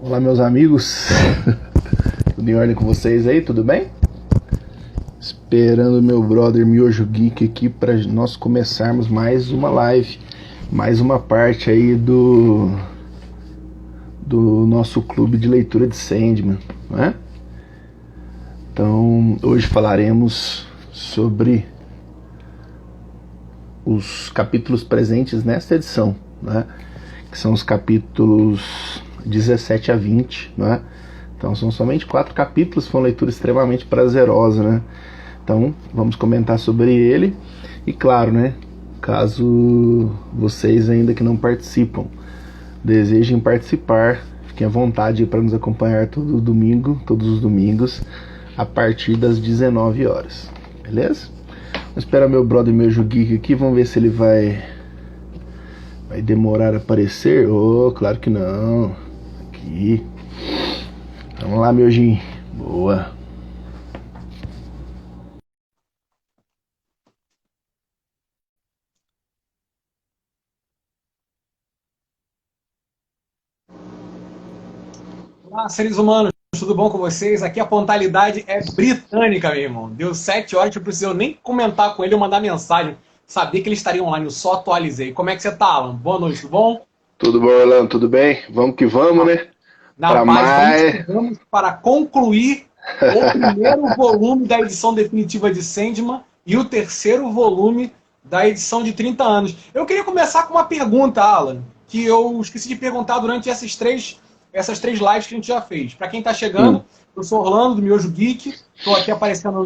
Olá, meus amigos. Tudo em ordem com vocês aí? Tudo bem? Esperando o meu brother Miojo Geek aqui para nós começarmos mais uma live, mais uma parte aí do nosso clube de leitura de Sandman, né? Então, hoje falaremos sobre os capítulos presentes nesta edição, né? Que são os capítulos 17 a 20, né? Então são somente 4 capítulos, foi uma leitura extremamente prazerosa, né? Então vamos comentar sobre ele. E claro, né, caso vocês ainda que não participam desejem participar, fiquem à vontade para nos acompanhar todo domingo, todos os domingos, a partir das 19 horas, beleza? Vou esperar meu brother Miojo Geek aqui, vamos ver se ele vai demorar a aparecer. Oh, claro que não. Aqui. Vamos lá, Miojinho. Boa. Olá, seres humanos, tudo bom com vocês? Aqui a pontualidade é britânica, meu irmão. Deu 7 horas, não precisou nem comentar com ele ou mandar mensagem. Sabia que ele estaria online, eu só atualizei. Como é que você tá, Alan? Boa noite, tudo bom? Tudo bom, Orlando? Tudo bem? Vamos que vamos, né? Na Para paz, mais. vamos para concluir o primeiro volume da edição definitiva de Sandman e o terceiro volume da edição de 30 anos. Eu queria começar com uma pergunta, Alan, que eu esqueci de perguntar durante essas três lives que a gente já fez. Para quem está chegando, eu sou Orlando, do Miojo Geek, estou aqui aparecendo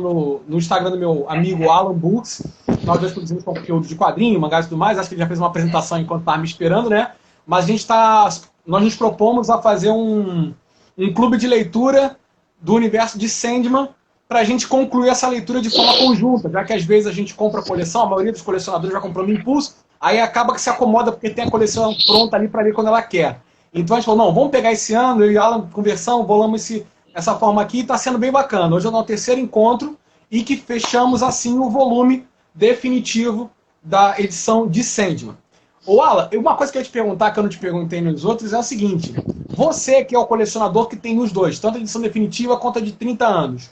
no Instagram do meu amigo Alan Books. Nós dois produzimos conteúdo de quadrinho, mangás e tudo mais. Acho que ele já fez uma apresentação enquanto estava me esperando, né? Mas nós nos propomos a fazer um clube de leitura do universo de Sandman para a gente concluir essa leitura de forma conjunta, já que às vezes a gente compra a coleção, a maioria dos colecionadores já comprou no impulso, aí acaba que se acomoda porque tem a coleção pronta ali para ler quando ela quer. Então a gente falou, não, vamos pegar esse ano, eu e Alan conversamos, bolamos essa forma aqui, está sendo bem bacana. Hoje é o nosso terceiro encontro e que fechamos assim o volume definitivo da edição de Sandman. Ô Alan, uma coisa que eu ia te perguntar, que eu não te perguntei nos outros, é o seguinte: você que é o colecionador que tem os dois, tanto a edição definitiva quanto a de 30 anos,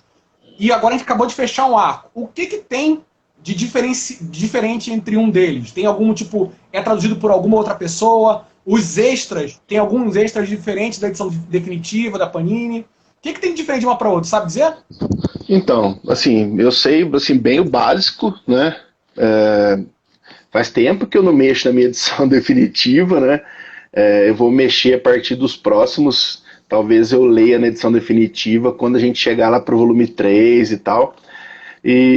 e agora a gente acabou de fechar um arco, o que tem de diferente entre um deles? Tem algum tipo, é traduzido por alguma outra pessoa? Os extras, tem alguns extras diferentes da edição definitiva, da Panini? O que tem de diferente de uma para outra, sabe dizer? Então, assim, eu sei assim, bem o básico, né? Faz tempo que eu não mexo na minha edição definitiva, né? Eu vou mexer a partir dos próximos. Talvez eu leia na edição definitiva quando a gente chegar lá pro volume 3 e tal.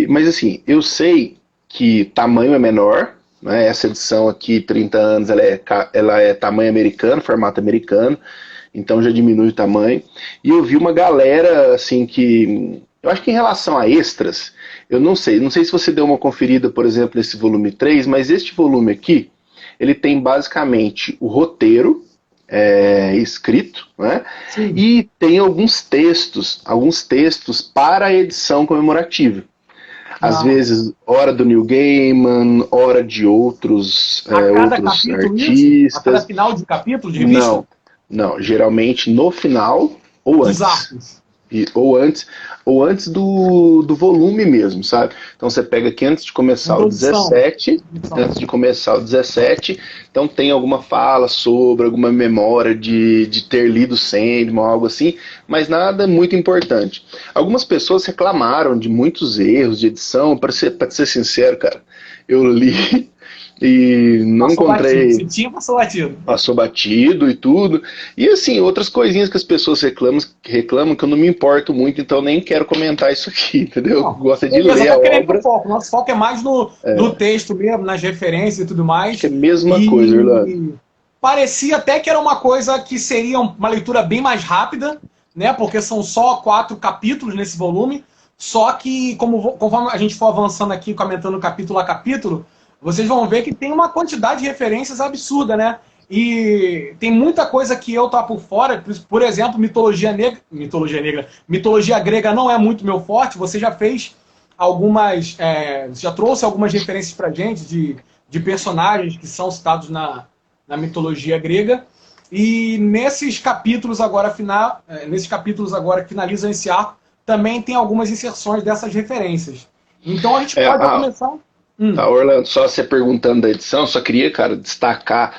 Mas assim, eu sei que tamanho é menor, né? Essa edição aqui, 30 anos, ela é tamanho americano, formato americano, então já diminui o tamanho. E eu vi uma galera, assim, que... Eu acho que em relação a extras, eu não sei se você deu uma conferida, por exemplo, nesse volume 3, mas este volume aqui, ele tem basicamente o roteiro escrito, né? Sim. E tem alguns textos para a edição comemorativa. Às vezes, hora do Neil Gaiman, hora de outros Capítulo isso? A cada artistas. final de capítulo de revista? Não, geralmente no final ou Dos antes. arcos. Ou antes do volume mesmo, sabe? Então você pega aqui antes de começar o 17, então tem alguma fala sobre, alguma memória de ter lido Sandman, algo assim, mas nada muito importante. Algumas pessoas reclamaram de muitos erros de edição, para ser sincero, cara, eu li e não Passou encontrei. batido. Se tinha, passou batido. Passou batido e tudo. E assim, outras coisinhas que as pessoas reclamam que eu não me importo muito, então nem quero comentar isso aqui, entendeu? Não, Gosta de beleza, ler tá a querendo obra. o foco. Nosso foco é mais no texto mesmo, nas referências e tudo mais. Acho que é a mesma coisa, Orlando. E parecia até que era uma coisa que seria uma leitura bem mais rápida, né? Porque são só 4 capítulos nesse volume. Só que, conforme a gente for avançando aqui, comentando capítulo a capítulo, vocês vão ver que tem uma quantidade de referências absurda, né? E tem muita coisa que eu tô por fora, por exemplo, mitologia grega não é muito meu forte. Você já fez já trouxe algumas referências pra gente de personagens que são citados na mitologia grega. E nesses capítulos agora que finalizam esse arco, também tem algumas inserções dessas referências. Então a gente pode começar. Tá, Orlando, só você perguntando da edição, só queria, cara, destacar.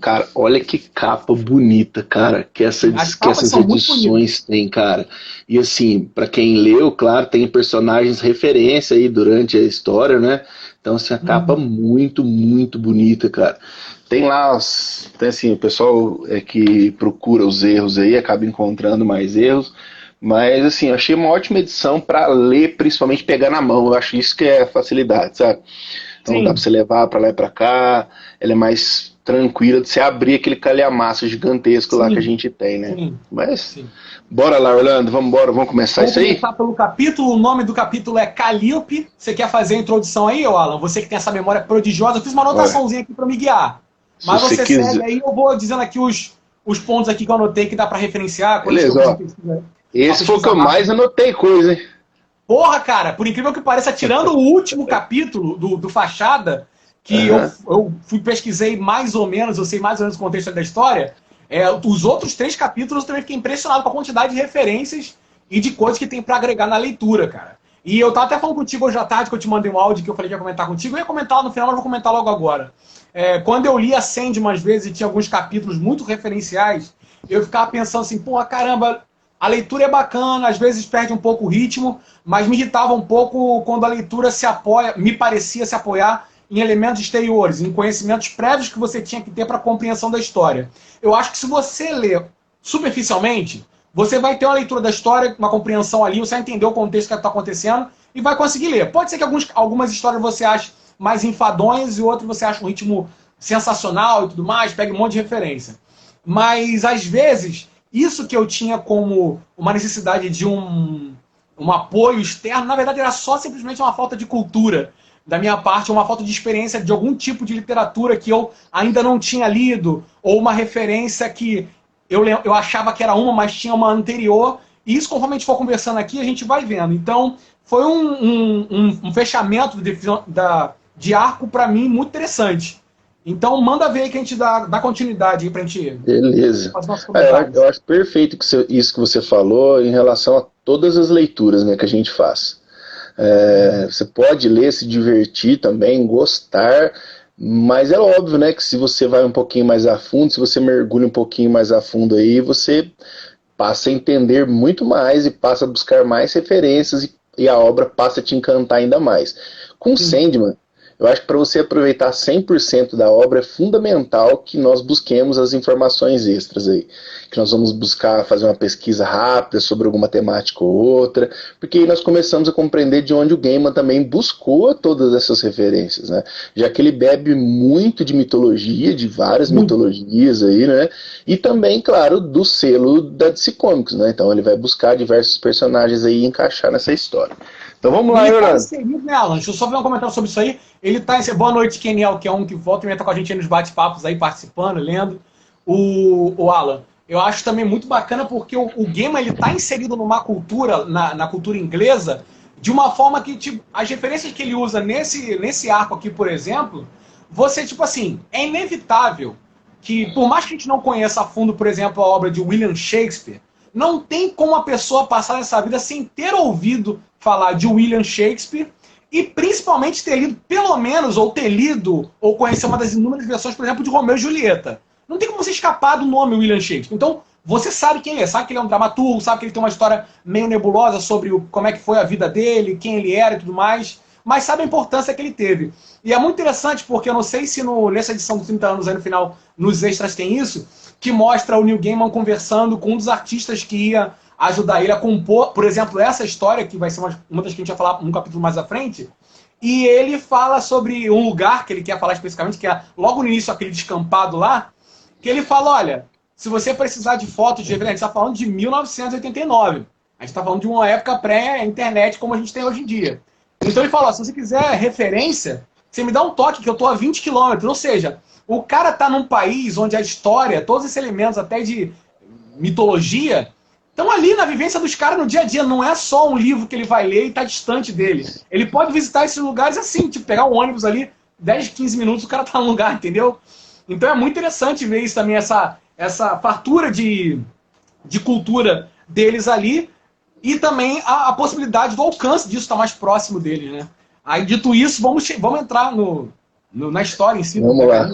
Cara, olha que capa bonita, cara, que essas edições têm, cara. E assim, pra quem leu, claro, tem personagens referência aí durante a história, né? Então, assim, a capa muito, muito bonita, cara. Tem lá, tem assim, o pessoal que procura os erros aí, acaba encontrando mais erros. Mas, assim, eu achei uma ótima edição para ler, principalmente pegar na mão. Eu acho isso que é facilidade, sabe? Então dá para você levar para lá e para cá. Ela é mais tranquila de você abrir aquele calhamaço gigantesco lá que a gente tem, né? Mas, bora lá, Orlando, vamos embora, vamos começar isso aí? Vamos começar pelo capítulo. O nome do capítulo é Calliope. Você quer fazer a introdução aí, Alan? Você que tem essa memória prodigiosa. Eu fiz uma anotaçãozinha aqui para me guiar. Mas você segue aí, eu vou dizendo aqui os pontos aqui que eu anotei que dá para referenciar. Beleza, ó. Esse foi o que eu mais anotei coisa, hein? Porra, cara, por incrível que pareça, tirando o último capítulo do Fachada, que eu pesquisei mais ou menos, eu sei mais ou menos o contexto da história, os outros 3 capítulos eu também fiquei impressionado com a quantidade de referências e de coisas que tem pra agregar na leitura, cara. E eu tava até falando contigo hoje à tarde, que eu te mandei um áudio que eu falei que ia comentar contigo, eu ia comentar lá no final, mas vou comentar logo agora. Quando eu li a Sandman às vezes e tinha alguns capítulos muito referenciais, eu ficava pensando assim, porra, caramba, a leitura é bacana, às vezes perde um pouco o ritmo, mas me irritava um pouco quando a leitura me parecia se apoiar em elementos exteriores, em conhecimentos prévios que você tinha que ter para a compreensão da história. Eu acho que se você ler superficialmente, você vai ter uma leitura da história, uma compreensão ali, você vai entender o contexto que está acontecendo e vai conseguir ler. Pode ser que algumas histórias você ache mais enfadonhas e outras você ache um ritmo sensacional e tudo mais, pegue um monte de referência. Mas, às vezes, isso que eu tinha como uma necessidade de um apoio externo, na verdade era só simplesmente uma falta de cultura da minha parte, uma falta de experiência de algum tipo de literatura que eu ainda não tinha lido, ou uma referência que eu achava que era uma, mas tinha uma anterior, e isso conforme a gente for conversando aqui, a gente vai vendo. Então, foi um fechamento de arco para mim muito interessante. Então, manda ver aí que a gente dá continuidade aí pra gente. Beleza. Eu acho perfeito isso que você falou em relação a todas as leituras, né, que a gente faz. Você pode ler, se divertir também, gostar, mas é óbvio, né, que se você vai um pouquinho mais a fundo, se você mergulha um pouquinho mais a fundo aí, você passa a entender muito mais e passa a buscar mais referências e a obra passa a te encantar ainda mais. Com Sandman, eu acho que para você aproveitar 100% da obra é fundamental que nós busquemos as informações extras aí. Que nós vamos buscar fazer uma pesquisa rápida sobre alguma temática ou outra, porque aí nós começamos a compreender de onde o Gaiman também buscou todas essas referências, né? Já que ele bebe muito de mitologia, de várias mitologias aí, né? E também, claro, do selo da DC Comics, né? Então ele vai buscar diversos personagens aí e encaixar nessa história. Então vamos lá, Orlando. Né, Alan? Deixa eu só ver um comentário sobre isso aí. Ele tá em... Boa noite, Keniel, que é um que volta e meia tá com a gente aí nos bate-papos aí, participando, lendo. O Alan, eu acho também muito bacana porque o Gaiman, ele tá inserido numa cultura, na cultura inglesa, de uma forma que, tipo, as referências que ele usa nesse arco aqui, por exemplo, você, tipo assim, é inevitável que, por mais que a gente não conheça a fundo, por exemplo, a obra de William Shakespeare, não tem como a pessoa passar nessa vida sem ter ouvido falar de William Shakespeare e principalmente ter lido, pelo menos, ou ter lido, ou conhecer uma das inúmeras versões, por exemplo, de Romeu e Julieta. Não tem como você escapar do nome William Shakespeare. Então, você sabe quem ele é, sabe que ele é um dramaturgo, sabe que ele tem uma história meio nebulosa sobre como é que foi a vida dele, quem ele era e tudo mais, mas sabe a importância que ele teve. E é muito interessante porque eu não sei se nessa edição dos 30 anos aí no final, nos extras tem isso, que mostra o Neil Gaiman conversando com um dos artistas que ia ajudar ele a compor, por exemplo, essa história, que vai ser uma das que a gente vai falar um capítulo mais à frente, e ele fala sobre um lugar que ele quer falar especificamente, que é logo no início aquele descampado lá, que ele fala, olha, se você precisar de fotos de referência, a gente está falando de 1989, a gente está falando de uma época pré-internet como a gente tem hoje em dia. Então ele falou, se você quiser referência, você me dá um toque que eu estou a 20 quilômetros, ou seja, o cara está num país onde a história, todos esses elementos até de mitologia, estão ali na vivência dos caras no dia a dia. Não é só um livro que ele vai ler e está distante dele. Ele pode visitar esses lugares assim, tipo, pegar um ônibus ali, 10, 15 minutos, o cara está no lugar, entendeu? Então é muito interessante ver isso também, essa essa fartura de cultura deles ali, e também a possibilidade do alcance disso estar mais próximo deles, né? Aí, dito isso, vamos entrar na história em si. Vamos lá.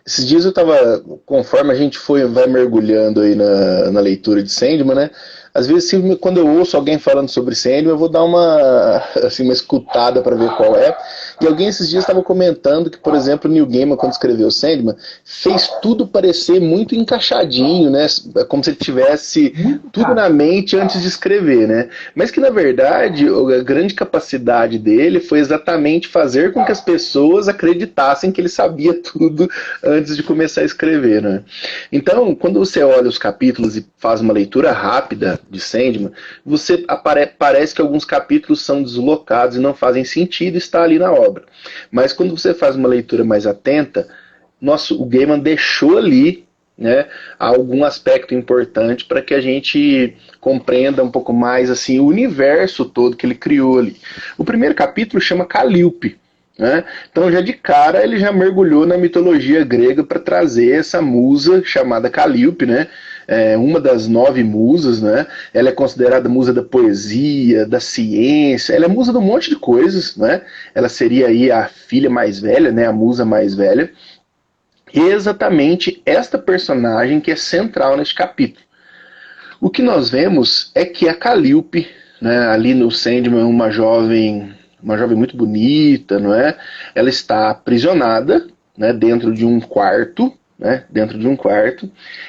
Esses dias eu estava, conforme a gente vai mergulhando aí na leitura de Sandman, né? Às vezes, quando eu ouço alguém falando sobre Sandman, eu vou dar uma escutada para ver qual é. E alguém esses dias estava comentando que, por exemplo, o Neil Gaiman, quando escreveu Sandman, fez tudo parecer muito encaixadinho, né? Como se ele tivesse tudo na mente antes de escrever, né? Mas que, na verdade, a grande capacidade dele foi exatamente fazer com que as pessoas acreditassem que ele sabia tudo antes de começar a escrever, né? Então, quando você olha os capítulos e faz uma leitura rápida de Sandman, parece que alguns capítulos são deslocados e não fazem sentido estar ali na obra. Mas quando você faz uma leitura mais atenta, o Gaiman deixou ali, né, algum aspecto importante para que a gente compreenda um pouco mais assim, o universo todo que ele criou ali. O primeiro capítulo chama Calliope, né? Então já de cara ele já mergulhou na mitologia grega para trazer essa musa chamada Calliope, né? Uma das 9 musas, né? Ela é considerada musa da poesia, da ciência, ela é musa de um monte de coisas, né? Ela seria aí a filha mais velha, né? A musa mais velha. E é exatamente esta personagem que é central neste capítulo. O que nós vemos é que a Calliope, né, ali no Sandman, uma jovem muito bonita, não é? Ela está aprisionada, né, dentro de um quarto,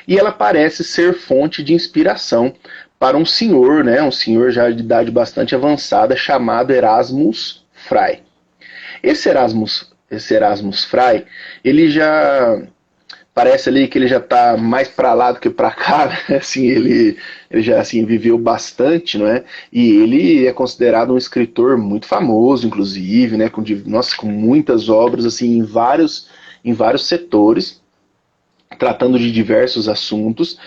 e ela parece ser fonte de inspiração para um senhor, né, um senhor já de idade bastante avançada, chamado Erasmus Fry. Esse Erasmus Fry, ele já parece ali que ele já está mais para lá do que para cá, né? Assim, ele já assim, viveu bastante, não é? E ele é considerado um escritor muito famoso, inclusive, né? Com muitas obras assim, em vários setores, tratando de diversos assuntos.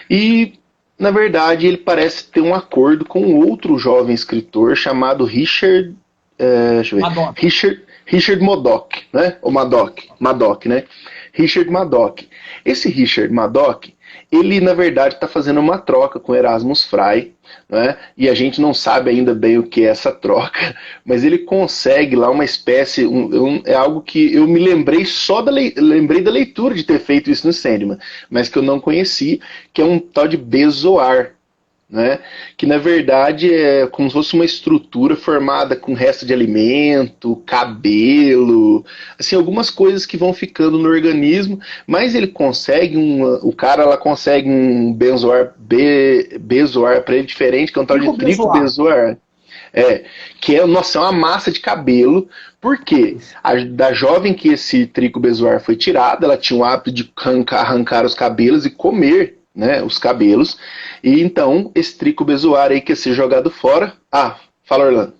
E, na verdade, ele parece ter um acordo com outro jovem escritor chamado Richard Madoc, né? Ou Madoc, né? Richard Madoc. Esse Richard Madoc, ele na verdade está fazendo uma troca com Erasmus Fry, né? E a gente não sabe ainda bem o que é essa troca, mas ele consegue lá uma espécie, é algo que eu me lembrei lembrei da leitura de ter feito isso no Sandman, mas que eu não conheci, que é um tal de bezoar, né? Que na verdade é como se fosse uma estrutura formada com resto de alimento, cabelo, assim, algumas coisas que vão ficando no organismo, mas ele consegue o cara lá consegue um bezoar para ele diferente, que é um tal de tricobezoar. Que é uma massa de cabelo, porque da jovem que esse tricobezoar foi tirado, ela tinha o hábito de arrancar os cabelos e comer, né, os cabelos, e então esse tricobezoar aí que ia ser jogado fora. Fala, Orlando.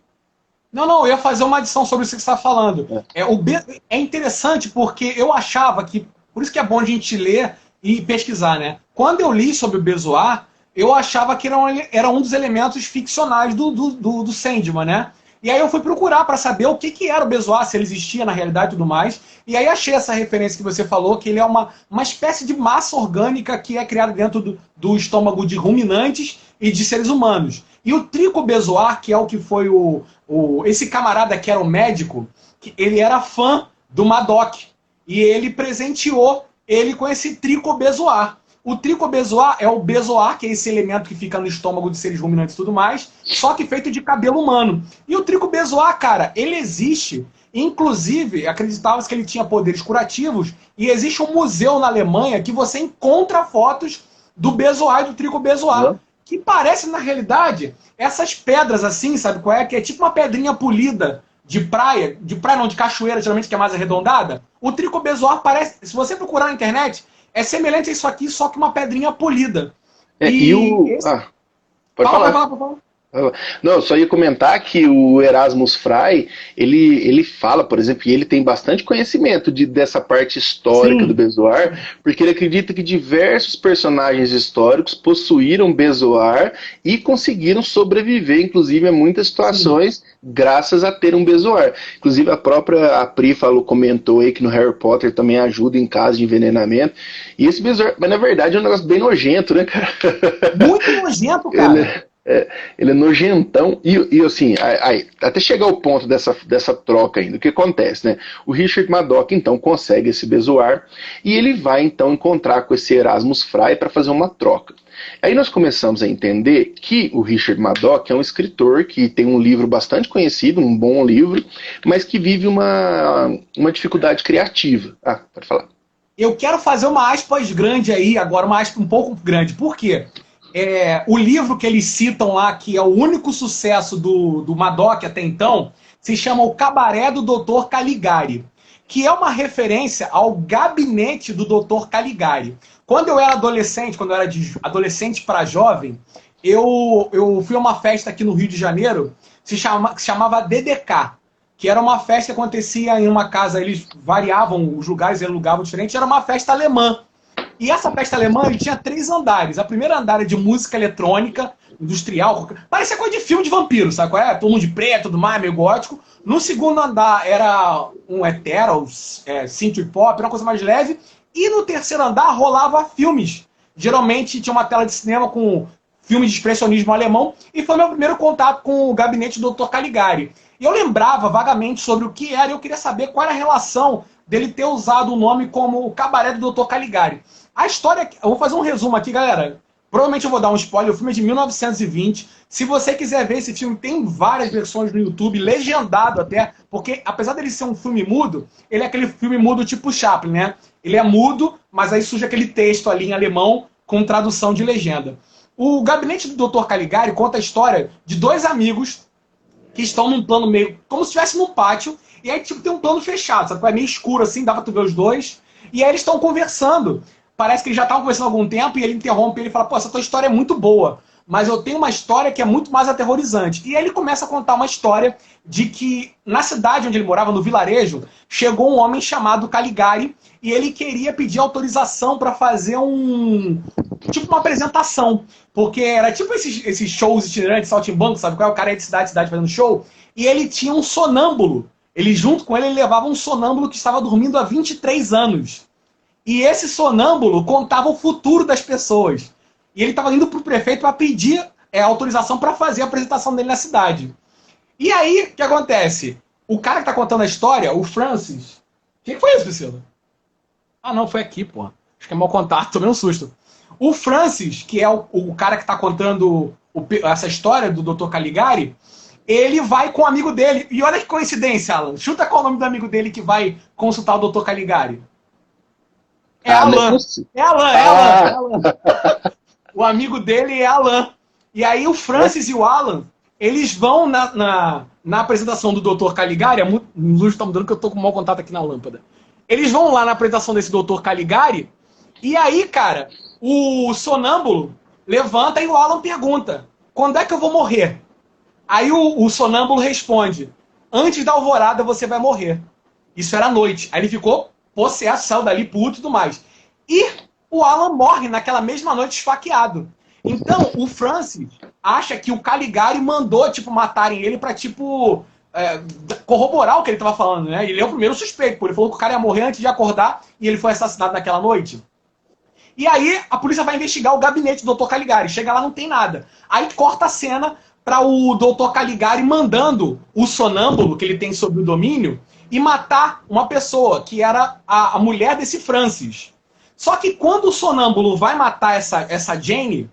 Não, eu ia fazer uma adição sobre isso que você está falando. É interessante porque eu achava que, por isso que é bom a gente ler e pesquisar, né? Quando eu li sobre o bezoar, eu achava que era um dos elementos ficcionais do Sandman, né? E aí eu fui procurar para saber o que era o bezoar, se ele existia na realidade e tudo mais. E aí achei essa referência que você falou, que ele é uma espécie de massa orgânica que é criada dentro do estômago de ruminantes e de seres humanos. E o tricobezoar, que é o que foi esse camarada que era o médico, ele era fã do Madoc. E ele presenteou ele com esse tricobezoar. O tricobezoar é o bezoar, que é esse elemento que fica no estômago de seres ruminantes e tudo mais, só que feito de cabelo humano. E o tricobezoar, cara, ele existe. Inclusive, acreditava-se que ele tinha poderes curativos, e existe um museu na Alemanha que você encontra fotos do bezoar e do tricobezoar, que parece, na realidade, essas pedras assim, sabe qual é? Que é tipo uma pedrinha polida de praia não, de cachoeira, geralmente, que é mais arredondada. O tricobezoar parece, se você procurar na internet, é semelhante a isso aqui, só que uma pedrinha polida. Pode falar. Não, eu só ia comentar que o Erasmus Frei, ele fala, por exemplo, e ele tem bastante conhecimento dessa parte histórica do Sim. Bezoar, porque ele acredita que diversos personagens históricos possuíram Bezoar e conseguiram sobreviver, inclusive, a muitas Sim. situações, graças a ter um Bezoar. Inclusive, a própria Pri comentou aí que no Harry Potter também ajuda em caso de envenenamento. E esse Bezoar, mas na verdade é um negócio bem nojento, né, cara? Muito nojento, Ele, cara. ele é nojentão. E assim, até chegar ao ponto dessa troca ainda, o que acontece, né? O Richard Madoc, então, consegue esse bezoar e ele vai, então, encontrar com esse Erasmus Frei para fazer uma troca. Aí nós começamos a entender que o Richard Madoc é um escritor que tem um livro bastante conhecido, um bom livro, mas que vive uma dificuldade criativa. Ah, pode falar. Eu quero fazer uma aspas grande aí, agora uma aspas um pouco grande. Por quê? O livro que eles citam lá, que é o único sucesso do Madoc até então, se chama O Cabaré do Dr. Caligari, que é uma referência ao gabinete do Dr. Caligari. Quando eu era adolescente, quando eu era de adolescente para jovem, eu fui a uma festa aqui no Rio de Janeiro que se chamava DDK, que era uma festa que acontecia em uma casa, eles variavam os lugares, eles alugavam diferente, era uma festa alemã. E essa festa alemã ele tinha 3 andares. A primeira andar é de música eletrônica, industrial, parecia coisa de filme de vampiro, sabe qual é? Todo mundo de preto, tudo mais, meio gótico. No segundo andar era um hetero, synth pop, era uma coisa mais leve. E no terceiro andar rolava filmes. Geralmente tinha uma tela de cinema com filmes de expressionismo alemão. E foi meu primeiro contato com o gabinete do Dr. Caligari. E eu lembrava vagamente sobre o que era e eu queria saber qual era a relação dele ter usado o nome como o Cabaré do Dr. Caligari. A história, eu vou fazer um resumo aqui, galera. Provavelmente eu vou dar um spoiler, o filme é de 1920. Se você quiser ver esse filme, tem várias versões no YouTube, legendado até, porque apesar dele ser um filme mudo, ele é aquele filme mudo tipo Chaplin, né? Ele é mudo, mas aí surge aquele texto ali em alemão com tradução de legenda. O Gabinete do Dr. Caligari conta a história de 2 amigos que estão num plano meio, como se estivesse num pátio, e aí tipo tem um plano fechado, sabe? É meio escuro assim, dá pra tu ver os dois, e aí eles estão conversando. Parece que eles já estavam conversando há algum tempo e ele interrompe ele e fala, pô, essa tua história é muito boa, mas eu tenho uma história que é muito mais aterrorizante. E aí ele começa a contar uma história de que na cidade onde ele morava, no vilarejo, chegou um homem chamado Caligari e ele queria pedir autorização para fazer tipo uma apresentação, porque era tipo esses shows itinerantes, saltimbanco, sabe qual é? O cara ia de cidade em cidade fazendo show, e ele tinha um sonâmbulo. Ele, junto com ele levava um sonâmbulo que estava dormindo há 23 anos. E esse sonâmbulo contava o futuro das pessoas. E ele estava indo para o prefeito para pedir autorização para fazer a apresentação dele na cidade. E aí, o que acontece? O cara que está contando a história, o Francis... O que foi isso, Priscila? Ah, não, foi aqui, pô. Acho que é mau contato, tomei um susto. O Francis, que é o cara que está contando essa história do Dr. Caligari, ele vai com o amigo dele. E olha que coincidência, Alan. Chuta qual é o nome do amigo dele que vai consultar o Dr. Caligari. É Ah, Alan. É Alan, é Alan, é ah, Alan. O amigo dele é Alan. E aí o Francis e o Alan, eles vão na apresentação do Dr. Caligari, o luz está mudando que eu tô com mau contato aqui na lâmpada. Eles vão lá na apresentação desse Dr. Caligari, e aí, cara, o sonâmbulo levanta e o Alan pergunta, quando é que eu vou morrer? Aí o sonâmbulo responde, antes da alvorada você vai morrer. Isso era noite. Aí ele ficou possesso, saiu dali puto e tudo mais. E o Alan morre naquela mesma noite esfaqueado. Então, o Francis acha que o Caligari mandou, tipo, matarem ele pra, tipo, corroborar o que ele tava falando, né? Ele é o primeiro suspeito, pô. Ele falou que o cara ia morrer antes de acordar e ele foi assassinado naquela noite. E aí, a polícia vai investigar o gabinete do Dr. Caligari. Chega lá, não tem nada. Aí corta a cena para o Dr. Caligari mandando o sonâmbulo que ele tem sob o domínio e matar uma pessoa, que era a mulher desse Francis. Só que quando o sonâmbulo vai matar essa Jane,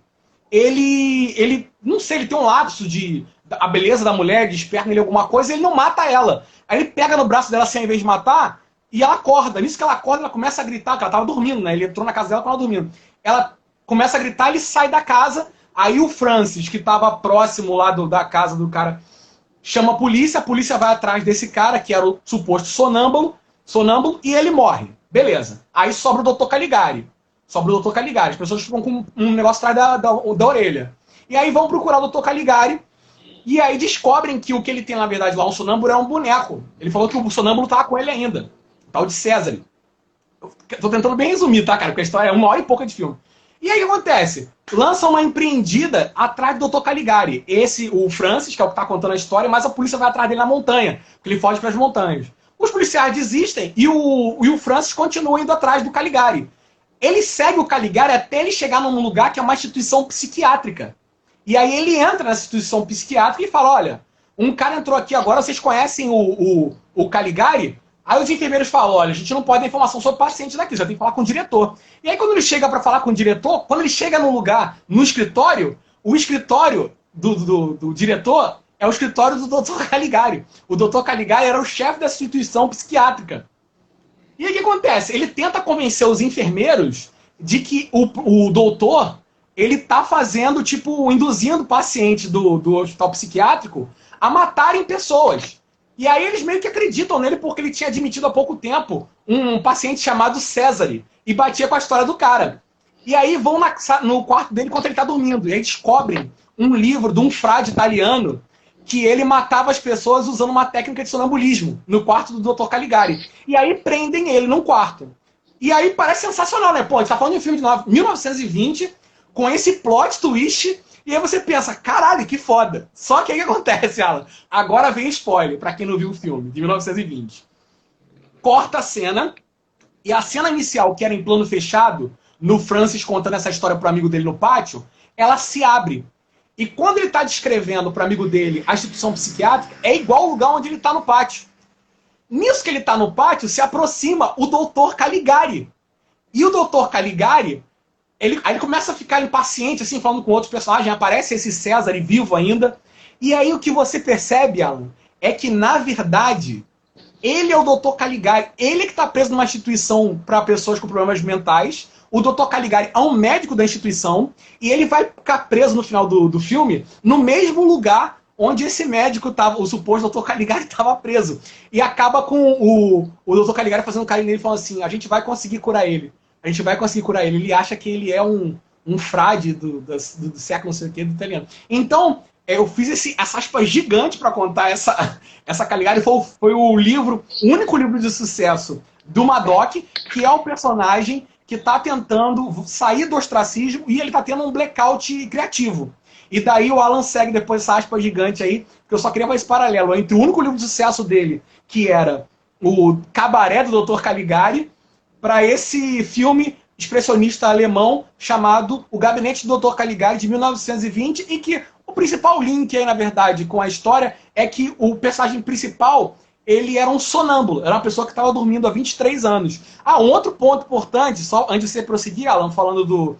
ele não sei, ele tem um lapso de a beleza da mulher, desperta nele alguma coisa, e ele não mata ela. Aí ele pega no braço dela assim, ao invés de matar, e ela acorda. Nisso que ela acorda, ela começa a gritar, porque ela estava dormindo, né? Ele entrou na casa dela quando ela dormindo. Ela começa a gritar, ele sai da casa, aí o Francis, que estava próximo lá da casa do cara, chama a polícia vai atrás desse cara, que era o suposto sonâmbulo, e ele morre. Beleza. Aí sobra o Dr. Caligari. Sobra o Dr. Caligari. As pessoas ficam com um negócio atrás da orelha. E aí vão procurar o Dr. Caligari. E aí descobrem que o que ele tem, na verdade, lá, um sonâmbulo, é um boneco. Ele falou que o sonâmbulo tava com ele ainda. O tal de César. Tô tentando bem resumir, tá, cara? Porque a história é 1 hora e pouca de filme. E aí o que acontece? Lança uma empreendida atrás do Dr. Caligari. O Francis, que é o que tá contando a história, mas a polícia vai atrás dele na montanha, porque ele foge para as montanhas. Os policiais desistem e o Francis continua indo atrás do Caligari. Ele segue o Caligari até ele chegar num lugar que é uma instituição psiquiátrica. E aí ele entra nessa instituição psiquiátrica e fala, olha, um cara entrou aqui agora, vocês conhecem o Caligari? Aí os enfermeiros falam, olha, a gente não pode dar informação sobre o paciente daqui, já tem que falar com o diretor. E aí quando ele chega para falar com o diretor, quando ele chega num lugar, no escritório, o escritório do diretor é o escritório do Dr. Caligari. O Dr. Caligari era o chefe dessa instituição psiquiátrica. E aí o que acontece? Ele tenta convencer os enfermeiros de que o doutor, ele tá fazendo, tipo, induzindo pacientes do hospital psiquiátrico a matarem pessoas. E aí eles meio que acreditam nele porque ele tinha admitido há pouco tempo um paciente chamado César e batia com a história do cara. E aí vão no quarto dele enquanto ele tá dormindo. E aí descobrem um livro de um frade italiano que ele matava as pessoas usando uma técnica de sonambulismo no quarto do Dr. Caligari. E aí prendem ele num quarto. E aí parece sensacional, né? Pô, a gente tá falando de um filme de 1920 com esse plot twist. E aí você pensa, caralho, que foda. Só que aí o que acontece, Alan? Agora vem spoiler, pra quem não viu o filme, de 1920. Corta a cena, e a cena inicial, que era em plano fechado, no Francis contando essa história pro amigo dele no pátio, ela se abre. E quando ele tá descrevendo pro amigo dele a instituição psiquiátrica, é igual ao lugar onde ele tá no pátio. Nisso que ele tá no pátio, se aproxima o Dr. Caligari. E o Dr. Caligari... Aí ele começa a ficar impaciente, assim, falando com outros personagens, aparece esse César vivo ainda. E aí o que você percebe, Alan, é que, na verdade, ele é o Dr. Caligari. Ele que está preso numa instituição para pessoas com problemas mentais. O Dr. Caligari é um médico da instituição e ele vai ficar preso no final do filme no mesmo lugar onde esse médico estava, o suposto Dr. Caligari estava preso. E acaba com o Dr. Caligari fazendo carinho nele e falando assim, a gente vai conseguir curar ele. A gente vai conseguir curar ele. Ele acha que ele é um frade do século, não sei o que, do italiano. Então, eu fiz essa aspa gigante para contar essa Caligari. Foi o único livro de sucesso do Madoc, que é o personagem que está tentando sair do ostracismo e ele está tendo um blackout criativo. E daí o Alan segue depois essa aspa gigante aí, que eu só queria fazer esse paralelo entre o único livro de sucesso dele, que era o Cabaré do Dr. Caligari, para esse filme expressionista alemão chamado O Gabinete do Dr. Caligari, de 1920, e que o principal link aí, na verdade, com a história é que o personagem principal, ele era um sonâmbulo, era uma pessoa que estava dormindo há 23 anos. Um outro ponto importante, só antes de você prosseguir, Alan, falando do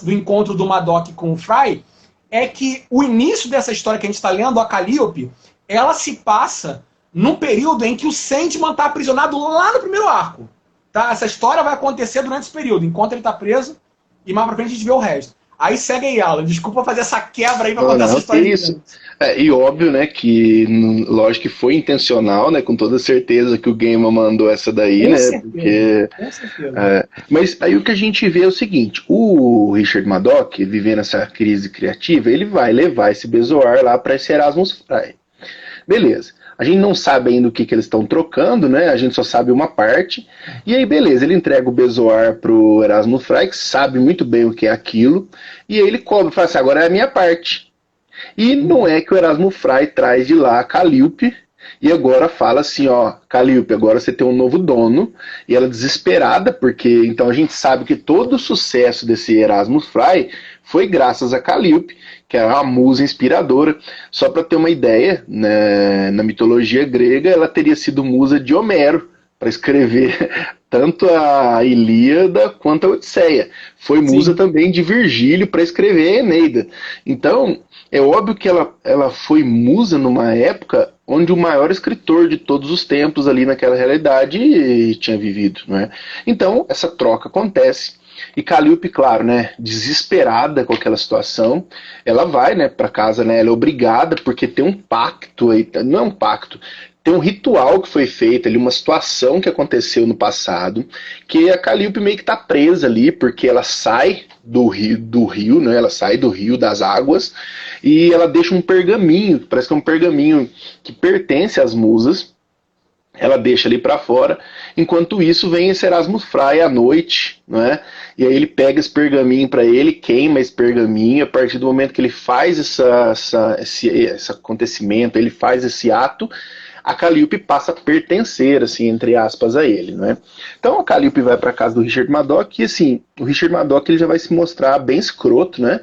encontro do Madoc com o Fry, é que o início dessa história que a gente está lendo, a Calliope, ela se passa num período em que o Sandman está aprisionado lá no primeiro arco. Tá? Essa história vai acontecer durante esse período, enquanto ele está preso, e mais pra frente a gente vê o resto. Aí segue aí, Alan. Desculpa fazer essa quebra aí pra contar essa história. Isso. E óbvio, né, que lógico que foi intencional, né, com toda certeza que o Gaiman mandou essa daí, com né, certeza, porque... Com certeza. Mas aí o que a gente vê é o seguinte, o Richard Madoc, vivendo essa crise criativa, ele vai levar esse Bezoar lá para esse Erasmus Fry. Beleza. A gente não sabe ainda o que eles estão trocando, né? A gente só sabe uma parte. E aí, beleza, ele entrega o Bezoar pro Erasmus Fry, que sabe muito bem o que é aquilo. E aí ele cobra, fala assim, agora é a minha parte. E não é que o Erasmus Fry traz de lá a Calliope e agora fala assim, ó, Calliope, agora você tem um novo dono. E ela desesperada, porque então a gente sabe que todo o sucesso desse Erasmus Fry foi graças a Calliope, que era uma musa inspiradora. Só para ter uma ideia, né, na mitologia grega, ela teria sido musa de Homero para escrever tanto a Ilíada quanto a Odisseia. Foi musa Sim. também de Virgílio para escrever a Eneida. Então, é óbvio que ela foi musa numa época onde o maior escritor de todos os tempos ali naquela realidade tinha vivido. Né? Então, essa troca acontece. E Calliope, claro, né, desesperada com aquela situação, ela vai, né, para casa, né, ela é obrigada, porque tem um pacto aí, não é um pacto, tem um ritual que foi feito ali, uma situação que aconteceu no passado, que a Calliope meio que tá presa ali, porque ela sai do rio, né, ela sai do rio das águas, e ela deixa um pergaminho, parece que é um pergaminho que pertence às musas, ela deixa ali para fora. Enquanto isso, vem esse Erasmus Frei à noite, né? E aí ele pega esse pergaminho para ele, queima esse pergaminho. A partir do momento que ele faz esse acontecimento, ele faz esse ato, a Calliope passa a pertencer, assim, entre aspas, a ele, né? Então a Calliope vai para casa do Richard Madoc e, assim, o Richard Madoc ele já vai se mostrar bem escroto, né?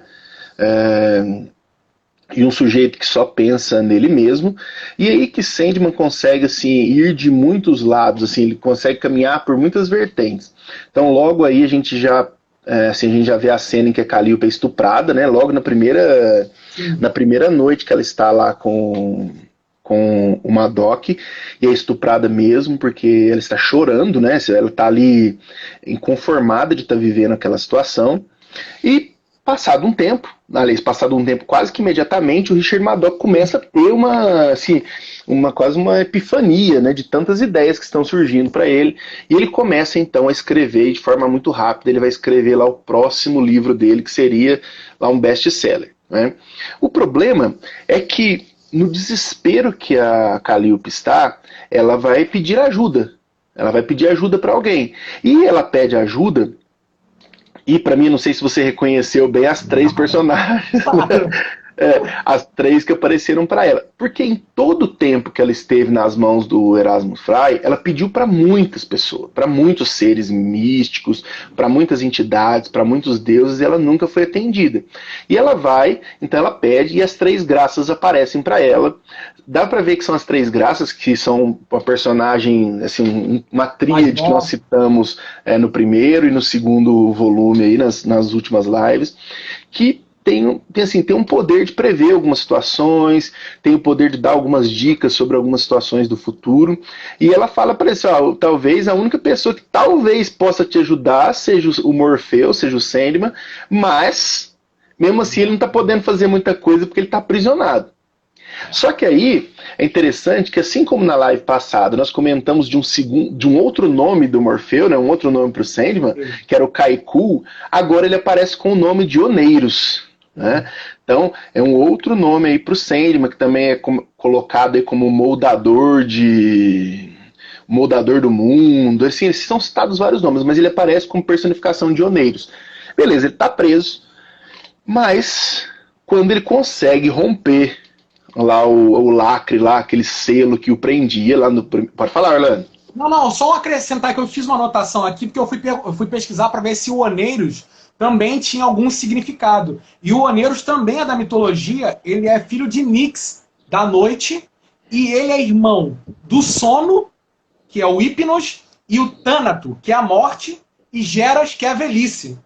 E um sujeito que só pensa nele mesmo, e aí que Sandman consegue assim ir de muitos lados, assim, ele consegue caminhar por muitas vertentes. Então logo aí a gente já vê a cena em que a Calliope é estuprada, né? Logo na primeira noite que ela está lá com o Madoc, e é estuprada mesmo, porque ela está chorando, né? Ela está ali inconformada de estar vivendo aquela situação. E passado um tempo quase que imediatamente, o Richard Madoc começa a ter quase uma epifania, né, de tantas ideias que estão surgindo para ele, e ele começa então a escrever de forma muito rápida. Ele vai escrever lá o próximo livro dele, que seria lá um best-seller, né? O problema é que no desespero que a Calliope está, ela vai pedir ajuda. Ela vai pedir ajuda para alguém. E ela pede ajuda. E para mim, não sei se você reconheceu bem as três personagens, as três que apareceram para ela. Porque em todo o tempo que ela esteve nas mãos do Erasmus Frei, ela pediu para muitas pessoas, para muitos seres místicos, para muitas entidades, para muitos deuses, e ela nunca foi atendida. E ela vai, então ela pede, e as três graças aparecem para ela. Dá para ver que são as três graças, que são uma personagem, assim, uma tríade que nós citamos no primeiro e no segundo volume, aí, nas últimas lives, que tem um poder de prever algumas situações, tem o poder de dar algumas dicas sobre algumas situações do futuro. E ela fala para ele, talvez a única pessoa que talvez possa te ajudar seja o Morfeu, seja o Sandman, mas mesmo assim ele não está podendo fazer muita coisa porque ele está aprisionado. Só que aí é interessante que, assim como na live passada nós comentamos de um outro nome do Morfeu, né, um outro nome para o Sandman, que era o Kaiku, agora ele aparece com o nome de Oneiros, né? Então é um outro nome aí para o Sandman, que também é colocado aí como moldador do mundo. Assim, são citados vários nomes, mas ele aparece como personificação de Oneiros. Beleza, ele está preso, mas quando ele consegue romper lá o lacre, lá, aquele selo que o prendia lá no... Pode falar, Orlando. Não, só acrescentar que eu fiz uma anotação aqui, porque eu fui pesquisar para ver se o Oneiros também tinha algum significado. E o Oneiros também é da mitologia, ele é filho de Nix, da noite, e ele é irmão do sono, que é o Hipnos, e o Tânato, que é a morte, e Geras, que é a velhice.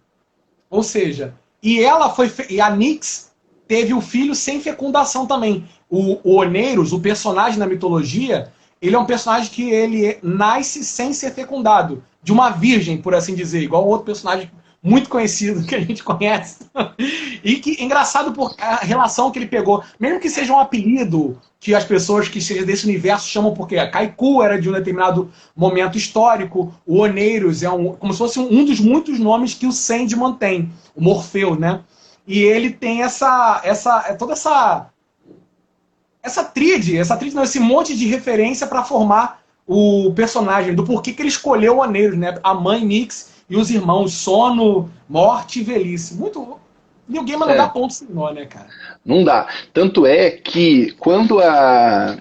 Ou seja, e a Nix teve o filho sem fecundação também. O Oneiros, o personagem na mitologia, ele é um personagem que ele nasce sem ser fecundado, de uma virgem, por assim dizer, igual outro personagem muito conhecido que a gente conhece. E que engraçado por a relação que ele pegou, mesmo que seja um apelido que as pessoas que sejam desse universo chamam, porque a Kaiku era de um determinado momento histórico, o Oneiros é como se fosse um dos muitos nomes que o Sandman tem, o Morfeu, né? E ele tem toda essa tríade, não, esse monte de referência para formar o personagem, do porquê que ele escolheu o Oneiros, né? A mãe Nix e os irmãos Sono, Morte e Velhice. Muito... New Gaiman não dá ponto sem nó, né, cara? Não dá. Tanto é que quando a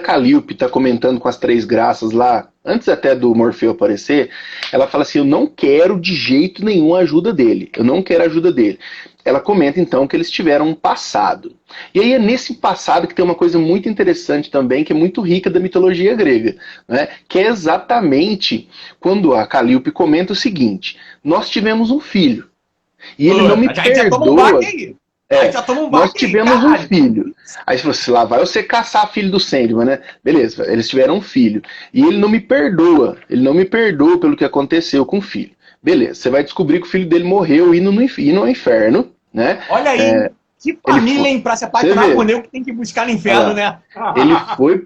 Calliope está comentando com as três graças lá, antes até do Morfeu aparecer, ela fala assim, eu não quero de jeito nenhum a ajuda dele. Eu não quero a ajuda dele. Ela comenta então que eles tiveram um passado. E aí é nesse passado que tem uma coisa muito interessante também, que é muito rica da mitologia grega, né? Que é exatamente quando a Calliope comenta o seguinte, nós tivemos um filho, e ele não me perdoa... Nós tivemos um filho. Aí você lá vai você caçar filho do Sandman, né? Beleza, eles tiveram um filho. E ele não me perdoa. Ele não me perdoa pelo que aconteceu com o filho. Beleza, você vai descobrir que o filho dele morreu indo ao inferno, né? Olha aí. Que família, hein, pra se apaixonar por nego que tem que buscar no inferno, né? Ele foi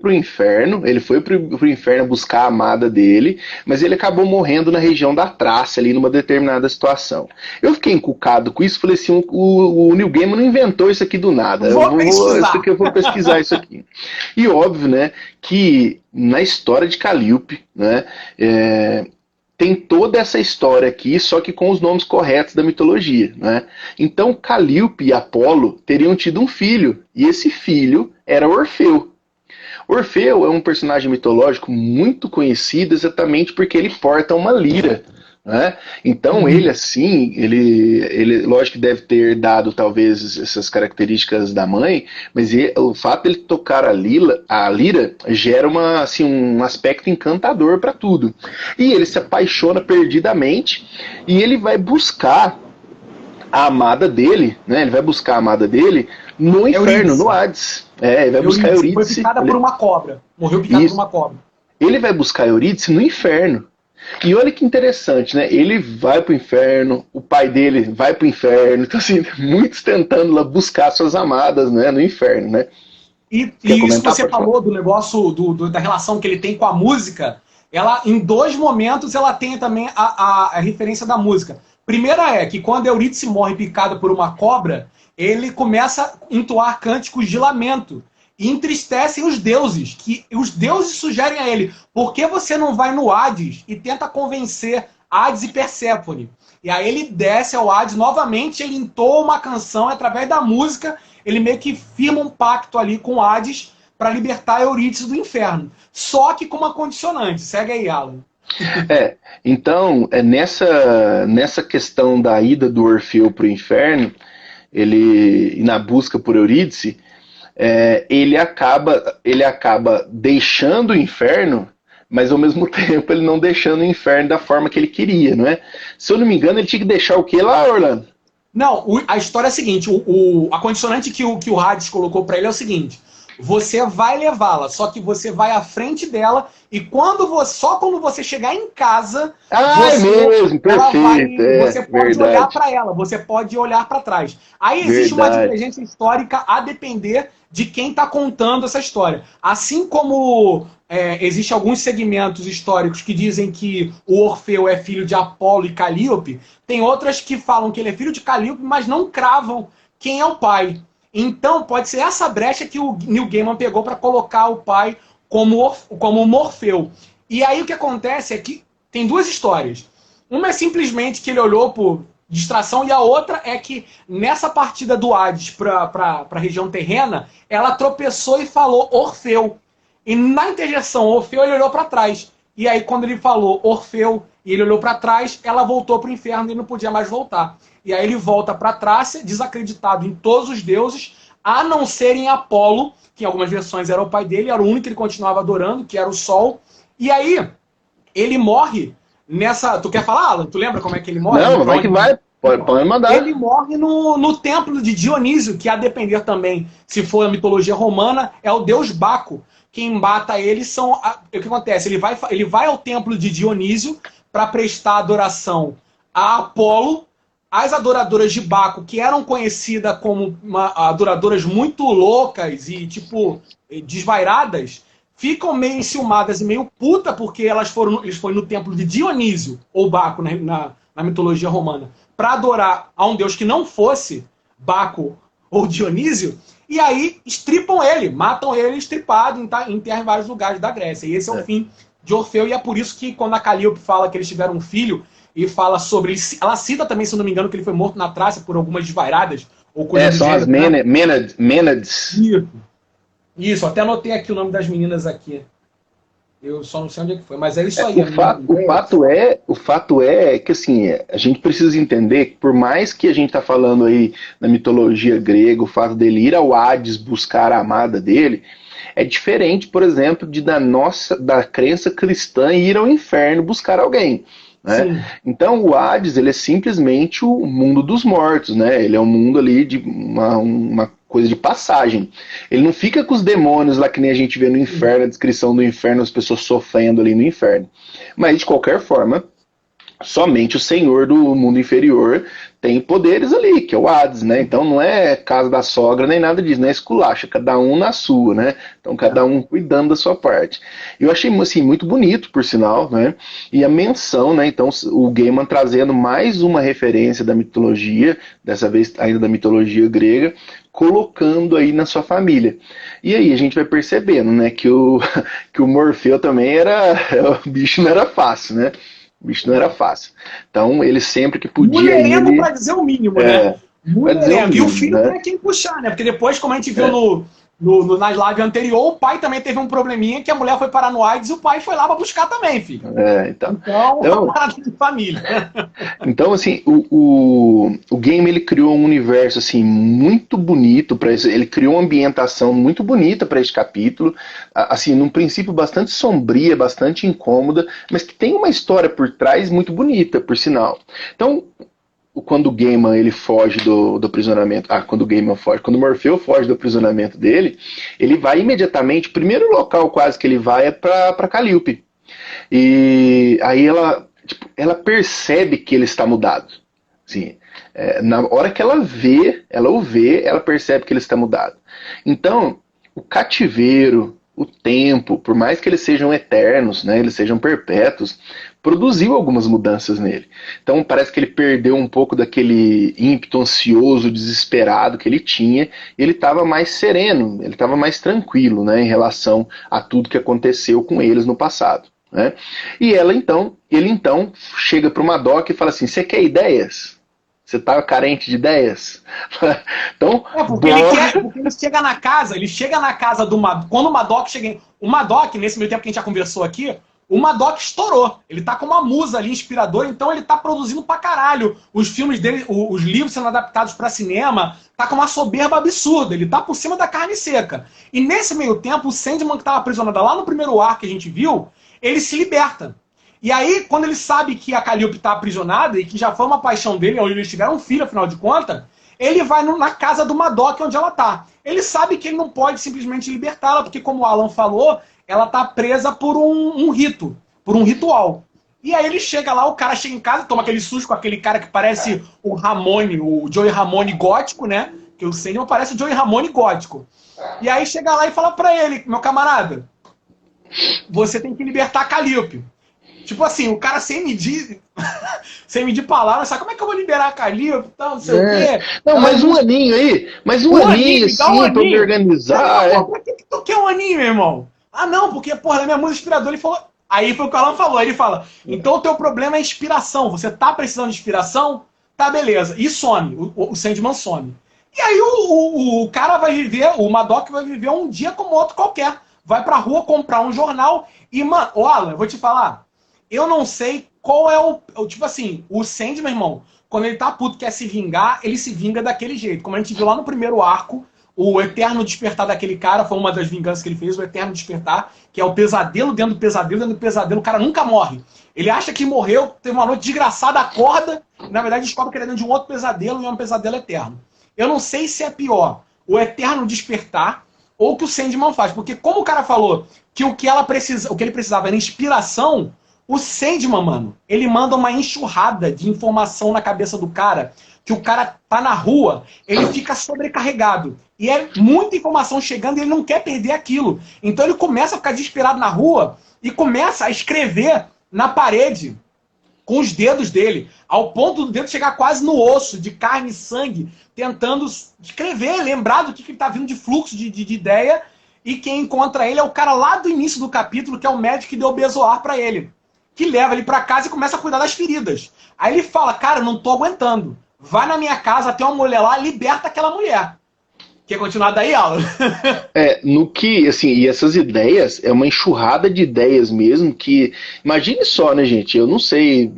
pro inferno buscar a amada dele, mas ele acabou morrendo na região da Trácia, ali numa determinada situação. Eu fiquei encucado com isso, falei assim, o Neil Gaiman não inventou isso aqui do nada. Vou pesquisar. Isso aqui eu vou pesquisar isso aqui. E óbvio, né, que na história de Calliope, né, tem toda essa história aqui, só que com os nomes corretos da mitologia, né? Então, Calliope e Apolo teriam tido um filho, e esse filho era Orfeu. Orfeu é um personagem mitológico muito conhecido exatamente porque ele porta uma lira, né? Então ele assim, ele lógico que deve ter dado talvez essas características da mãe, mas o fato de ele tocar a lira gera assim, um aspecto encantador para tudo. E ele se apaixona perdidamente e ele vai buscar a amada dele, né? Ele vai buscar a amada dele no inferno, no Hades. Ele vai buscar Eurídice. Foi picada por uma cobra. Morreu picada por uma cobra. Ele vai buscar Eurídice no inferno. E olha que interessante, né? Ele vai pro inferno, o pai dele vai pro inferno, então assim, muitos tentando lá buscar suas amadas, né, no inferno, né? E isso que você falou do negócio da relação que ele tem com a música, ela, em 2 momentos, ela tem também a referência da música. Primeira é que quando Eurídice morre picado por uma cobra, ele começa a entoar cânticos de lamento. E entristecem os deuses, que os deuses sugerem a ele, por que você não vai no Hades e tenta convencer Hades e Perséfone? E aí ele desce ao Hades novamente, ele entoa uma canção, através da música, ele meio que firma um pacto ali com Hades para libertar Eurídice do inferno. Só que com uma condicionante. Segue aí, Alan. Então, nessa questão da ida do Orfeu para o inferno, ele, na busca por Eurídice, ele acaba deixando o inferno, mas ao mesmo tempo ele não deixando o inferno da forma que ele queria, não é? Se eu não me engano, ele tinha que deixar o que lá, Orlando? Não, a história é a seguinte, a condicionante que o Hades colocou para ele é o seguinte: você vai levá-la, só que você vai à frente dela e só quando você chegar em casa, você pode olhar para ela, você pode olhar para trás. Aí existe uma divergência histórica a depender de quem está contando essa história. Assim como existem alguns segmentos históricos que dizem que o Orfeu é filho de Apolo e Calliope, tem outras que falam que ele é filho de Calliope, mas não cravam quem é o pai. Então, pode ser essa brecha que o Neil Gaiman pegou para colocar o pai como Morfeu. E aí o que acontece é que tem 2 histórias. Uma é simplesmente que ele olhou por distração, e a outra é que nessa partida do Hades para a região terrena, ela tropeçou e falou Orfeu. E na interjeição Orfeu, ele olhou para trás. E aí quando ele falou Orfeu e ele olhou para trás, ela voltou para o inferno e não podia mais voltar. E aí ele volta para Trácia, desacreditado em todos os deuses, a não ser em Apolo, que em algumas versões era o pai dele, era o único que ele continuava adorando, que era o Sol. E aí ele morre nessa... Tu quer falar, Alan? Tu lembra como é que ele morre? Não, vai que vai. Pode mandar. Ele morre no templo de Dionísio, que a depender também, se for a mitologia romana, é o deus Baco. Quem mata ele são... O que acontece? Ele vai ao templo de Dionísio para prestar adoração a Apolo. As adoradoras de Baco, que eram conhecidas como adoradoras muito loucas e, tipo, desvairadas, ficam meio enciumadas e meio puta porque eles foram no templo de Dionísio, ou Baco, na mitologia romana, para adorar a um deus que não fosse Baco ou Dionísio, e aí estripam ele, matam ele estripado, enterram em vários lugares da Grécia. E esse é o fim de Orfeu, e é por isso que quando a Calliope fala que eles tiveram um filho, e fala sobre... Ela cita também, se não me engano, que ele foi morto na Trácia por algumas desvairadas. Ou coisa são as Mênades. Isso, até anotei aqui o nome das meninas aqui. Eu só não sei onde é que foi, mas é isso aí. O fato é que, assim, a gente precisa entender que, por mais que a gente tá falando aí na mitologia grega, o fato dele ir ao Hades buscar a amada dele, é diferente, por exemplo, da crença cristã ir ao inferno buscar alguém. Né? Então o Hades, ele é simplesmente o mundo dos mortos, né? Ele é um mundo ali de uma coisa de passagem. Ele não fica com os demônios lá que nem a gente vê no inferno, a descrição do inferno, as pessoas sofrendo ali no inferno. Mas de qualquer forma, somente o senhor do mundo inferior tem poderes ali, que é o Hades, né? Então não é casa da sogra nem nada disso, não é esculacha, cada um na sua, né? Então cada um cuidando da sua parte. Eu achei assim muito bonito, por sinal, né? E a menção, né? Então o Gaiman trazendo mais uma referência da mitologia, dessa vez ainda da mitologia grega, colocando aí na sua família. E aí a gente vai percebendo, né, que que o Morfeu também era, o bicho não era fácil, né? O bicho não era fácil. Então, ele sempre que podia Mulherengo, ele para dizer o mínimo, né? vai dizer o Mulherengo. E o mínimo, filho né? tem quem puxar, né? Porque depois, como a gente viu nas lives anterior, o pai também teve um probleminha que a mulher foi parar no AIDS e o pai foi lá para buscar também, filho. Então, uma parada de família. Então, assim, o game ele criou um universo assim muito bonito para isso. Ele criou uma ambientação muito bonita para esse capítulo, assim, num princípio bastante sombria, bastante incômoda, mas que tem uma história por trás muito bonita, por sinal. Então, quando o Gaiman ele foge do aprisionamento, quando o Gaiman foge, quando o Morfeu foge do aprisionamento dele, ele vai imediatamente, o primeiro local quase que ele vai é para Calliope. E aí ela percebe que ele está mudado. Assim, na hora que ela o vê, ela percebe que ele está mudado. Então, o cativeiro, o tempo, por mais que eles sejam eternos, né, eles sejam perpétuos, produziu algumas mudanças nele. Então parece que ele perdeu um pouco daquele ímpeto ansioso, desesperado que ele tinha, e ele estava mais sereno, ele estava mais tranquilo, né, em relação a tudo que aconteceu com eles no passado. Né? E ele então chega para o Madoc e fala assim: você quer ideias? Você está carente de ideias? Então, porque ele chega na casa do Madoc. Quando o Madoc chega. O Madoc, nesse meio tempo que a gente já conversou aqui, o Madoc estourou. Ele tá com uma musa ali inspiradora, então ele tá produzindo pra caralho. Os filmes dele, os livros sendo adaptados para cinema, tá com uma soberba absurda. Ele tá por cima da carne seca. E nesse meio tempo, o Sandman, que tava aprisionado lá no primeiro arco que a gente viu, ele se liberta. E aí, quando ele sabe que a Calliope está aprisionada e que já foi uma paixão dele, onde eles tiveram um filho, afinal de contas, ele vai na casa do Madoc, onde ela está. Ele sabe que ele não pode simplesmente libertá-la, porque, como o Alan falou, ela está presa por um rito, por um ritual. E aí ele chega lá, o cara chega em casa, toma aquele susto com aquele cara que parece o Ramone, o Joey Ramone gótico, né? Que o Sandman parece o Joey Ramone gótico. E aí chega lá e fala pra ele: meu camarada, você tem que libertar a Calliope. Tipo assim, o cara sem medir palavras, sabe como é que eu vou liberar a Calliope e tal, não sei o quê. Não, mais um aninho aí, mais um aninho assim, pra me organizar. Por que tu quer um aninho, meu irmão? Ah, não, porque, porra, na minha música inspiradora ele falou. Aí foi o que o Alan falou, ele fala: então o teu problema é inspiração, você tá precisando de inspiração? Tá, beleza. E some, o Sandman some. E aí o cara vai viver, o Madoc vai viver um dia como outro qualquer. Vai pra rua comprar um jornal e, mano, Alan, eu vou te falar, eu não sei qual é o tipo assim, o Sandman, irmão, quando ele tá puto, quer se vingar, ele se vinga daquele jeito. Como a gente viu lá no primeiro arco, o Eterno Despertar daquele cara foi uma das vinganças que ele fez, o Eterno Despertar, que é o pesadelo dentro do pesadelo, dentro do pesadelo, o cara nunca morre. Ele acha que morreu, teve uma noite desgraçada, acorda, e na verdade descobre que ele é dentro de um outro pesadelo, e é um pesadelo eterno. Eu não sei se é pior o Eterno Despertar ou o que o Sandman faz, porque como o cara falou que o que ele precisava era inspiração, o Sandman, mano, ele manda uma enxurrada de informação na cabeça do cara, que o cara tá na rua, ele fica sobrecarregado. E é muita informação chegando e ele não quer perder aquilo. Então ele começa a ficar desesperado na rua e começa a escrever na parede com os dedos dele, ao ponto do dedo chegar quase no osso, de carne e sangue, tentando escrever, lembrar do que ele tá vindo de fluxo de ideia, e quem encontra ele é o cara lá do início do capítulo, que é o médico que deu o Bezoar pra ele, que leva ele pra casa e começa a cuidar das feridas. Aí ele fala: cara, não tô aguentando. Vai na minha casa, tem uma mulher lá, liberta aquela mulher. Quer continuar daí, Alan? No que, assim, e essas ideias, é uma enxurrada de ideias mesmo, que, imagine só, né, gente, eu não sei,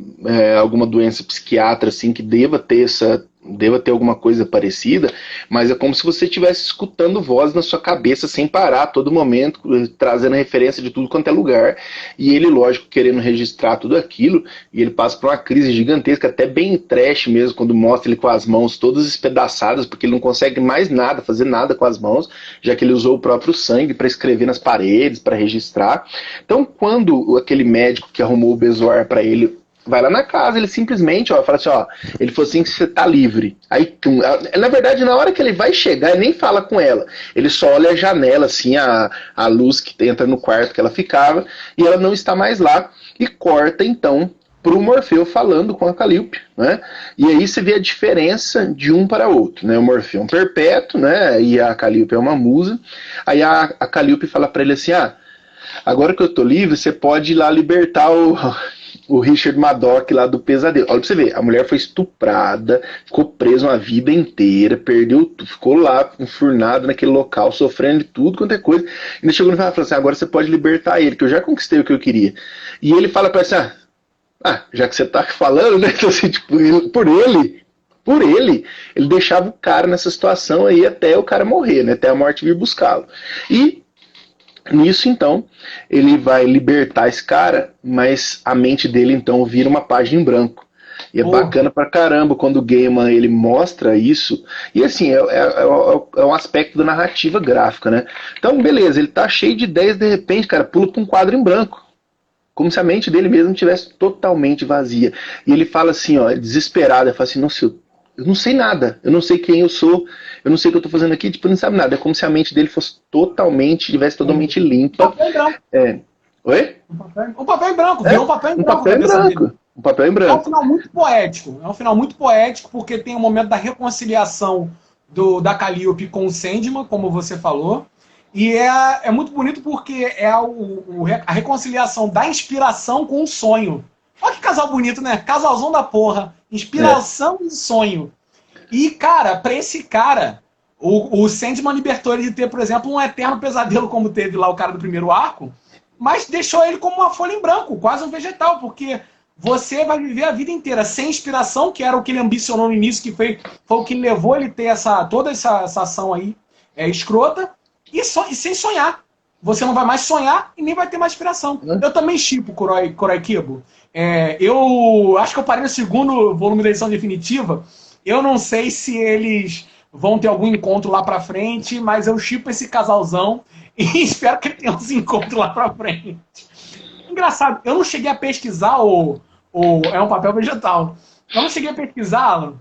alguma doença psiquiatra, assim, que deva ter alguma coisa parecida, mas é como se você estivesse escutando voz na sua cabeça sem parar a todo momento, trazendo referência de tudo quanto é lugar, e ele, lógico, querendo registrar tudo aquilo, e ele passa por uma crise gigantesca, até bem trash mesmo, quando mostra ele com as mãos todas espedaçadas, porque ele não consegue mais nada, fazer nada com as mãos, já que ele usou o próprio sangue para escrever nas paredes, para registrar. Então, quando aquele médico que arrumou o Bezoar para ele vai lá na casa, ele simplesmente, ó, fala assim, ó, ele falou assim que você tá livre. Aí, na verdade, na hora que ele vai chegar, ele nem fala com ela. Ele só olha a janela, assim, a luz que entra no quarto que ela ficava, e ela não está mais lá, e corta, então, pro Morfeu falando com a Calliope, né? E aí você vê a diferença de um para outro, né? O Morfeu é um perpétuo, né? E a Calliope é uma musa. Aí a Calliope fala para ele assim, agora que eu tô livre, você pode ir lá libertar o Richard Madoc lá do pesadelo. Olha pra você ver, a mulher foi estuprada, ficou presa uma vida inteira, perdeu, ficou lá enfurnado naquele local, sofrendo de tudo quanto é coisa. E ele chegou no final e falou assim, agora você pode libertar ele, que eu já conquistei o que eu queria. E ele fala pra ela assim, já que você tá falando, né? Então, assim, tipo, por ele deixava o cara nessa situação aí até o cara morrer, né? Até a morte vir buscá-lo. E nisso, então, ele vai libertar esse cara, mas a mente dele, então, vira uma página em branco. E é bacana pra caramba quando o Gaiman ele mostra isso. E assim, é um aspecto da narrativa gráfica, né? Então, beleza, ele tá cheio de ideias, de repente, cara, pula pra um quadro em branco. Como se a mente dele mesmo estivesse totalmente vazia. E ele fala assim, ó, desesperado, ele fala assim, nossa, eu não sei nada, eu não sei quem eu sou, eu não sei o que eu tô fazendo aqui, tipo, não sabe nada. É como se a mente dele fosse estivesse totalmente limpa. Um papel em branco. Oi? Um papel em branco, virou um papel em branco. Um papel em branco. Um papel em branco. É um final muito poético. É um final muito poético, porque tem o momento da reconciliação da Calliope com o Sandman, como você falou. E é muito bonito porque é a reconciliação da inspiração com o sonho. Olha que casal bonito, né? Casalzão da porra. Inspiração e sonho. E, cara, pra esse cara, o Sandman libertou ele de ter, por exemplo, um eterno pesadelo, como teve lá o cara do primeiro arco, mas deixou ele como uma folha em branco, quase um vegetal, porque você vai viver a vida inteira sem inspiração, que era o que ele ambicionou no início, que foi o que levou ele a ter toda essa ação aí escrota, e sem sonhar. Você não vai mais sonhar e nem vai ter mais inspiração. Eu também shippo Kuroi Kibo. Eu acho que eu parei no segundo volume da edição definitiva. Eu não sei se eles vão ter algum encontro lá pra frente, mas eu shippo esse casalzão e espero que ele tenha uns encontros lá pra frente. Engraçado, eu não cheguei a pesquisar é um papel vegetal. Eu não cheguei a pesquisar, Alan,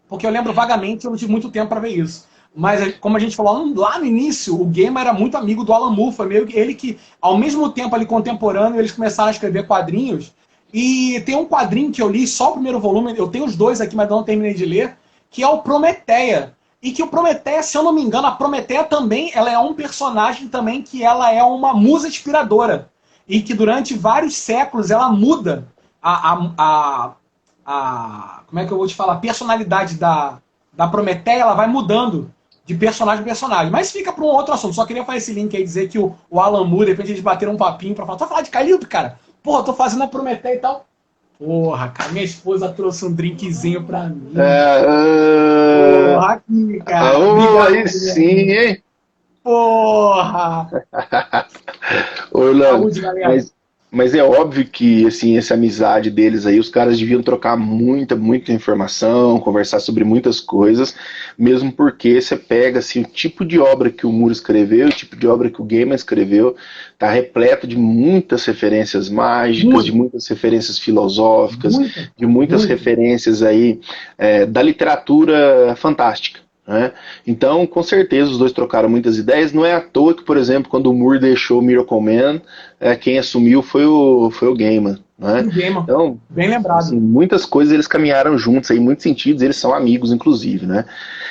porque eu lembro vagamente, eu não tive muito tempo pra ver isso. Mas, como a gente falou lá no início, o Gaiman era muito amigo do Alan Moore. Foi meio que ele que, ao mesmo tempo ali contemporâneo, eles começaram a escrever quadrinhos. E tem um quadrinho que eu li, só o primeiro volume, eu tenho os dois aqui, mas não terminei de ler, que é o Prometeia. E que o Prometeia, se eu não me engano, a Prometeia também, ela é um personagem também que ela é uma musa inspiradora. E que durante vários séculos ela muda como é que eu vou te falar? A personalidade da Prometeia, ela vai mudando de personagem a personagem. Mas fica para um outro assunto. Só queria fazer esse link aí, dizer que o Alan Moore, de repente eles bateram um papinho para falar, tu vai falar de Calliope, cara? Porra, tô fazendo a Prometeia e tal. Porra, cara, minha esposa trouxe um drinkzinho pra mim. Porra, aqui, cara. Aí sim, hein? Porra! Orlando, mas é óbvio que assim, essa amizade deles aí, os caras deviam trocar muita informação, conversar sobre muitas coisas, mesmo porque você pega assim, o tipo de obra que o Moore escreveu, o tipo de obra que o Gaiman escreveu, tá repleto de muitas referências mágicas, de muitas referências filosóficas, de muitas referências aí da literatura fantástica. Né? Então, com certeza, os dois trocaram muitas ideias. Não é à toa que, por exemplo, quando o Moore deixou o Miracle Man, quem assumiu foi o Gaiman. Né? O Gaiman, então, bem lembrado. Assim, muitas coisas eles caminharam juntos, aí, em muitos sentidos, eles são amigos, inclusive. Né?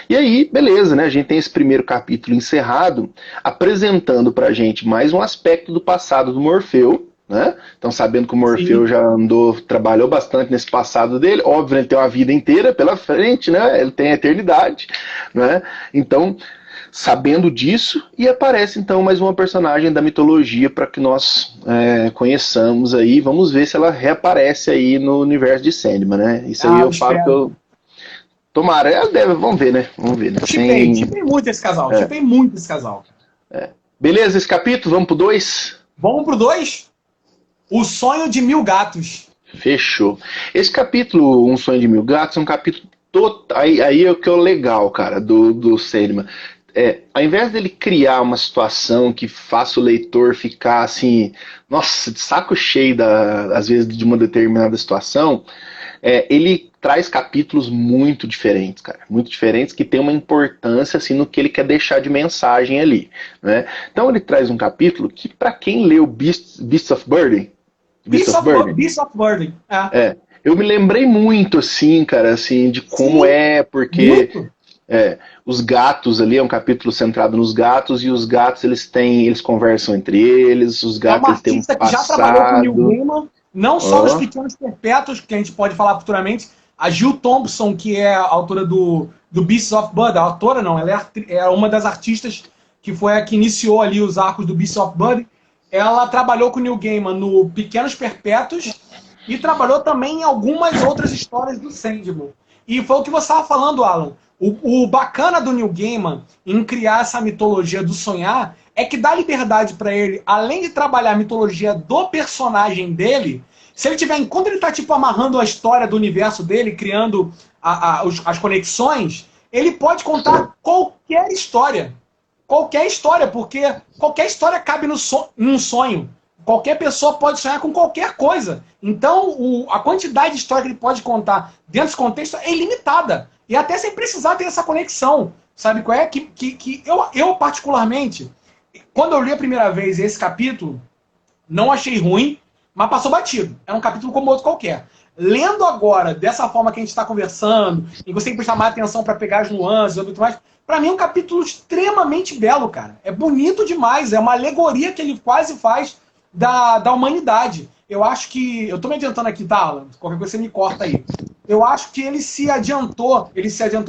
E aí, beleza, né? A gente tem esse primeiro capítulo encerrado, apresentando pra gente mais um aspecto do passado do Morfeu. Né? Então, sabendo que o Morfeu já trabalhou bastante nesse passado dele, óbvio, ele tem uma vida inteira pela frente, né? Ele tem a eternidade, né? Então, sabendo disso, e aparece então mais uma personagem da mitologia para que nós conheçamos aí, vamos ver se ela reaparece aí no universo de Sandman, né? Isso aí eu falo que eu... Tomara, vamos ver, né? Vamos ver, né? Chipei muito esse casal, chipei muito esse casal. Beleza, esse capítulo, vamos pro 2? Vamos pro 2? O Sonho de Mil Gatos. Fechou. Esse capítulo, Um Sonho de Mil Gatos, é um capítulo total. Aí é o que é o legal, cara, do Sandman. ao invés dele criar uma situação que faça o leitor ficar assim, nossa, de saco cheio às vezes de uma determinada situação, ele traz capítulos muito diferentes, cara, muito diferentes que tem uma importância assim no que ele quer deixar de mensagem ali, né? Então ele traz um capítulo que para quem leu Beasts of Burden, Beasts of Burden, eu me lembrei muito assim, cara, assim de como Sim, porque muito. os gatos ali, é um capítulo centrado nos gatos, e os gatos eles conversam entre eles, os É gatos uma eles têm um artista que já trabalhou com o Neil passado. Gaiman, não só nos Ó, Pequenos Perpétuos, que a gente pode falar futuramente. A Jill Thompson, que é a autora do Beasts of Burden, a autora não, ela é uma das artistas que foi a que iniciou ali os arcos do Beasts of Burden. Ela trabalhou com o Neil Gaiman no Pequenos Perpétuos e trabalhou também em algumas outras histórias do Sandman. E foi o que você estava falando, Alan. O bacana do Neil Gaiman em criar essa mitologia do sonhar é que dá liberdade para ele, além de trabalhar a mitologia do personagem dele, se ele tiver, enquanto ele está tipo, amarrando a história do universo dele, criando as conexões, ele pode contar qualquer história. Qualquer história, porque qualquer história cabe num sonho. Qualquer pessoa pode sonhar com qualquer coisa. Então, a quantidade de história que ele pode contar dentro desse contexto é ilimitada. E até sem precisar ter essa conexão. Sabe qual é? Que eu, particularmente, quando eu li a primeira vez esse capítulo, não achei ruim, mas passou batido. É um capítulo como outro qualquer. Lendo agora, dessa forma que a gente está conversando, e você tem que prestar mais atenção para pegar as nuances e tudo mais, para mim é um capítulo extremamente belo, cara. É bonito demais, é uma alegoria que ele quase faz da humanidade. Eu acho que... Eu tô me adiantando aqui, tá, Alan? Qualquer coisa você me corta aí. Eu acho que ele se adiantou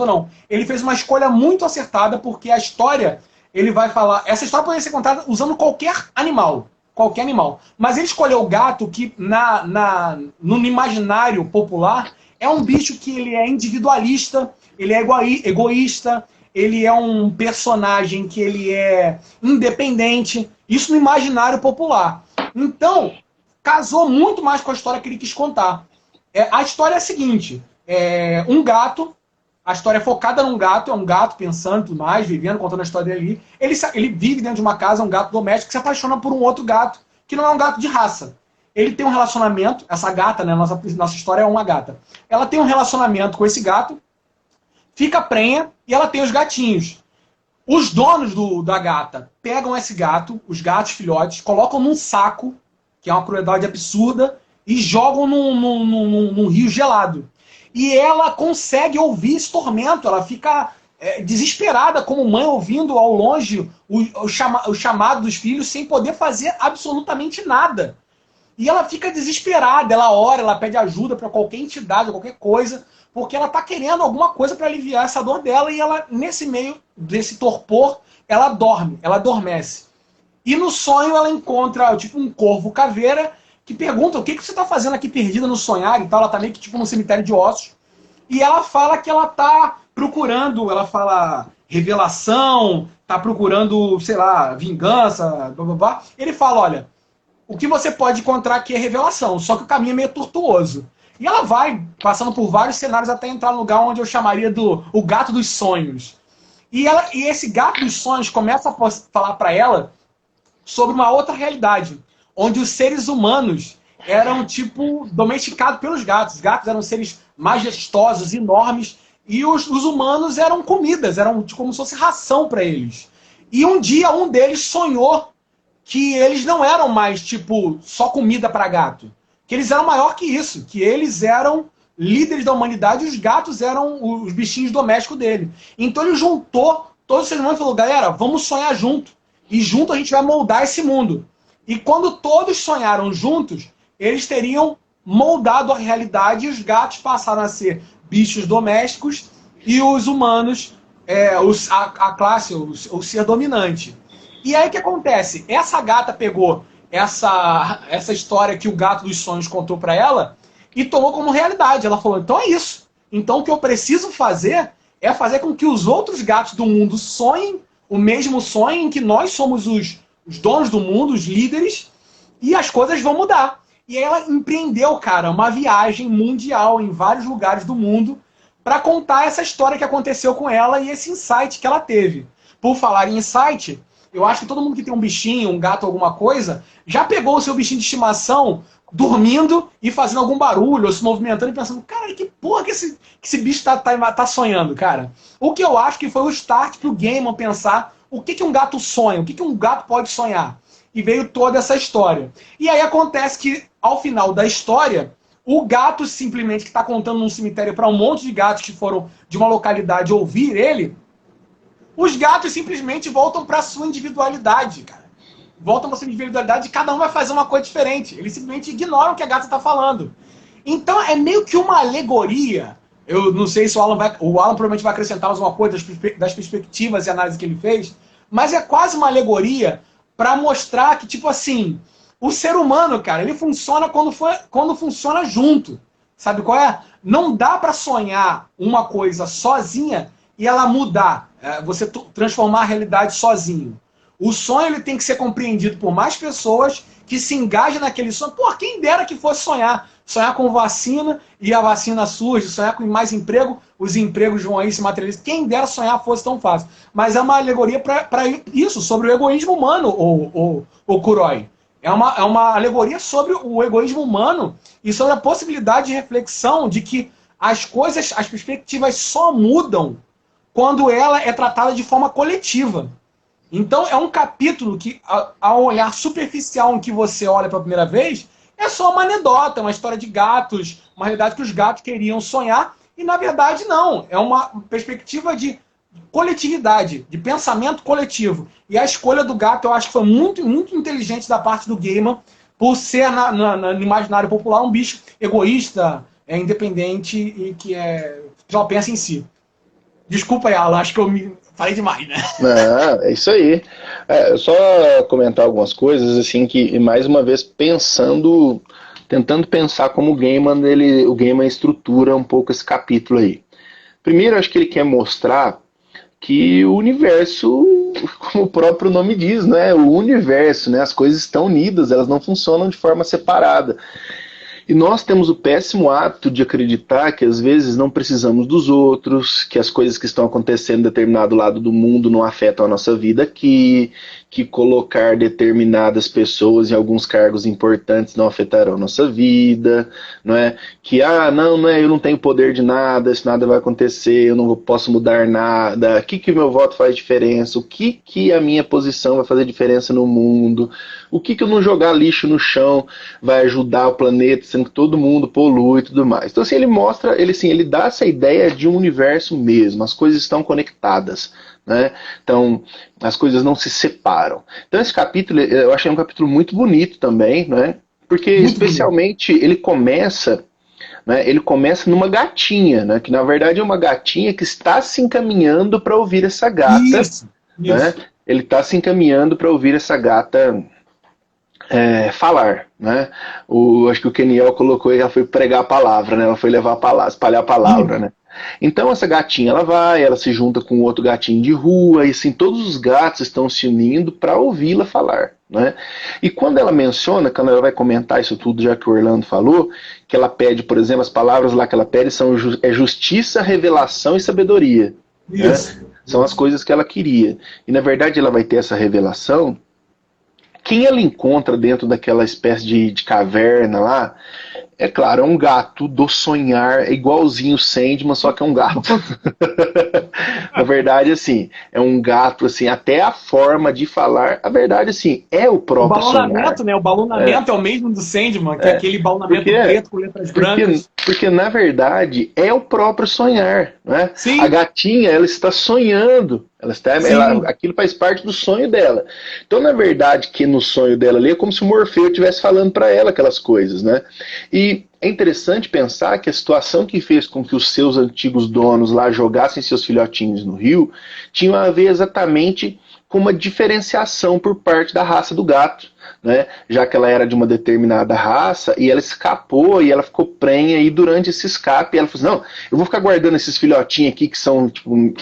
não. Ele fez uma escolha muito acertada, porque a história, ele vai falar... Essa história poderia ser contada usando qualquer animal. Qualquer animal. Mas ele escolheu o gato que, no imaginário popular, é um bicho que ele é individualista, ele é egoísta, ele é um personagem que ele é independente. Isso no imaginário popular. Então, casou muito mais com a história que ele quis contar. A história é a seguinte: um gato, a história é focada num gato, é um gato pensando e tudo mais, vivendo, contando a história dele. Ele vive dentro de uma casa, um gato doméstico, que se apaixona por um outro gato, que não é um gato de raça. Ele tem um relacionamento, essa gata, né, nossa história é uma gata. Ela tem um relacionamento com esse gato, fica prenha e ela tem os gatinhos. Os donos da gata pegam esse gato, os gatos filhotes, colocam num saco, que é uma crueldade absurda, e jogam num rio gelado. E ela consegue ouvir esse tormento, ela fica desesperada como mãe, ouvindo ao longe o chamado dos filhos, sem poder fazer absolutamente nada. E ela fica desesperada, ela ora, ela pede ajuda para qualquer entidade, qualquer coisa, porque ela está querendo alguma coisa para aliviar essa dor dela, e ela, nesse meio desse torpor, ela dorme, ela adormece. E no sonho ela encontra tipo um corvo caveira que pergunta o que você está fazendo aqui perdida no sonhar e tal. Ela está meio que tipo num cemitério de ossos. E ela fala que ela está procurando, ela fala revelação, está procurando, sei lá, vingança, blá blá blá. Ele fala, olha, o que você pode encontrar aqui é revelação, só que o caminho é meio tortuoso. E ela vai passando por vários cenários até entrar no lugar onde eu chamaria o gato dos sonhos. E esse gato dos sonhos começa a falar para ela sobre uma outra realidade, onde os seres humanos eram, tipo, domesticados pelos gatos. Os gatos eram seres majestosos, enormes, e os humanos eram comidas, eram tipo, como se fosse ração para eles. E um dia um deles sonhou que eles não eram mais, tipo, só comida para gato. Que eles eram maior que isso, que eles eram líderes da humanidade e os gatos eram os bichinhos domésticos dele. Então ele juntou todos os seres humanos e falou, galera, vamos sonhar junto. E junto a gente vai moldar esse mundo. E quando todos sonharam juntos, eles teriam moldado a realidade e os gatos passaram a ser bichos domésticos e os humanos, a classe, o ser dominante. E aí o que acontece? Essa gata pegou essa história que o gato dos sonhos contou para ela e tomou como realidade. Ela falou, então é isso. Então o que eu preciso fazer é fazer com que os outros gatos do mundo sonhem o mesmo sonho em que nós somos os donos do mundo, os líderes, e as coisas vão mudar. E aí ela empreendeu, cara, uma viagem mundial em vários lugares do mundo para contar essa história que aconteceu com ela e esse insight que ela teve. por falar em insight, eu acho que todo mundo que tem um bichinho, um gato, alguma coisa, já pegou o seu bichinho de estimação dormindo e fazendo algum barulho, ou se movimentando e pensando, cara, que porra que esse bicho tá sonhando, cara? O que eu acho que foi o start pro Gaiman pensar o que um gato sonha, o que um gato pode sonhar. E veio toda essa história. E aí acontece que, ao final da história, o gato simplesmente que está contando num cemitério para um monte de gatos que foram de uma localidade ouvir ele, os gatos simplesmente voltam para sua individualidade, cara. Voltam para sua individualidade e cada um vai fazer uma coisa diferente. Eles simplesmente ignoram o que a gata está falando. Então é meio que uma alegoria. Eu não sei se o Alan provavelmente vai acrescentar mais uma coisa das perspectivas e análise que ele fez, mas é quase uma alegoria para mostrar que, tipo assim, o ser humano, cara, ele funciona quando funciona junto. Sabe qual é? Não dá para sonhar uma coisa sozinha e ela mudar, você transformar a realidade sozinho. O sonho ele tem que ser compreendido por mais pessoas que se engajem naquele sonho. Pô, quem dera que fosse sonhar. Sonhar com vacina e a vacina surge, sonhar com mais emprego, os empregos vão aí se materializar. Quem dera sonhar fosse tão fácil. Mas é uma alegoria para isso, sobre o egoísmo humano, o Kuroi. É uma alegoria sobre o egoísmo humano e sobre a possibilidade de reflexão de que as coisas, as perspectivas só mudam quando ela é tratada de forma coletiva. Então é um capítulo que, ao olhar superficial em que você olha pela primeira vez, é só uma anedota, uma história de gatos, uma realidade que os gatos queriam sonhar, e na verdade não. É uma perspectiva de coletividade, de pensamento coletivo. E a escolha do gato eu acho que foi muito, muito inteligente da parte do Gaiman, por ser no imaginário popular um bicho egoísta, independente e que só pensa em si. Desculpa aí, Alan, acho que eu me falei demais, né? Não, é isso aí. Só comentar algumas coisas, assim, que, mais uma vez, tentando pensar como o Gaiman estrutura um pouco esse capítulo aí. Primeiro, acho que ele quer mostrar que o universo, como o próprio nome diz, né? O universo, né? As coisas estão unidas, elas não funcionam de forma separada. E nós temos o péssimo hábito de acreditar que às vezes não precisamos dos outros, que as coisas que estão acontecendo em determinado lado do mundo não afetam a nossa vida aqui, que colocar determinadas pessoas em alguns cargos importantes não afetarão a nossa vida, não é? Que, não é, eu não tenho poder de nada, isso nada vai acontecer, eu não posso mudar nada, o que meu voto faz diferença, o que a minha posição vai fazer diferença no mundo, o que eu não jogar lixo no chão vai ajudar o planeta, sendo que todo mundo polui e tudo mais. Então, assim, ele dá essa ideia de um universo mesmo, as coisas estão conectadas, né? Então, as coisas não se separam. Então, esse capítulo, eu achei um capítulo muito bonito também, né? Porque, muito especialmente, bonito. Ele começa numa gatinha, né? Que, na verdade, é uma gatinha que está se encaminhando para ouvir essa gata. Isso. Né? Ele está se encaminhando para ouvir essa gata falar, né? Acho que o Keniel colocou, ela foi pregar a palavra, né? Ela foi levar a palavra, espalhar a palavra, né? Então essa gatinha, ela se junta com outro gatinho de rua, e assim, todos os gatos estão se unindo para ouvi-la falar, né? E quando ela vai comentar isso tudo, já que o Orlando falou, que ela pede, por exemplo, as palavras lá que ela pede são justiça, revelação e sabedoria. Isso. Né? São as coisas que ela queria. E na verdade ela vai ter essa revelação. Quem ela encontra dentro daquela espécie de caverna lá, é claro, é um gato do sonhar, é igualzinho o Sandman, só que é um gato. Na verdade, assim, é um gato, assim, até a forma de falar, a verdade, assim, é o próprio sonhar. O balonamento, né? O balonamento é o mesmo do Sandman, que é aquele balonamento preto com letras brancas. Porque, na verdade, é o próprio sonhar, né? Sim. A gatinha, ela está sonhando. Aquilo faz parte do sonho dela. Então, na verdade, que no sonho dela ali é como se o Morfeu estivesse falando para ela aquelas coisas, né? E é interessante pensar que a situação que fez com que os seus antigos donos lá jogassem seus filhotinhos no rio tinha a ver exatamente com uma diferenciação por parte da raça do gato, né? Já que ela era de uma determinada raça e ela escapou e ela ficou prenha, e durante esse escape ela falou assim, não, eu vou ficar guardando esses filhotinhos aqui que são tipo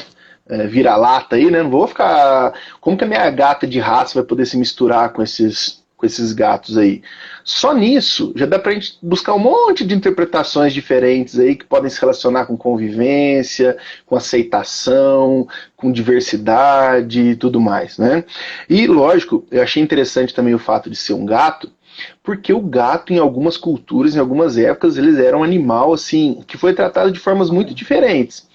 vira-lata aí, né? Não vou ficar... Como que a minha gata de raça vai poder se misturar com com esses gatos aí. Só nisso já dá pra gente buscar um monte de interpretações diferentes aí que podem se relacionar com convivência, com aceitação, com diversidade e tudo mais, né? E lógico, eu achei interessante também o fato de ser um gato, porque o gato, em algumas culturas, em algumas épocas, eles eram um animal assim que foi tratado de formas muito diferentes.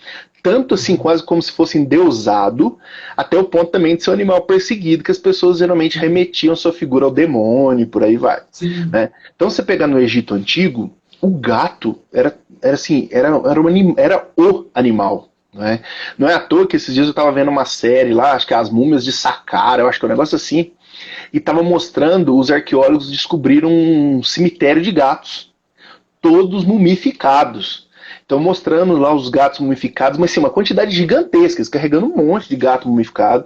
Tanto assim, quase como se fosse endeusado, até o ponto também de ser um animal perseguido, que as pessoas geralmente remetiam sua figura ao demônio, por aí vai. Né? Então, você pegar no Egito Antigo, o gato era o animal. Né? Não é à toa que esses dias eu estava vendo uma série lá, acho que é As Múmias de Saqqara, eu acho que é um negócio assim, e estava mostrando, os arqueólogos descobriram um cemitério de gatos, todos mumificados. Então mostrando lá os gatos mumificados, mas sim, uma quantidade gigantesca, eles carregando um monte de gato mumificado.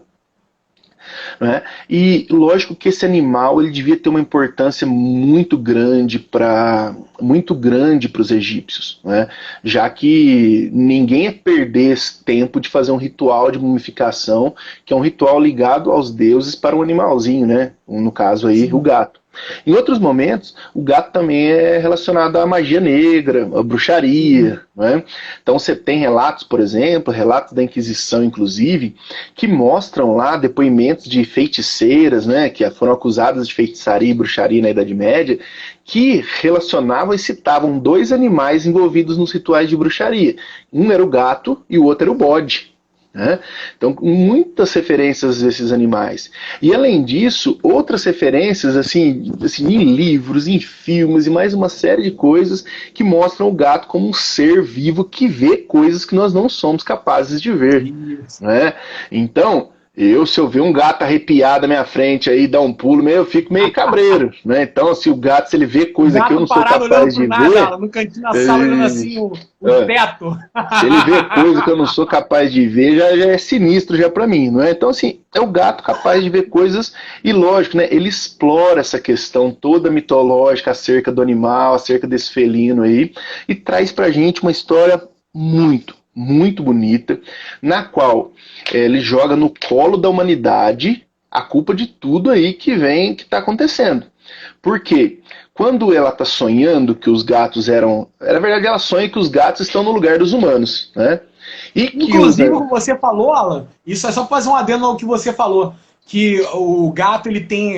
Né? E lógico que esse animal ele devia ter uma importância muito grande para os egípcios, né? Já que ninguém ia perder esse tempo de fazer um ritual de mumificação, que é um ritual ligado aos deuses para um animalzinho, né? No caso aí, o gato. Em outros momentos, o gato também é relacionado à magia negra, à bruxaria. Né? Então você tem relatos, por exemplo, relatos da Inquisição, inclusive, que mostram lá depoimentos de feiticeiras, né, que foram acusadas de feitiçaria e bruxaria na Idade Média, que relacionavam e citavam dois animais envolvidos nos rituais de bruxaria. Um era o gato e o outro era o bode. Né? Então, muitas referências desses animais. E além disso, outras referências assim, em livros, em filmes e mais uma série de coisas que mostram o gato como um ser vivo que vê coisas que nós não somos capazes de ver. Né? Então, se eu ver um gato arrepiado na minha frente aí, dar um pulo, eu fico meio cabreiro, né? Então, se o gato, se ele vê coisa que eu não sou capaz de ver... no cantinho da sala, olhando assim o teto. Se ele vê coisa que eu não sou capaz de ver, já é sinistro já pra mim, não é? Então, assim, é o gato capaz de ver coisas e, lógico, né? Ele explora essa questão toda mitológica acerca do animal, acerca desse felino aí, e traz pra gente uma história muito bonita, na qual ele joga no colo da humanidade a culpa de tudo aí que está acontecendo. Por quê? Quando ela está sonhando que os gatos eram... Na verdade, ela sonha que os gatos estão no lugar dos humanos. Né? E inclusive, como você falou, Alan, isso é só para fazer um adendo ao que você falou, que o gato ele tem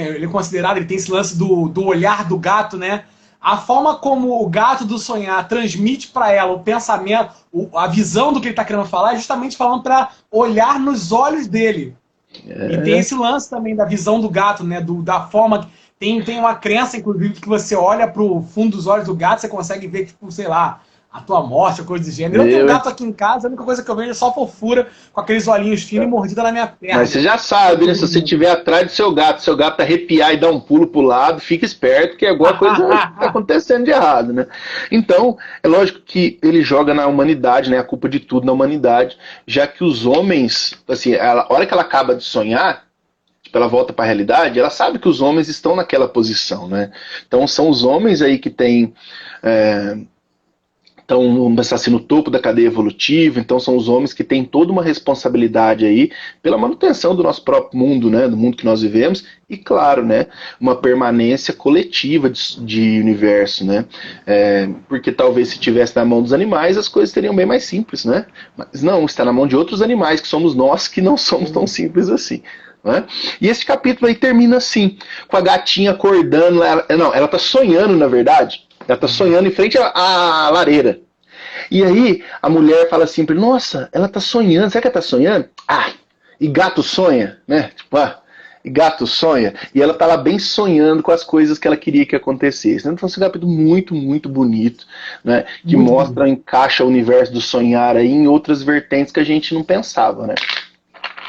esse lance do olhar do gato, né? A forma como o gato do sonhar transmite para ela o pensamento, a visão do que ele está querendo falar, é justamente falando para olhar nos olhos dele. E tem esse lance também da visão do gato, né? Da forma... Tem uma crença, inclusive, que você olha para o fundo dos olhos do gato, você consegue ver, tipo, sei lá, a tua morte, ou coisa do gênero. Eu tenho um gato aqui em casa, a única coisa que eu vejo é só fofura, com aqueles olhinhos finos e mordida na minha perna. Mas você já sabe, né? Se você estiver atrás do seu gato arrepiar e dar um pulo pro lado, fica esperto que alguma coisa está acontecendo de errado, né? Então, é lógico que ele joga na humanidade, né? A culpa de tudo na humanidade, já que os homens, assim, a hora que ela acaba de sonhar, ela volta para a realidade, ela sabe que os homens estão naquela posição, né? Então são os homens aí que têm... Então, vamos pensar assim, no topo da cadeia evolutiva, então são os homens que têm toda uma responsabilidade aí pela manutenção do nosso próprio mundo, né, do mundo que nós vivemos, e claro, né, uma permanência coletiva de universo, né, porque talvez se tivesse na mão dos animais as coisas seriam bem mais simples, né, mas não, está na mão de outros animais, que somos nós, que não somos tão simples assim. Né? E esse capítulo aí termina assim, com a gatinha acordando, ela está sonhando na verdade, ela está sonhando em frente à lareira. E aí a mulher fala assim, nossa, ela está sonhando, será que ela está sonhando? Ah, e gato sonha, né? Tipo, e gato sonha. E ela está lá bem sonhando com as coisas que ela queria que acontecesse. Então é um capítulo muito bonito, né? Que muito mostra, bonito. Encaixa o universo do sonhar aí em outras vertentes que a gente não pensava, né?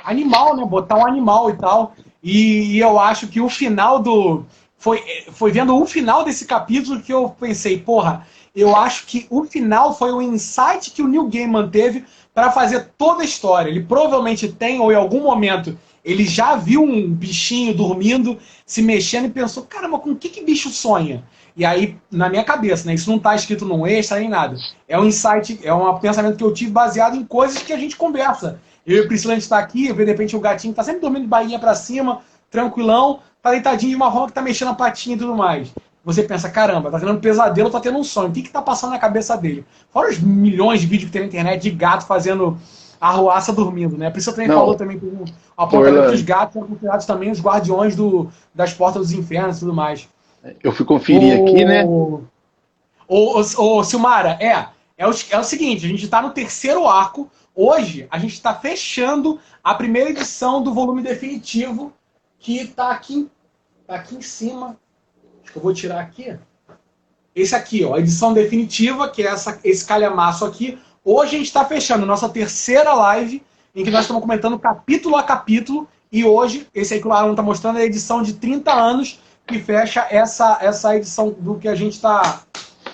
Animal, né? Botar um animal e tal. E eu acho que o final do... Foi vendo o final desse capítulo que eu pensei, porra, eu acho que o final foi o insight que o Neil Gaiman teve para fazer toda a história. Ele provavelmente tem, ou em algum momento, ele já viu um bichinho dormindo, se mexendo e pensou, caramba, com que bicho sonha? E aí, na minha cabeça, né? Isso não está escrito num extra nem nada. É um insight, é um pensamento que eu tive baseado em coisas que a gente conversa. Eu e o Priscila, a gente está aqui, eu vejo de repente o gatinho está sempre dormindo de barriguinha para cima, tranquilão, tá deitadinho de uma forma que tá mexendo a patinha e tudo mais. Você pensa, caramba, tá tendo um pesadelo, tá tendo um sonho. O que que tá passando na cabeça dele? Fora os milhões de vídeos que tem na internet de gato fazendo arruaça dormindo, né? Por isso eu também falou também com o apontamento que os gatos são considerados também os guardiões das portas dos infernos e tudo mais. Eu fui conferir aqui, né? Silmara, é o seguinte, a gente está no terceiro arco. Hoje, a gente está fechando a primeira edição do volume definitivo, que está aqui em cima. Acho que eu vou tirar aqui. Esse aqui, ó, a edição definitiva, que é esse calhamaço aqui. Hoje a gente está fechando a nossa terceira live, em que nós estamos comentando capítulo a capítulo. E hoje, esse aí que o Alan está mostrando é a edição de 30 anos, que fecha essa edição do que a gente está...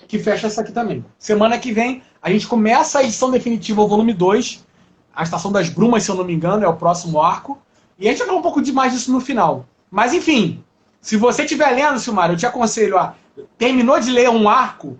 que fecha essa aqui também. Semana que vem, a gente começa a edição definitiva, o volume 2, a Estação das Brumas, se eu não me engano, é o próximo arco. E a gente vai falar um pouco de mais disso no final. Mas, enfim, se você estiver lendo, Silmar, eu te aconselho a... Terminou de ler um arco,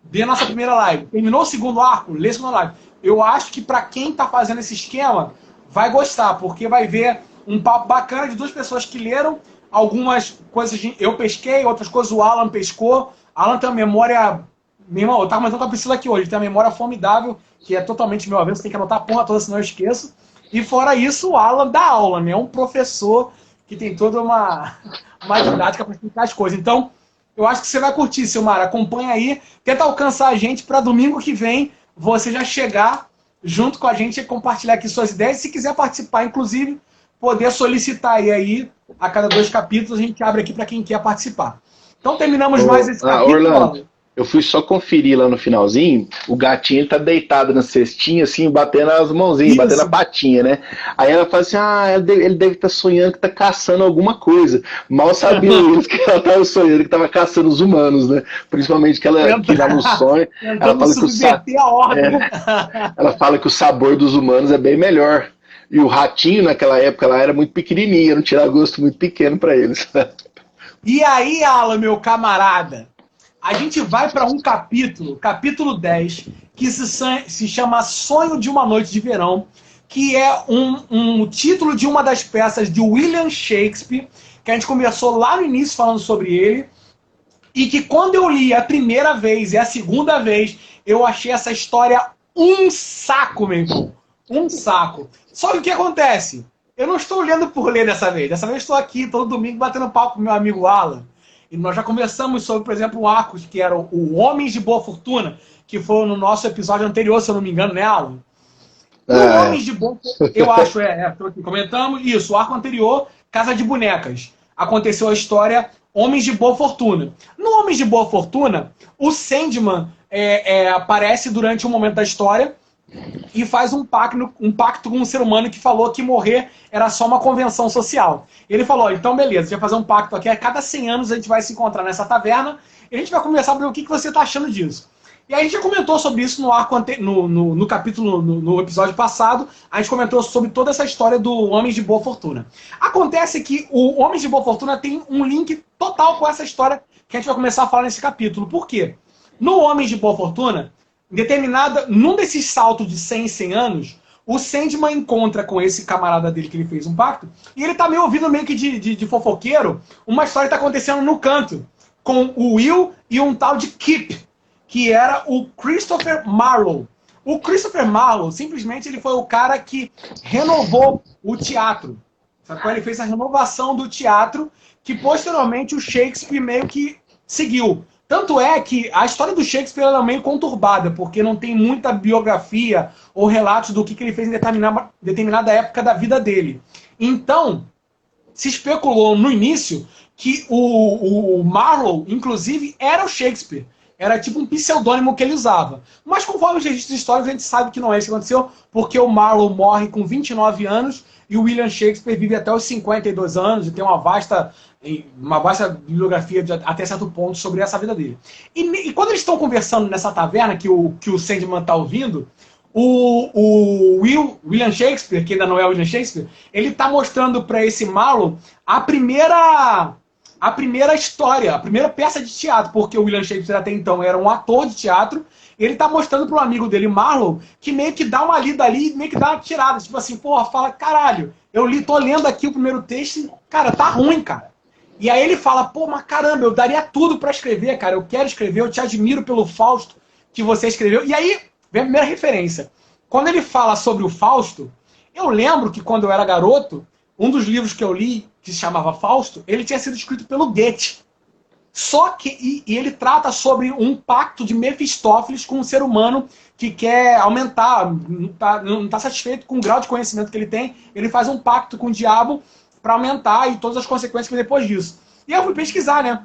vê a nossa primeira live. Terminou o segundo arco, lê a segunda live. Eu acho que para quem está fazendo esse esquema, vai gostar, porque vai ver um papo bacana de duas pessoas que leram. Algumas coisas eu pesquei, outras coisas o Alan pescou. Alan tem uma memória... Meu irmão, eu tava comentando com a Priscila aqui hoje, ele tem uma memória formidável, que é totalmente meu avesso, tem que anotar a porra toda, senão eu esqueço. E fora isso, o Alan dá aula, né? É um professor que tem toda uma didática para explicar as coisas. Então, eu acho que você vai curtir, Silmar. Acompanha aí, tenta alcançar a gente para domingo que vem você já chegar junto com a gente e compartilhar aqui suas ideias. Se quiser participar, inclusive, poder solicitar aí a cada 2 capítulos, a gente abre aqui para quem quer participar. Então, terminamos mais esse capítulo. Orlando, eu fui só conferir lá no finalzinho, o gatinho tá deitado na cestinha, assim, batendo as mãozinhas, batendo a patinha, né? Aí ela fala assim, ele deve estar sonhando que tá caçando alguma coisa. Mal sabia eles que ela tava sonhando que tava caçando os humanos, né? Principalmente que lá no sonho, ela fala que ela fala que o sabor dos humanos é bem melhor. E o ratinho, naquela época, lá era muito pequenininho, era um tiragosto muito pequeno para eles. E aí, Alan, meu camarada, a gente vai para um capítulo 10, que se chama Sonho de uma Noite de Verão, que é um título de uma das peças de William Shakespeare, que a gente conversou lá no início falando sobre ele, e que quando eu li a primeira vez e a segunda vez, eu achei essa história um saco, meu irmão. Um saco. Só que o que acontece? Eu não estou lendo por ler dessa vez. Dessa vez estou aqui todo domingo batendo papo com meu amigo Alan. E nós já conversamos sobre, por exemplo, um arco que era o Homens de Boa Fortuna, que foi no nosso episódio anterior, se eu não me engano, né, Alan? O Homens de Boa Fortuna, eu acho, comentamos isso, o arco anterior, Casa de Bonecas. Aconteceu a história Homens de Boa Fortuna. No Homens de Boa Fortuna, o Sandman aparece durante um momento da história e faz um pacto com um ser humano que falou que morrer era só uma convenção social. Ele falou, então beleza, a gente vai fazer um pacto aqui, a cada 100 anos a gente vai se encontrar nessa taverna e a gente vai conversar sobre o que você está achando disso. E a gente já comentou sobre isso no arco no capítulo, no episódio passado, a gente comentou sobre toda essa história do Homens de Boa Fortuna. Acontece que o Homens de Boa Fortuna tem um link total com essa história que a gente vai começar a falar nesse capítulo. Por quê? No Homens de Boa Fortuna, num desses saltos de 100 em 100 anos, o Sandman encontra com esse camarada dele que ele fez um pacto, e ele tá meio ouvindo meio que de fofoqueiro, uma história que tá acontecendo no canto, com o Will e um tal de Kip, que era o Christopher Marlowe. O Christopher Marlowe, simplesmente, ele foi o cara que renovou o teatro. Sabe? Ele fez a renovação do teatro, que posteriormente o Shakespeare meio que seguiu. Tanto é que a história do Shakespeare é meio conturbada, porque não tem muita biografia ou relatos do que ele fez em determinada época da vida dele. Então, se especulou no início que o Marlowe, inclusive, era o Shakespeare. Era tipo um pseudônimo que ele usava. Mas conforme os registros históricos, a gente sabe que não é isso que aconteceu, porque o Marlowe morre com 29 anos e o William Shakespeare vive até os 52 anos e tem uma vasta bibliografia até certo ponto sobre essa vida dele. E quando eles estão conversando nessa taverna, que o Sandman está ouvindo, o William Shakespeare, que ainda não é o William Shakespeare, ele está mostrando para esse Marlowe a primeira história, a primeira peça de teatro, porque o William Shakespeare até então era um ator de teatro, e ele está mostrando para um amigo dele, Marlowe, que meio que dá uma lida ali, meio que dá uma tirada, tipo assim, porra, fala, caralho, tô lendo aqui o primeiro texto e, cara, tá ruim, cara. E aí ele fala, pô, mas caramba, eu daria tudo pra escrever, cara. Eu quero escrever, eu te admiro pelo Fausto que você escreveu. E aí vem a primeira referência. Quando ele fala sobre o Fausto, eu lembro que quando eu era garoto, um dos livros que eu li, que se chamava Fausto, ele tinha sido escrito pelo Goethe. Só que, e ele trata sobre um pacto de Mefistófeles com um ser humano que quer aumentar, não tá satisfeito com o grau de conhecimento que ele tem, ele faz um pacto com o diabo para aumentar e todas as consequências que vem depois disso. E aí eu fui pesquisar, né?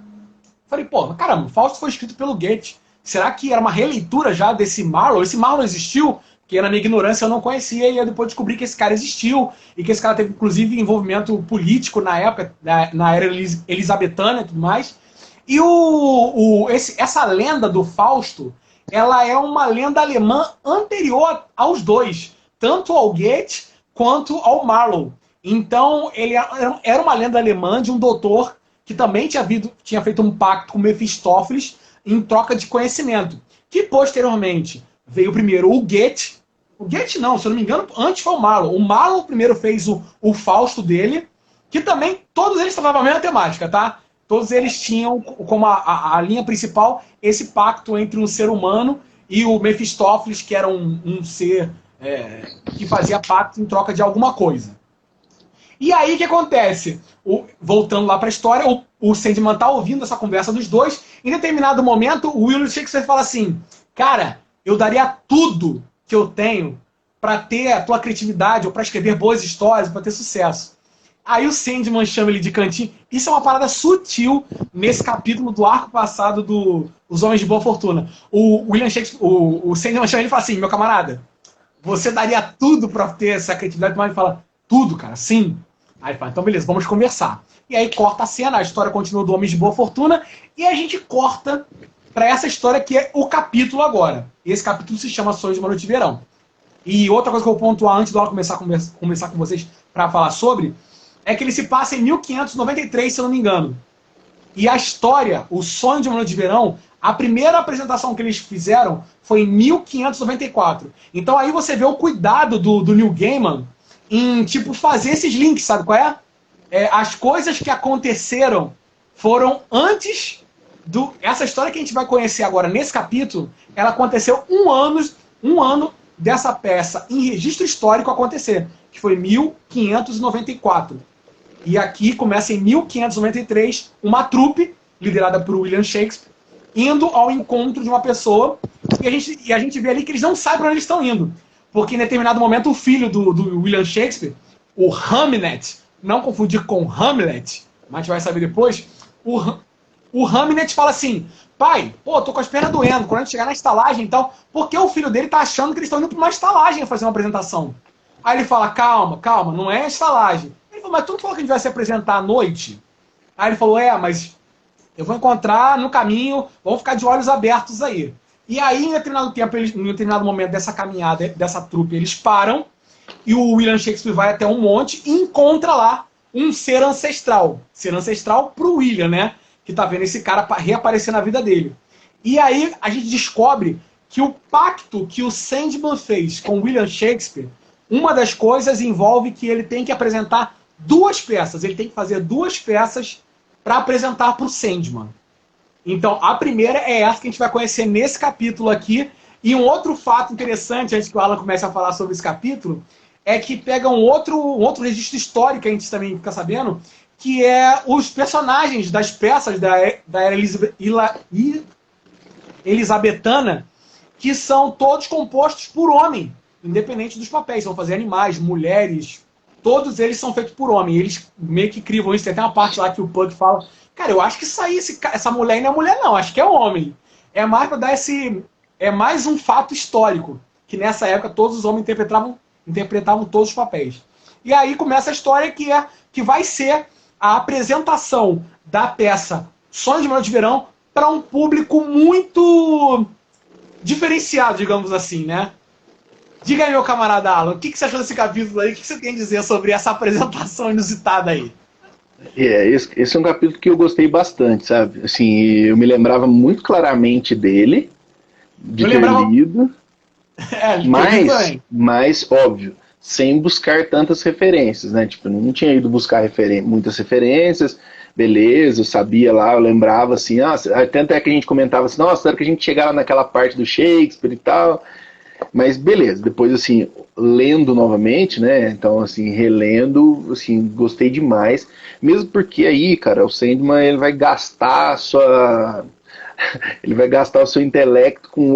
Falei, pô, caramba, Fausto foi escrito pelo Goethe. Será que era uma releitura já desse Marlowe? Esse Marlowe existiu? Porque na minha ignorância eu não conhecia, e eu depois descobri que esse cara existiu, e que esse cara teve, inclusive, envolvimento político na época, na era elisabetana e tudo mais. E essa lenda do Fausto, ela é uma lenda alemã anterior aos dois, tanto ao Goethe quanto ao Marlowe. Então, ele era uma lenda alemã de um doutor que também tinha feito um pacto com Mefistófeles em troca de conhecimento. Que, posteriormente, veio primeiro o Goethe. O Goethe não, se eu não me engano, antes foi o Marlowe. O Marlowe primeiro fez o Fausto dele, que também, todos eles tratavam a mesma temática, tá? Todos eles tinham como a linha principal esse pacto entre um ser humano e o Mefistófeles, que era um ser que fazia pacto em troca de alguma coisa. E aí o que acontece? Voltando lá para a história, o Sandman está ouvindo essa conversa dos dois. Em determinado momento, o William Shakespeare fala assim: cara, eu daria tudo que eu tenho para ter a tua criatividade, ou para escrever boas histórias, para ter sucesso. Aí o Sandman chama ele de cantinho. Isso é uma parada sutil nesse capítulo do arco passado dos Homens de Boa Fortuna. O William Shakespeare, o Sandman chama ele e fala assim: meu camarada, você daria tudo para ter essa criatividade? Mas ele fala: tudo, cara, sim. Aí ele fala: então beleza, vamos conversar. E aí corta a cena, a história continua do Homens de Boa Fortuna, e a gente corta para essa história que é o capítulo agora. E esse capítulo se chama Sonhos de uma Noite de Verão. E outra coisa que eu vou pontuar antes de eu começar a conversar com vocês para falar sobre, é que ele se passa em 1593, se eu não me engano. E a história, o Sonho de uma Noite de Verão, a primeira apresentação que eles fizeram foi em 1594. Então aí você vê o cuidado do Neil Gaiman em tipo fazer esses links, sabe qual é? As coisas que aconteceram foram antes do... Essa história que a gente vai conhecer agora nesse capítulo, ela aconteceu um ano dessa peça em registro histórico acontecer, que foi 1594. E aqui começa em 1593 uma trupe, liderada por William Shakespeare, indo ao encontro de uma pessoa, e a gente vê ali que eles não sabem para onde eles estão indo. Porque em determinado momento o filho do William Shakespeare, o Hamnet, não confundir com Hamlet, mas a gente vai saber depois, o Hamnet fala assim: pai, pô, tô com as pernas doendo, quando a gente chegar na estalagem e tal, porque o filho dele tá achando que eles estão indo para uma estalagem fazer uma apresentação. Aí ele fala: calma, não é estalagem. Ele falou: mas tu não falou que a gente vai se apresentar à noite? Aí ele falou: mas eu vou encontrar no caminho, vamos ficar de olhos abertos aí. E aí, em determinado momento dessa caminhada, dessa trupe, eles param, e o William Shakespeare vai até um monte e encontra lá um ser ancestral. Ser ancestral pro William, né? Que tá vendo esse cara reaparecer na vida dele. E aí a gente descobre que o pacto que o Sandman fez com o William Shakespeare, uma das coisas envolve que ele tem que apresentar duas peças. Ele tem que fazer duas peças para apresentar para o Sandman. Então, a primeira é essa que a gente vai conhecer nesse capítulo aqui. E um outro fato interessante, antes que o Alan comece a falar sobre esse capítulo, é que pega um outro registro histórico que a gente também fica sabendo, que é os personagens das peças da era elisabetana, que são todos compostos por homem, independente dos papéis. Vão fazer animais, mulheres, todos eles são feitos por homem. Eles meio que crivam isso. Tem até uma parte lá que o Puck fala: cara, eu acho que isso aí, essa mulher não é mulher não, acho que é homem. É mais para dar é mais um fato histórico, que nessa época todos os homens interpretavam todos os papéis. E aí começa a história que vai ser a apresentação da peça Sonhos de uma Noite de Verão para um público muito diferenciado, digamos assim, né? Diga aí, meu camarada Alan, o que você achou desse capítulo aí? O que você tem a dizer sobre essa apresentação inusitada aí? Esse é um capítulo que eu gostei bastante, sabe? Assim, eu me lembrava muito claramente dele, de ter lido, mas, óbvio, sem buscar tantas referências, né? Tipo, eu não tinha ido buscar muitas referências, beleza, eu sabia lá, eu lembrava assim, tanto é que a gente comentava assim, nossa, era que a gente chegava naquela parte do Shakespeare e tal, mas beleza, depois assim, lendo novamente, né, então assim, relendo, assim, gostei demais, mesmo porque aí, cara, o Sandman, ele vai gastar a sua... ele vai gastar o seu intelecto com um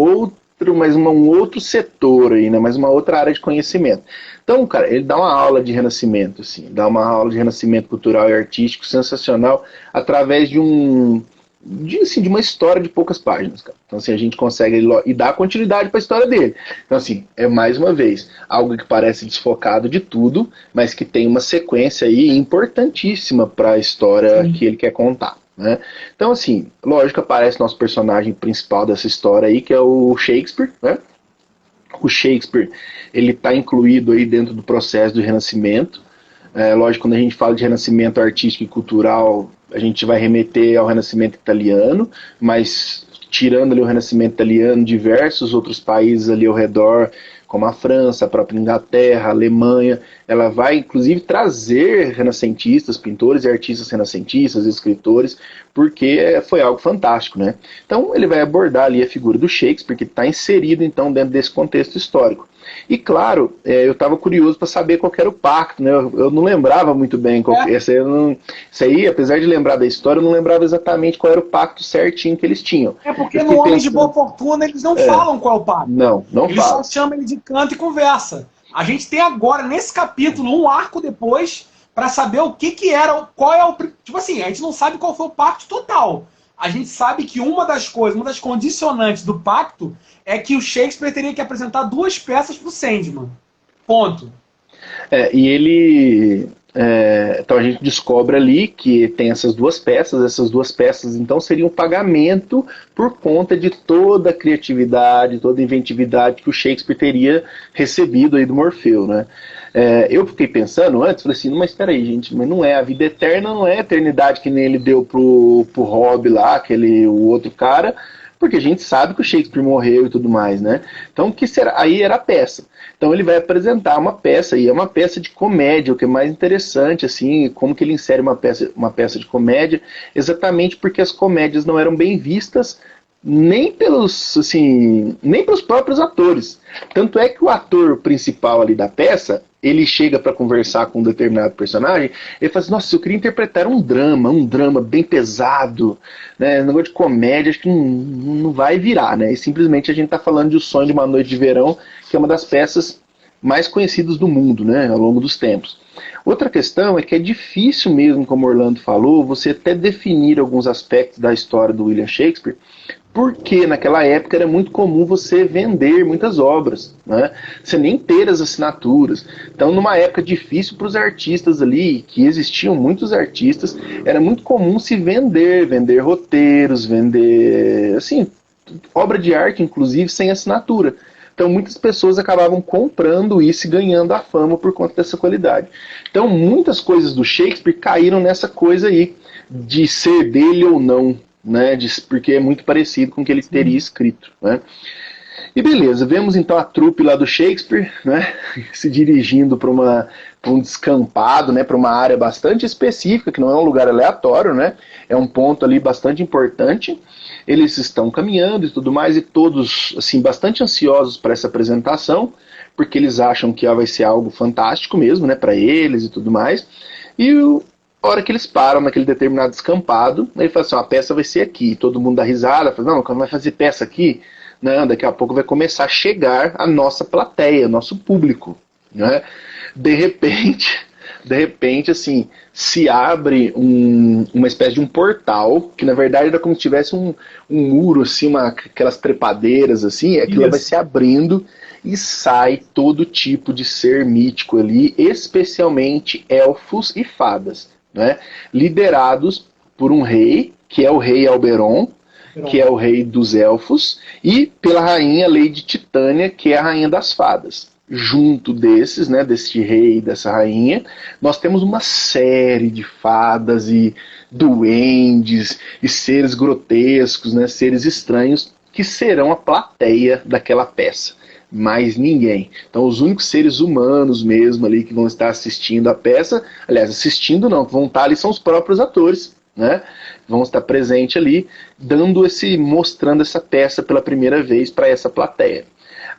outro setor aí, né, mais uma outra área de conhecimento. Então, cara, ele dá uma aula de renascimento, assim, dá uma aula de renascimento cultural e artístico sensacional através de uma história de poucas páginas, cara. Então, assim, a gente consegue e dar continuidade para a história dele. Então, assim, é mais uma vez algo que parece desfocado de tudo, mas que tem uma sequência aí importantíssima para a história que ele quer contar. Né? Então, assim, lógico, aparece nosso personagem principal dessa história aí, que é o Shakespeare, né? O Shakespeare, ele está incluído aí dentro do processo do Renascimento. Lógico, quando a gente fala de renascimento artístico e cultural, a gente vai remeter ao Renascimento italiano, mas tirando ali o Renascimento italiano, diversos outros países ali ao redor, como a França, a própria Inglaterra, a Alemanha, ela vai inclusive trazer renascentistas, pintores e artistas renascentistas, escritores, porque foi algo fantástico, né? Então ele vai abordar ali a figura do Shakespeare, que está inserido então dentro desse contexto histórico. E claro, eu estava curioso para saber qual era o pacto, né? Eu não lembrava muito bem isso aí, apesar de lembrar da história, eu não lembrava exatamente qual era o pacto certinho que eles tinham. Porque no Homens de Boa Fortuna eles não falam qual é o pacto. Não eles falam. Só chamam ele de canto e conversa. A gente tem agora, nesse capítulo, um arco depois para saber o que era, qual é o... Tipo assim, a gente não sabe qual foi o pacto total. A gente sabe que uma das condicionantes do pacto é que o Shakespeare teria que apresentar 2 peças para o Sandman. Ponto. E ele... então a gente descobre ali que tem essas 2 peças então seriam pagamento por conta de toda a criatividade, toda a inventividade que o Shakespeare teria recebido aí do Morfeu, né? Eu fiquei pensando antes, falei assim, mas espera aí, gente, mas não é a vida eterna, não é a eternidade que nem ele deu pro Rob lá, o outro cara, porque a gente sabe que o Shakespeare morreu e tudo mais, né? Então, o que será? Aí era a peça. Então ele vai apresentar uma peça, e é uma peça de comédia, o que é mais interessante, assim, como que ele insere uma peça de comédia, exatamente porque as comédias não eram bem vistas nem pelos próprios atores. Tanto é que o ator principal ali da peça, ele chega para conversar com um determinado personagem, ele fala assim, nossa, eu queria interpretar um drama bem pesado, né, um negócio de comédia, acho que não vai virar, né, e simplesmente a gente está falando de O Sonho de uma Noite de Verão, que é uma das peças mais conhecidas do mundo, né, ao longo dos tempos. Outra questão é que é difícil mesmo, como Orlando falou, você até definir alguns aspectos da história do William Shakespeare, porque naquela época era muito comum você vender muitas obras, né? Você nem ter as assinaturas. Então, numa época difícil para os artistas ali, que existiam muitos artistas, era muito comum se vender roteiros, vender, assim, obra de arte, inclusive, sem assinatura. Então muitas pessoas acabavam comprando isso e ganhando a fama por conta dessa qualidade. Então muitas coisas do Shakespeare caíram nessa coisa aí, de ser dele ou não, né? Porque é muito parecido com o que ele teria escrito, né? E beleza, vemos então a trupe lá do Shakespeare, né, se dirigindo para um descampado, né, para uma área bastante específica, que não é um lugar aleatório, né, é um ponto ali bastante importante. Eles estão caminhando e tudo mais, e todos assim, bastante ansiosos para essa apresentação, porque eles acham que vai ser algo fantástico mesmo, né, para eles e tudo mais. E a hora que eles param naquele determinado descampado, ele fala assim, a peça vai ser aqui. Todo mundo dá risada, fala, não, quando vai fazer peça aqui, não, daqui a pouco vai começar a chegar a nossa plateia, nosso público, né? De repente, assim, se abre uma espécie de um portal, que na verdade era como se tivesse um muro, assim, aquelas trepadeiras, assim, aquilo vai se abrindo e sai todo tipo de ser mítico ali, especialmente elfos e fadas, né? Liderados por um rei, que é o rei Alberon, que é o rei dos elfos, e pela rainha Lady Titânia, que é a rainha das fadas. Junto desses, né, desse rei e dessa rainha, nós temos uma série de fadas e duendes e seres grotescos, né, seres estranhos, que serão a plateia daquela peça. mais ninguém. Então os únicos seres humanos mesmo ali que vão estar assistindo a peça, aliás, assistindo não, que vão estar ali são os próprios atores, né? Vão estar presentes ali, mostrando essa peça pela primeira vez para essa plateia.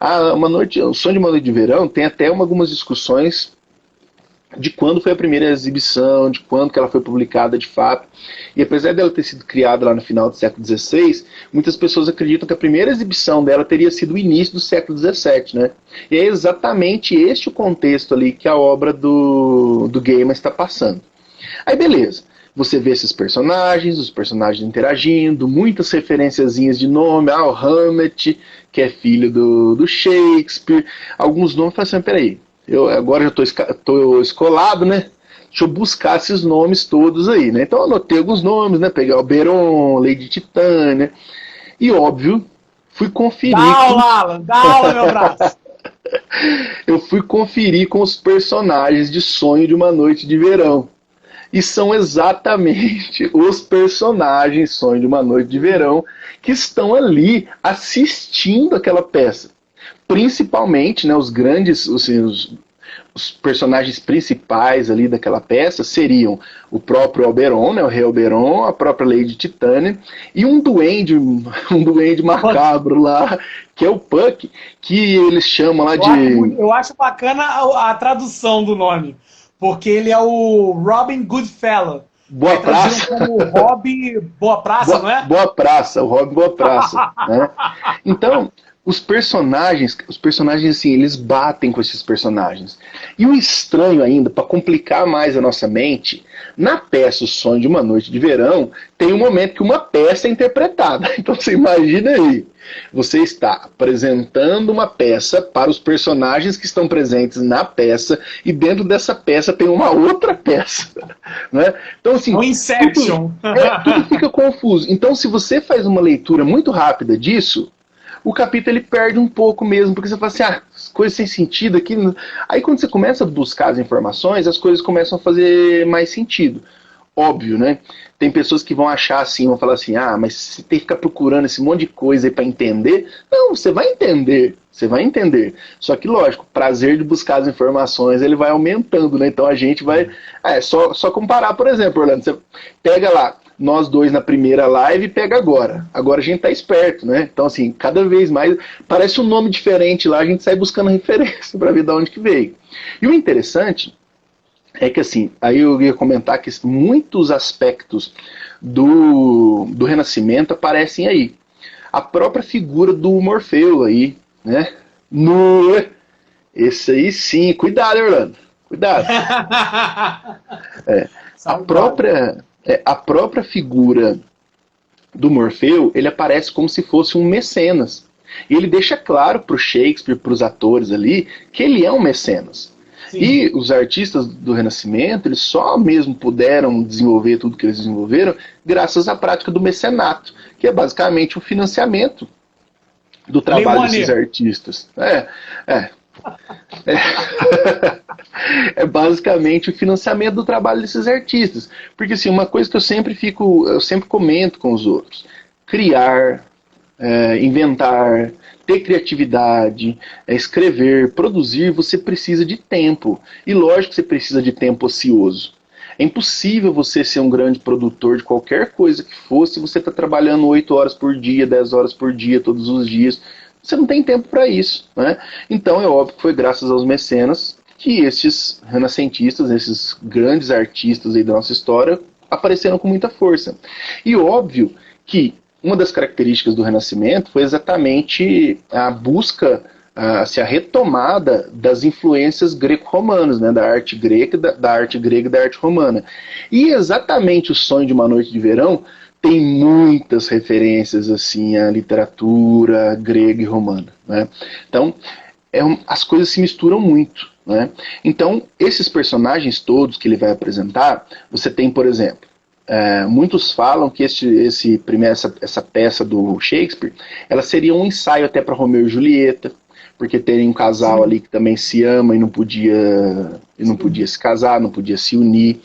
O Sonho de uma Noite de Verão tem até algumas discussões de quando foi a primeira exibição, de quando que ela foi publicada de fato. E apesar dela ter sido criada lá no final do século XVI, muitas pessoas acreditam que a primeira exibição dela teria sido o início do século XVII, né? E é exatamente este o contexto ali que a obra do Gaiman está passando. Aí beleza, você vê esses personagens, os personagens interagindo, muitas referenciazinhas de nome, o Hamlet, que é filho do Shakespeare, alguns nomes, assim, peraí, agora já estou escolado, né? Deixa eu buscar esses nomes todos aí, né? Então eu anotei alguns nomes, né? Peguei Oberon, Lady Titânia, e óbvio, fui conferir. Dá aula, Alan, dá aula, meu braço! Eu fui conferir com os personagens de Sonho de uma Noite de Verão. E são exatamente os personagens Sonho de uma Noite de Verão que estão ali assistindo aquela peça. Principalmente, né, os personagens principais ali daquela peça seriam o próprio Oberon, né, o rei Oberon, a própria Lady Titânia, e um duende macabro lá, que é o Puck, que eles chamam lá de... Eu acho bacana a tradução do nome, porque ele é o Robin Goodfellow. Boa Praça. Como Robin Boa Praça, não é? Boa Praça, o Robin Boa Praça. Né? Então, os personagens assim, eles batem com esses personagens. E o estranho ainda, para complicar mais a nossa mente, na peça O Sonho de uma Noite de Verão, tem um momento que uma peça é interpretada. Então você imagina aí, você está apresentando uma peça para os personagens que estão presentes na peça, e dentro dessa peça tem uma outra peça. Né? Então, assim, um Inception. Tudo fica confuso. Então, se você faz uma leitura muito rápida disso, o capítulo ele perde um pouco mesmo, porque você fala assim, coisas sem sentido aqui. Aí quando você começa a buscar as informações, as coisas começam a fazer mais sentido. Óbvio, né? Tem pessoas que vão achar assim, vão falar assim, mas você tem que ficar procurando esse monte de coisa aí para entender. Não, você vai entender. Só que, lógico, o prazer de buscar as informações, ele vai aumentando, né? Então a gente vai... só comparar, por exemplo, Orlando, você pega lá, nós dois na primeira live e pega agora. Agora a gente tá esperto, né? Então, assim, cada vez mais parece um nome diferente lá, a gente sai buscando referência para ver de onde que veio. E o interessante é que, assim, aí eu ia comentar que muitos aspectos do Renascimento aparecem aí. A própria figura do Morfeu aí, né? Esse aí sim, cuidado, Orlando, cuidado. A própria figura do Morfeu, ele aparece como se fosse um mecenas. E ele deixa claro para o Shakespeare, para os atores ali, que ele é um mecenas. Sim. E os artistas do Renascimento, eles só mesmo puderam desenvolver tudo que eles desenvolveram graças à prática do mecenato, que é basicamente o financiamento do trabalho desses artistas. É basicamente o financiamento do trabalho desses artistas. Porque assim, uma coisa que eu sempre comento com os outros: criar, inventar, ter criatividade, escrever, produzir, você precisa de tempo. E lógico que você precisa de tempo ocioso. É impossível você ser um grande produtor de qualquer coisa que fosse se você está trabalhando 8 horas por dia, 10 horas por dia, todos os dias. Você não tem tempo para isso, né? Então é óbvio que foi graças aos mecenas que esses renascentistas, esses grandes artistas aí da nossa história, apareceram com muita força. E óbvio que uma das características do Renascimento foi exatamente a busca, a retomada das influências greco-romanas, né, da arte grega e da arte romana. E exatamente O Sonho de uma Noite de Verão tem muitas referências assim à literatura grega e romana, né? Então, as coisas se misturam muito, né? Então, esses personagens todos que ele vai apresentar, você tem, por exemplo, muitos falam que essa peça do Shakespeare, ela seria um ensaio até para Romeu e Julieta, porque tem um casal ali que também se ama e não podia se casar, não podia se unir.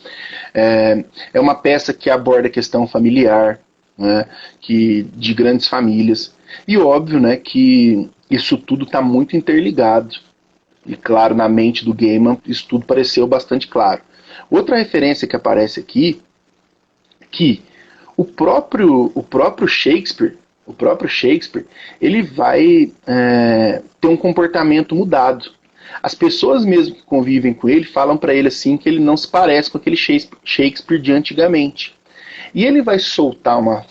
É uma peça que aborda a questão familiar, né, de grandes famílias. E óbvio, né, que isso tudo está muito interligado. E claro, na mente do Gaiman, isso tudo pareceu bastante claro. Outra referência que aparece aqui, que o próprio Shakespeare, ele vai ter um comportamento mudado. As pessoas mesmo que convivem com ele falam para ele assim que ele não se parece com aquele Shakespeare de antigamente. E ele vai soltar uma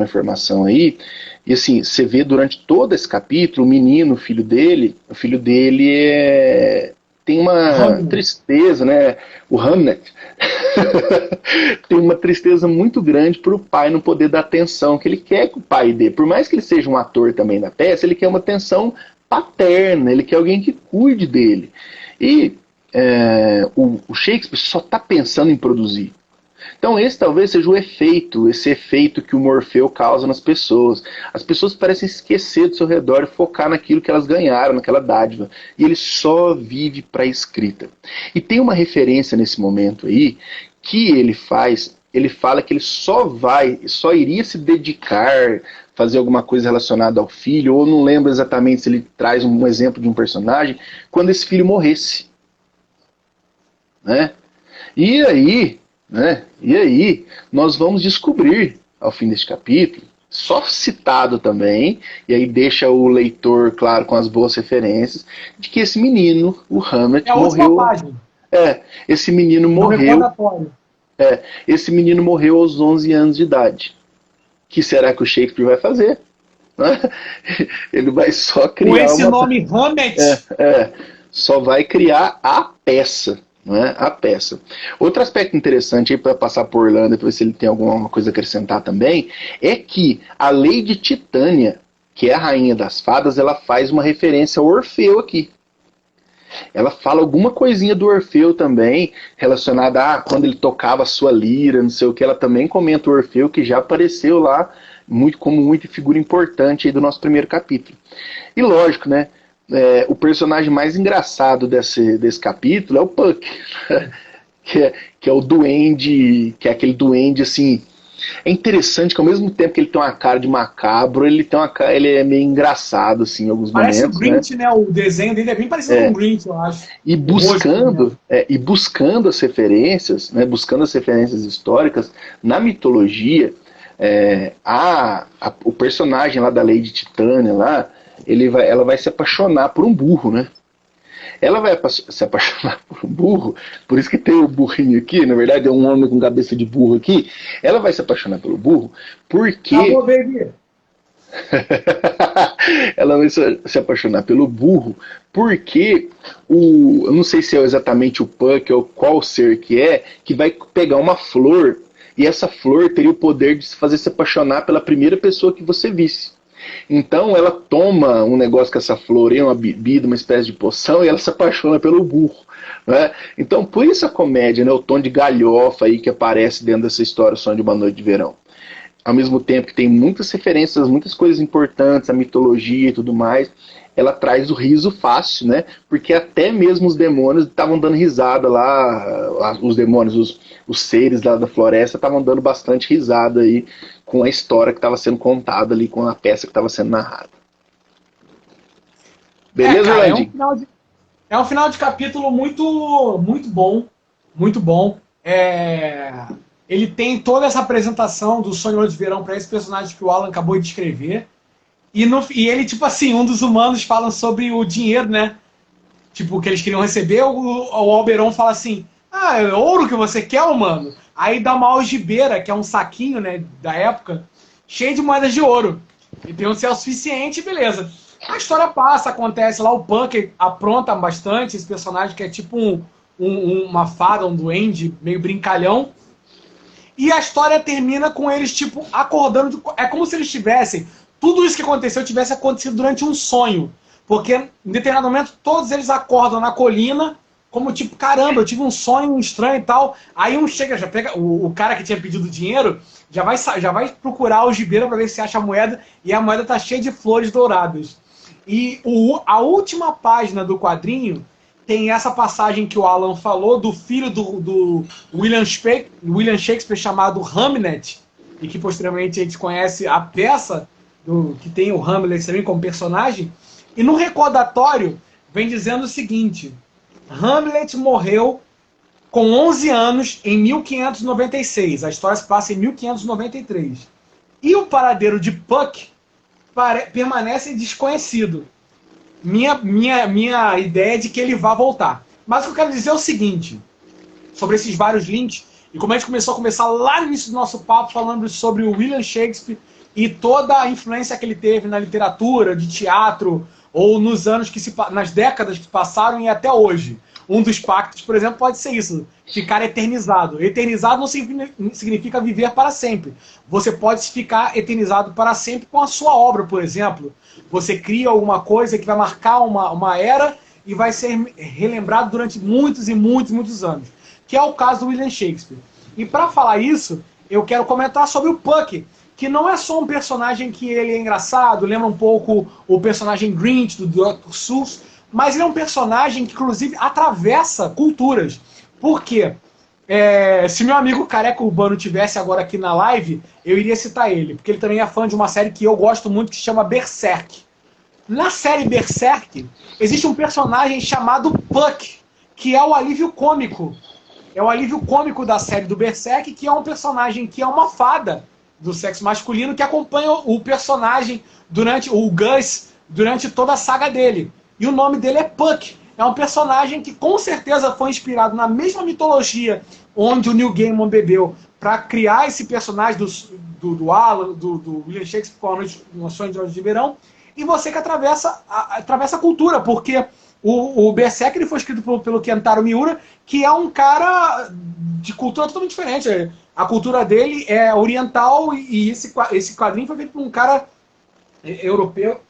informação aí, e assim, você vê durante todo esse capítulo, o menino, o filho dele tem uma tristeza, né? O Hamlet tem uma tristeza muito grande para o pai não poder dar atenção que ele quer que o pai dê. Por mais que ele seja um ator também da peça, ele quer uma atenção paterna, ele quer alguém que cuide dele. E o Shakespeare só está pensando em produzir. Então esse talvez seja esse efeito que o Morfeu causa nas pessoas. As pessoas parecem esquecer do seu redor e focar naquilo que elas ganharam, naquela dádiva. E ele só vive para a escrita. E tem uma referência nesse momento aí, que ele fala que ele só iria se dedicar, fazer alguma coisa relacionada ao filho, ou não lembro exatamente se ele traz um exemplo de um personagem, quando esse filho morresse. Né? E aí, nós vamos descobrir, ao fim deste capítulo, só citado também, e aí deixa o leitor, claro, com as boas referências, de que esse menino, o Hamlet, morreu. Esse menino morreu. Esse menino morreu aos 11 anos de idade. O que será que o Shakespeare vai fazer? Ele vai só criar. Com esse nome Hamlet? Só vai criar a peça. Não é? A peça. Outro aspecto interessante aí para passar por Orlando, para ver se ele tem alguma coisa a acrescentar também, é que a Lady Titânia, que é a rainha das fadas, ela faz uma referência ao Orfeu aqui. Ela fala alguma coisinha do Orfeu também, relacionada a quando ele tocava a sua lira, não sei o que. Ela também comenta o Orfeu, que já apareceu lá como muita figura importante aí do nosso primeiro capítulo. E lógico, né? O personagem mais engraçado desse capítulo é o Puck, que é o duende, que é aquele duende assim. É interessante que ao mesmo tempo que ele tem uma cara de macabro, ele é meio engraçado assim, em alguns momentos. Parece o Grinch, né? O desenho dele é bem parecido com o Grinch, eu acho. E buscando as referências, né, buscando as referências históricas na mitologia, o personagem lá da Lady Titânia lá, ela vai se apaixonar por um burro, né? Ela vai se apaixonar por um burro, por isso que tem o burrinho aqui, na verdade é um homem com cabeça de burro aqui. Ela vai se apaixonar pelo burro porque... Acabou, baby! Ela vai se apaixonar pelo burro porque eu não sei se é exatamente o Puck ou qual ser que vai pegar uma flor, e essa flor teria o poder de se fazer se apaixonar pela primeira pessoa que você visse. Então ela toma um negócio com essa flor, uma bebida, uma espécie de poção, e ela se apaixona pelo burro. Né? Então por isso a comédia, né, o tom de galhofa aí que aparece dentro dessa história Sonho de uma Noite de Verão. Ao mesmo tempo que tem muitas referências, muitas coisas importantes, a mitologia e tudo mais, ela traz o riso fácil, né? Porque até mesmo os demônios estavam dando risada lá, os demônios, os seres lá da floresta estavam dando bastante risada aí com a história que estava sendo contada ali, com a peça que estava sendo narrada. Beleza, Landim? É um final de capítulo muito, muito bom, muito bom. Ele tem toda essa apresentação do Sonho de Verão para esse personagem que o Alan acabou de descrever. E ele, tipo assim, um dos humanos fala sobre o dinheiro, né? Tipo, que eles queriam receber, o Alberon fala assim, é ouro que você quer, humano? Aí dá uma algibeira, que é um saquinho, né, da época, cheio de moedas de ouro. E pergunta se é o suficiente, beleza. A história passa, acontece lá, o Punk apronta bastante, esse personagem que é tipo uma fada, um duende, meio brincalhão. E a história termina com eles, tipo, acordando. É como se eles tivessem... Tudo isso que aconteceu tivesse acontecido durante um sonho. Porque, em determinado momento, todos eles acordam na colina, como tipo, caramba, eu tive um sonho estranho e tal. Aí um chega, já pega o cara que tinha pedido dinheiro, já vai procurar a algibeira para ver se acha a moeda, e a moeda tá cheia de flores douradas. E a última página do quadrinho tem essa passagem que o Alan falou, do filho do William Shakespeare, chamado Hamlet, e que posteriormente a gente conhece a peça que tem o Hamlet também como personagem, e no recordatório vem dizendo o seguinte: Hamlet morreu com 11 anos em 1596. A história se passa em 1593. E o paradeiro de Puck permanece desconhecido. Minha ideia é de que ele vá voltar. Mas o que eu quero dizer é o seguinte, sobre esses vários links, e como a gente começou a conversar lá no início do nosso papo, falando sobre o William Shakespeare e toda a influência que ele teve na literatura, de teatro, ou nas décadas que passaram e até hoje. Um dos pactos, por exemplo, pode ser isso, ficar eternizado. Eternizado não significa viver para sempre. Você pode ficar eternizado para sempre com a sua obra, por exemplo. Você cria alguma coisa que vai marcar uma era e vai ser relembrado durante muitos e muitos, muitos anos. Que é o caso do William Shakespeare. E para falar isso, eu quero comentar sobre o Puck, que não é só um personagem que ele é engraçado, lembra um pouco o personagem Grinch do Dr. Seuss, mas ele é um personagem que, inclusive, atravessa culturas. Por quê? Se meu amigo Careca Urbano tivesse agora aqui na live, eu iria citar ele, porque ele também é fã de uma série que eu gosto muito, que se chama Berserk. Na série Berserk, existe um personagem chamado Puck, que é o alívio cômico. É o alívio cômico da série do Berserk, que é um personagem que é uma fada do sexo masculino que acompanha o personagem o Gus, durante toda a saga dele. E o nome dele é Puck. É um personagem que com certeza foi inspirado na mesma mitologia onde o Neil Gaiman bebeu para criar esse personagem do Alan, do William Shakespeare com uma Sonho de Noite de Verão. E você que atravessa a cultura, porque o Berserk ele foi escrito pelo Kentaro Miura, que é um cara de cultura totalmente diferente. A cultura dele é oriental e esse quadrinho foi feito por um cara europeu.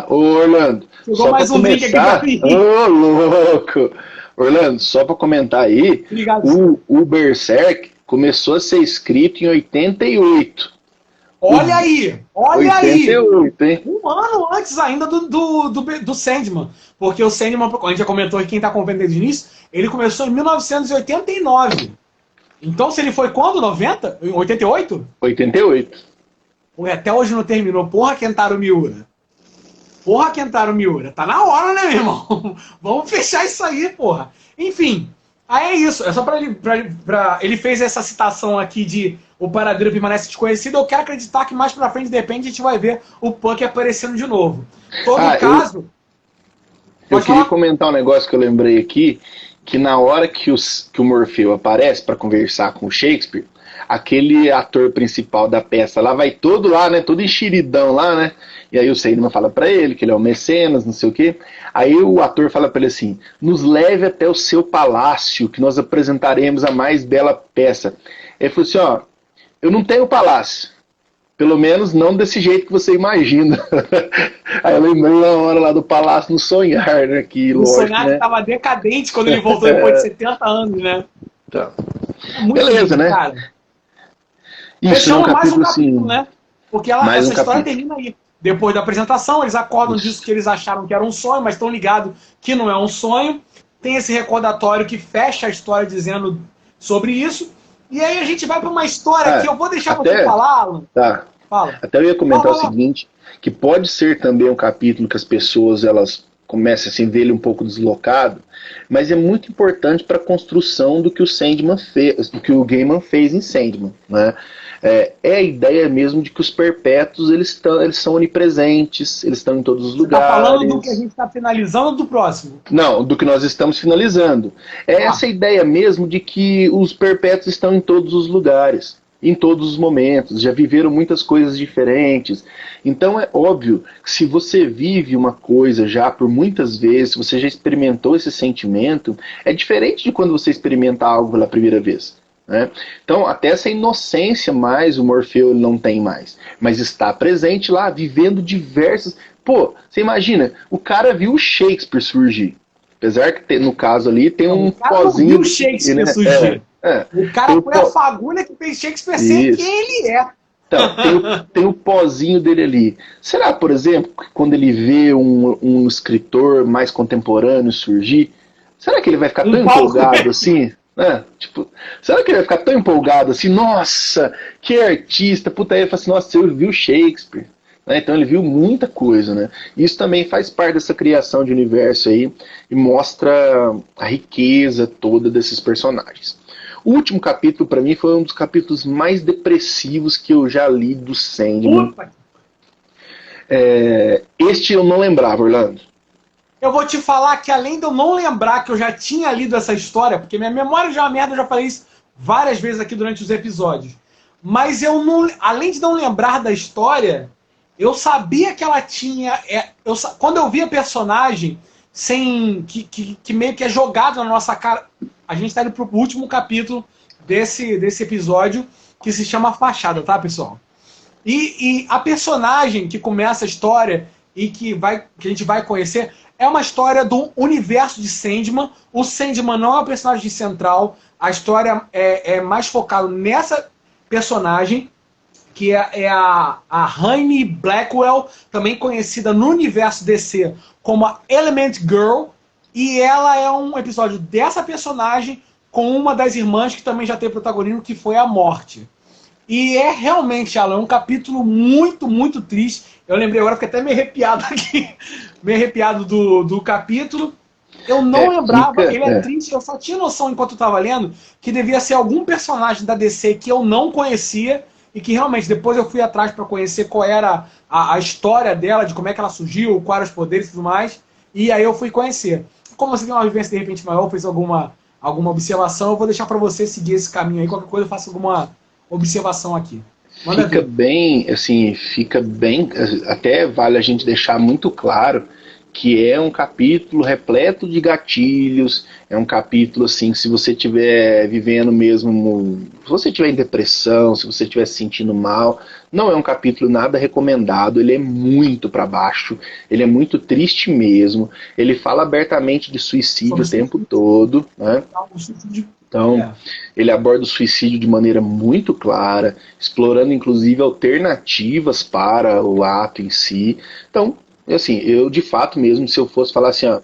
Ô Orlando, chegou mais um link aqui pra mim. Ô, louco! Orlando, só para comentar aí, o Berserk começou a ser escrito em 88. Olha aí! 88, hein? Um ano antes ainda do Sandman. Porque o Sandman, a gente já comentou aqui, quem está acompanhando desde o início, ele começou em 1989. Então, se ele foi quando? 90? 88? 88. Até hoje não terminou. Porra, Kentaro Miura. Tá na hora, né, meu irmão? Vamos fechar isso aí, porra. Enfim, aí é isso. É só ele fez essa citação aqui de o paradeiro permanece desconhecido. Eu quero acreditar que mais pra frente, de repente, a gente vai ver o Puck aparecendo de novo. Todo caso... Eu queria comentar um negócio que eu lembrei aqui, que na hora que o Morfeu aparece para conversar com o Shakespeare, aquele ator principal da peça lá vai todo lá, né, todo enxeridão lá, né, e aí o Sandman fala para ele que ele é o mecenas, não sei o quê, aí o ator fala para ele assim, nos leve até o seu palácio, que nós apresentaremos a mais bela peça. Ele falou assim, ó, eu não tenho palácio, pelo menos não desse jeito que você imagina. Aí eu lembrei na hora lá do Palácio no Sonhar, né? Que, o lógico, Sonhar, né? Que tava decadente quando ele voltou depois de 70 anos, né? Tá. Beleza, lindo, né? Cara. Isso é um capítulo, mais um capítulo, né? Porque essa história termina aí. Depois da apresentação, eles acordam disso que eles acharam que era um sonho, mas estão ligados que não é um sonho. Tem esse recordatório que fecha a história dizendo sobre isso. E aí a gente vai para uma história que eu vou deixar você falar, Alan. Tá. Fala. Até eu ia comentar o seguinte, que pode ser também um capítulo que as pessoas elas comecem assim, a ver ele um pouco deslocado, mas é muito importante para a construção do que o Sandman fez, do que o Gaiman fez em Sandman, né? É a ideia mesmo de que os perpétuos eles são onipresentes, eles estão em todos os lugares. Você está falando do que a gente está finalizando ou do próximo? Não, do que nós estamos finalizando. Essa ideia mesmo de que os perpétuos estão em todos os lugares, em todos os momentos, já viveram muitas coisas diferentes. Então é óbvio que se você vive uma coisa já por muitas vezes, se você já experimentou esse sentimento, é diferente de quando você experimenta algo pela primeira vez. Né? Então, até essa inocência mais o Morfeu ele não tem mais, mas está presente lá, vivendo diversas... Pô, você imagina, o cara viu o Shakespeare surgir, apesar que no caso ali tem um pozinho... Não viu o Shakespeare surgir. O cara foi a fagulha que fez Shakespeare ser quem ele é. Então, tem o pozinho dele ali. Será, por exemplo, que quando ele vê um escritor mais contemporâneo surgir, será que ele vai ficar tão empolgado assim? Tipo, será que ele vai ficar tão empolgado assim? Nossa, que artista! Puta, aí ele fala assim, nossa, eu vi o Shakespeare. né? Então ele viu muita coisa, né? Isso também faz parte dessa criação de universo aí e mostra a riqueza toda desses personagens. O último capítulo, para mim, foi um dos capítulos mais depressivos que eu já li do Sandman. Este eu não lembrava, Orlando. Eu vou te falar que além de eu não lembrar que eu já tinha lido essa história, porque minha memória já é uma merda, eu já falei isso várias vezes aqui durante os episódios. Mas eu não, além de não lembrar da história, eu sabia que ela tinha. Quando eu vi a personagem sem que meio que é jogado na nossa cara. A gente está indo pro último capítulo desse episódio, que se chama Fachada, tá, pessoal? E a personagem que começa a história e que a gente vai conhecer é uma história do universo de Sandman. O Sandman não é o personagem central. A história é mais focada nessa personagem, que é a Honey Blackwell, também conhecida no universo DC como a Element Girl. E ela é um episódio dessa personagem com uma das irmãs que também já teve protagonismo, que foi a Morte. E é realmente, Alan, um capítulo muito, muito triste. Eu lembrei agora, fiquei até meio arrepiado aqui, meio arrepiado do capítulo. Eu não lembrava, ele é triste, eu só tinha noção enquanto eu estava lendo que devia ser algum personagem da DC que eu não conhecia e que realmente depois eu fui atrás para conhecer qual era a história dela, de como é que ela surgiu, quais eram os poderes e tudo mais, e aí eu fui conhecer. Como você tem uma vivência de repente maior, fez alguma observação, eu vou deixar para você seguir esse caminho aí, qualquer coisa eu faço alguma observação aqui. Fica bem, assim, até vale a gente deixar muito claro que é um capítulo repleto de gatilhos, é um capítulo, assim, se você estiver vivendo mesmo, se você estiver em depressão, se você estiver se sentindo mal, não é um capítulo nada recomendado, ele é muito para baixo, ele é muito triste mesmo, ele fala abertamente de suicídio o tempo todo, né? Então, ele aborda o suicídio de maneira muito clara, explorando inclusive alternativas para o ato em si. Então, assim, eu de fato mesmo, se eu fosse falar assim, ó,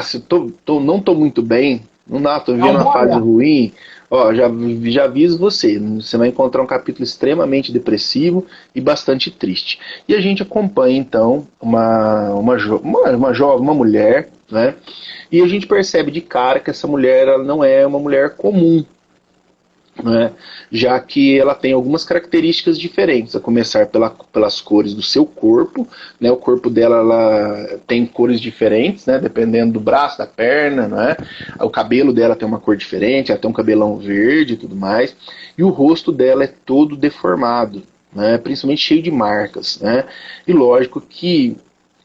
se eu não tô muito bem, não dá, tô vivendo uma fase ruim, ó, já aviso você vai encontrar um capítulo extremamente depressivo e bastante triste. E a gente acompanha então uma mulher, né? E a gente percebe de cara que essa mulher ela não é uma mulher comum, né? Já que ela tem algumas características diferentes, a começar pelas cores do seu corpo, né? O corpo dela ela tem cores diferentes, né? Dependendo do braço, da perna, né? O cabelo dela tem uma cor diferente, ela tem um cabelão verde e tudo mais, e o rosto dela é todo deformado, né? Principalmente cheio de marcas, né? E lógico que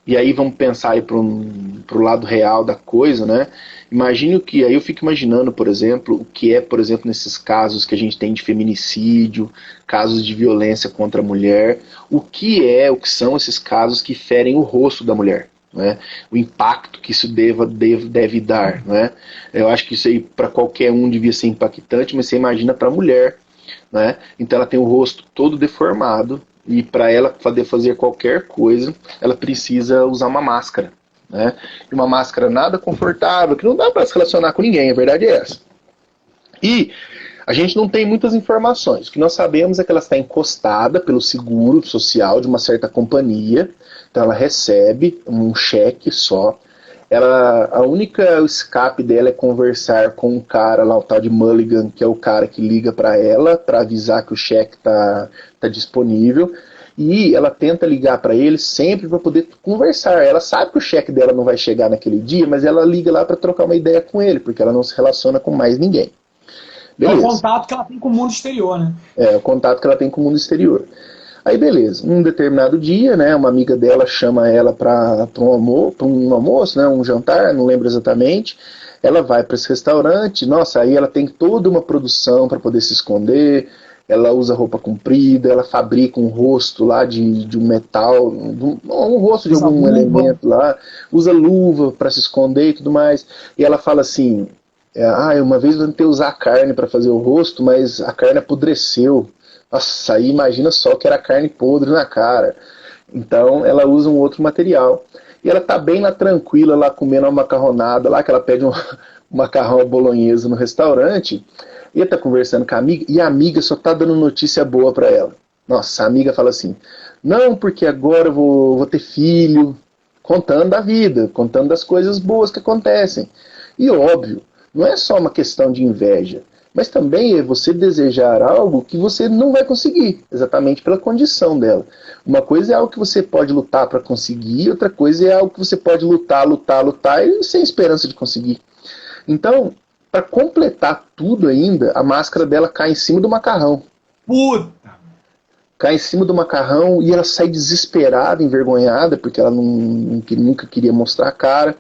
e aí vamos pensar aí pro lado real da coisa, né? Imagine aí eu fico imaginando, por exemplo, o que é, por exemplo, nesses casos que a gente tem de feminicídio, casos de violência contra a mulher, o que são esses casos que ferem o rosto da mulher, né? O impacto que isso deve dar, né? Eu acho que isso aí para qualquer um devia ser impactante, mas você imagina para a mulher, né? Então ela tem o rosto todo deformado, e para ela poder fazer qualquer coisa, ela precisa usar uma máscara, né? E uma máscara nada confortável, que não dá para se relacionar com ninguém, a verdade é essa. E a gente não tem muitas informações. O que nós sabemos é que ela está encostada pelo seguro social de uma certa companhia, então ela recebe um cheque só. A única escape dela é conversar com um cara lá, o tal de Mulligan, que é o cara que liga para ela para avisar que o cheque tá disponível, e ela tenta ligar para ele sempre para poder conversar. Ela sabe que o cheque dela não vai chegar naquele dia, mas ela liga lá para trocar uma ideia com ele, porque ela não se relaciona com mais ninguém. Beleza. É o contato que ela tem com o mundo exterior, né? É, o contato que ela tem com o mundo exterior. Aí beleza, um determinado dia, né, uma amiga dela chama ela para um almoço, né, um jantar, não lembro exatamente. Ela vai para esse restaurante, nossa, aí ela tem toda uma produção para poder se esconder. Ela usa roupa comprida, ela fabrica um rosto lá de um metal, um rosto de algum elemento lá, usa luva para se esconder e tudo mais. E ela fala assim, uma vez eu tentei usar carne para fazer o rosto, mas a carne apodreceu. Nossa, aí imagina só que era carne podre na cara. Então ela usa um outro material. E ela tá bem lá tranquila, lá comendo uma macarronada, lá que ela pede um macarrão à bolonhesa no restaurante. E tá conversando com a amiga, e a amiga só tá dando notícia boa pra ela. Nossa, a amiga fala assim, não, porque agora eu vou ter filho, contando da vida, contando das coisas boas que acontecem. E óbvio, não é só uma questão de inveja, mas também é você desejar algo que você não vai conseguir, exatamente pela condição dela. Uma coisa é algo que você pode lutar para conseguir, outra coisa é algo que você pode lutar, lutar, lutar e sem esperança de conseguir. Então, para completar tudo ainda, a máscara dela cai em cima do macarrão. Puta! Cai em cima do macarrão e ela sai desesperada, envergonhada, porque ela nunca queria mostrar a cara.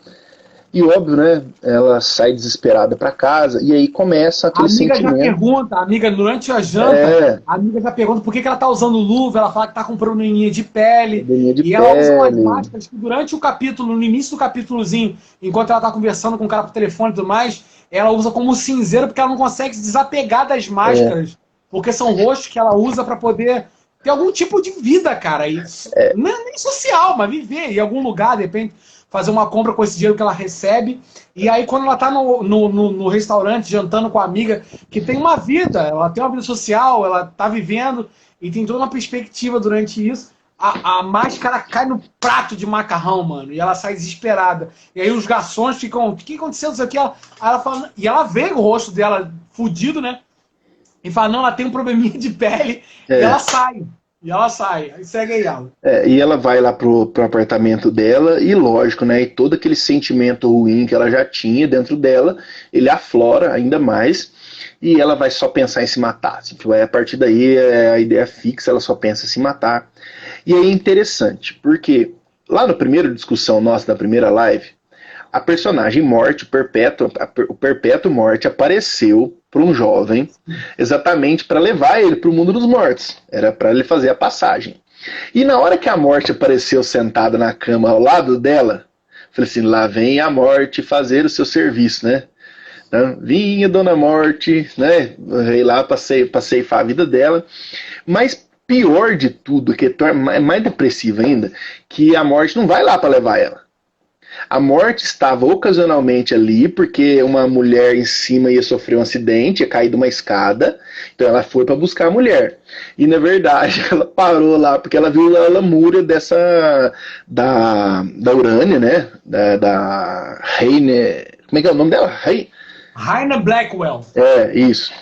E óbvio, né? Ela sai desesperada para casa e aí começa A aquele amiga já sentimento. pergunta, a amiga, durante a janta, a amiga já pergunta por que ela tá usando luva, ela fala que tá com probleminha de pele, Probleminha de e ela usa umas pele. máscaras que durante o capítulo, no início do capítulozinho, enquanto ela tá conversando com o cara por telefone e tudo mais, ela usa como cinzeiro porque ela não consegue se desapegar das máscaras, porque são rostos que ela usa para poder ter algum tipo de vida, cara, isso, não é nem social, mas viver em algum lugar, de repente, fazer uma compra com esse dinheiro que ela recebe. E aí, quando ela tá no restaurante, jantando com a amiga, que tem uma vida, ela tem uma vida social, ela tá vivendo, e tem toda uma perspectiva durante isso, a máscara cai no prato de macarrão, mano, e ela sai desesperada. E aí os garçons ficam, o que aconteceu? Isso aqui, ela fala, e ela vê o rosto dela fudido, né? E fala, não, ela tem um probleminha de pele, e ela sai. E ela sai, aí segue aí ela. E ela vai lá pro apartamento dela e lógico, né? E todo aquele sentimento ruim que ela já tinha dentro dela, ele aflora ainda mais e ela vai só pensar em se matar. Assim, a partir daí a ideia fixa, ela só pensa em se matar. E aí é interessante, porque lá na primeira discussão nossa, da primeira live, a personagem Morte, o Perpétuo Morte, apareceu para um jovem exatamente para levar ele para o mundo dos mortos. Era para ele fazer a passagem. E na hora que a Morte apareceu sentada na cama ao lado dela, falei assim, lá vem a Morte fazer o seu serviço, né? Então, vinha Dona Morte, né? Veio lá para ceifar a vida dela. Mas pior de tudo, que é mais depressivo ainda, que a Morte não vai lá para levar ela. A Morte estava ocasionalmente ali porque uma mulher em cima ia sofrer um acidente, ia cair de uma escada, então ela foi para buscar a mulher. E na verdade ela parou lá porque ela viu a lamúria da Urânia, né? Da Heine. Como é que é o nome dela? Raina Blackwell. Isso.